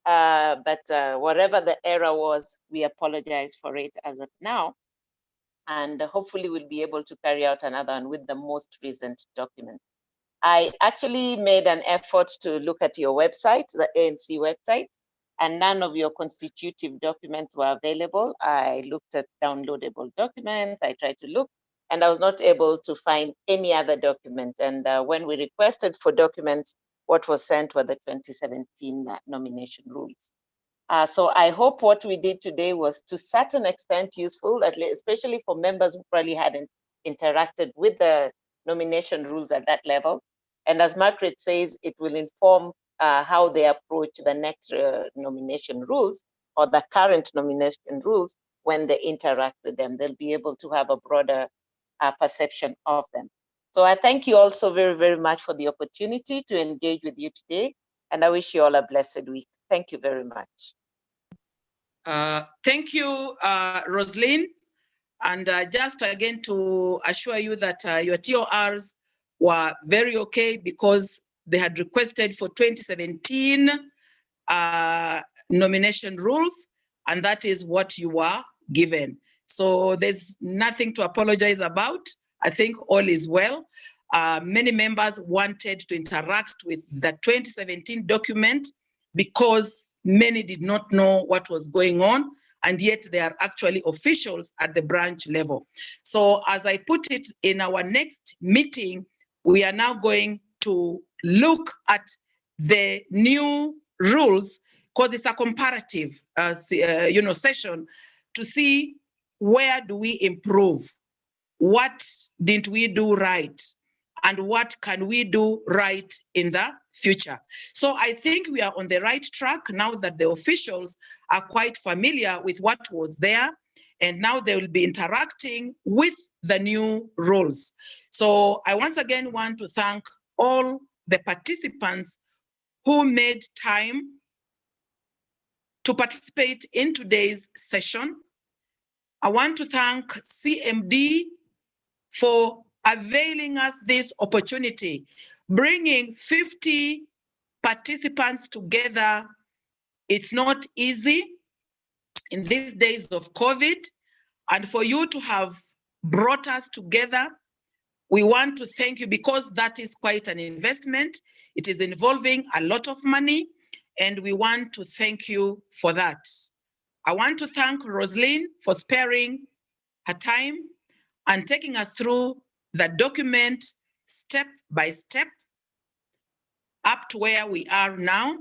[SPEAKER 3] But whatever the error was, we apologize for it as of now. And hopefully we'll be able to carry out another one with the most recent document. I actually made an effort to look at your website, the ANC website, and none of your constitutive documents were available. I looked at downloadable documents, I tried to look, and I was not able to find any other document. And when we requested for documents, what was sent were the 2017 nomination rules. So I hope what we did today was to a certain extent useful, especially for members who probably hadn't interacted with the nomination rules at that level. And as Margaret says, it will inform how they approach the next nomination rules or the current nomination rules when they interact with them. They'll be able to have a broader perception of them. So I thank you also very, very much for the opportunity to engage with you today. And I wish you all a blessed week. Thank you very much.
[SPEAKER 1] Thank you, Roslyn. And just again to assure you that your TORs were very okay because they had requested for 2017 nomination rules, and that is what you were given. So there's nothing to apologize about. I think all is well. Many members wanted to interact with the 2017 document because many did not know what was going on, and yet they are actually officials at the branch level. So as I put it, in our next meeting, we are now going to look at the new rules, because it's a comparative session, to see where do we improve, what didn't we do right, and what can we do right in the future. So I think we are on the right track now that the officials are quite familiar with what was there, and now they will be interacting with the new rules. So I once again want to thank all the participants who made time to participate in today's session. I want to thank CMD for availing us this opportunity. Bringing 50 participants together, it's not easy in these days of COVID. And for you to have brought us together, we want to thank you, because that is quite an investment. It is involving a lot of money, and we want to thank you for that. I want to thank Roslyn for sparing her time and taking us through the document step by step up to where we are now.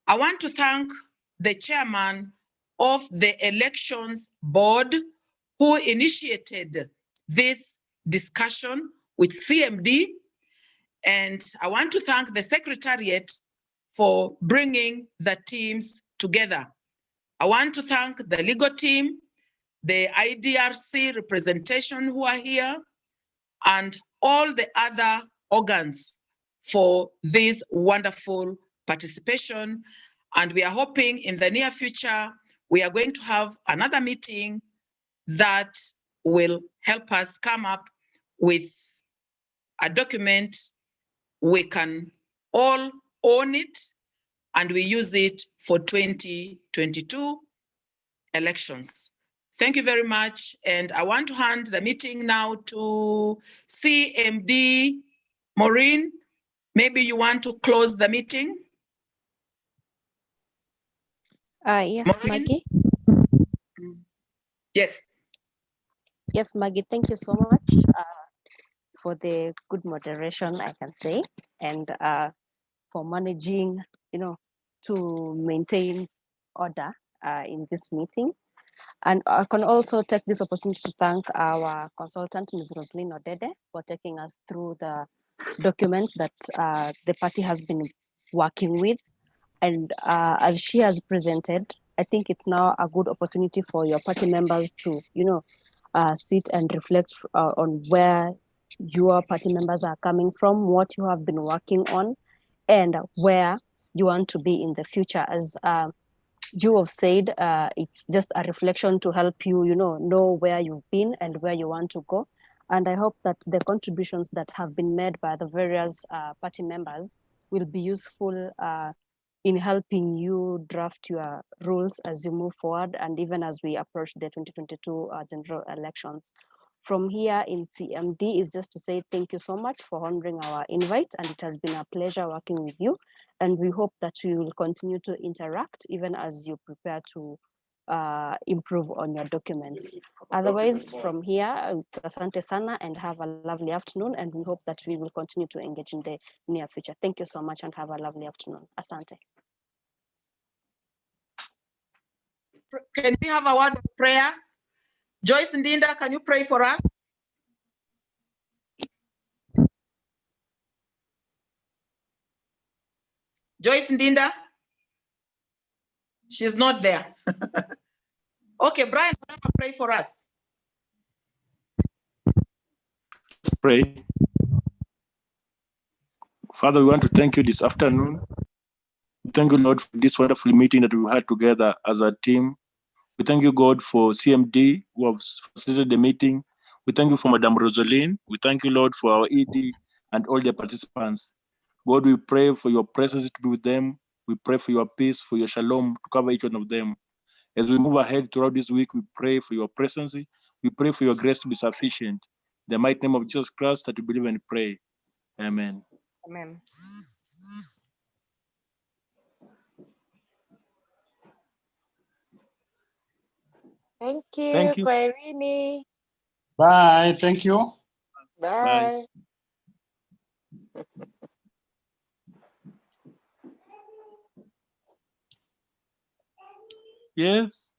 [SPEAKER 1] I want to thank the chairman of the elections board who initiated this discussion with CMD. And I want to thank the secretariat for bringing the teams together. I want to thank the legal team, the IDRC representation who are here, and all the other organs for this wonderful participation. And we are hoping in the near future, we are going to have another meeting that will help us come up with a document we can all own it, and we use it for 2022 elections. Thank you very much. And I want to hand the meeting now to CMD Maureen. Maybe you want to close the meeting?
[SPEAKER 4] Yes,
[SPEAKER 1] Maureen?
[SPEAKER 4] Maggie.
[SPEAKER 1] Yes.
[SPEAKER 4] Yes, Maggie, thank you so much for the good moderation, I can say, and for managing, to maintain order in this meeting. And I can also take this opportunity to thank our consultant, Ms. Roslyn Odede, for taking us through the documents that the party has been working with. And as she has presented, I think it's now a good opportunity for your party members to, sit and reflect on where your party members are coming from, what you have been working on, and where you want to be in the future. As you have said, it's just a reflection to help you, know where you've been and where you want to go. And I hope that the contributions that have been made by the various party members will be useful in helping you draft your rules as you move forward, and even as we approach the 2022 general elections. From here in CMD is just to say thank you so much for honoring our invite, and it has been a pleasure working with you. And we hope that we will continue to interact even as you prepare to improve on your documents. Otherwise, from here, it's asante sana and have a lovely afternoon. And we hope that we will continue to engage in the near future. Thank you so much and have a lovely afternoon. Asante.
[SPEAKER 1] Can we have a word of prayer? Joyce Ndinda, can you pray for us? Joyce Ndinda? She's not there. Okay, Brian, pray for us.
[SPEAKER 11] Let's pray. Father, we want to thank you this afternoon. We thank you, Lord, for this wonderful meeting that we had together as a team. We thank you, God, for CMD who have facilitated the meeting. We thank you for Madame Rosaline. We thank you, Lord, for our ED and all the participants. God, we pray for your presence to be with them. We pray for your peace, for your shalom to cover each one of them. As we move ahead throughout this week, we pray for your presence. We pray for your grace to be sufficient. In the mighty name of Jesus Christ that we believe and pray. Amen.
[SPEAKER 2] Amen.
[SPEAKER 3] Thank you,
[SPEAKER 11] Thank you.
[SPEAKER 3] Querini.
[SPEAKER 17] Bye. Thank you.
[SPEAKER 3] Bye.
[SPEAKER 11] Yes.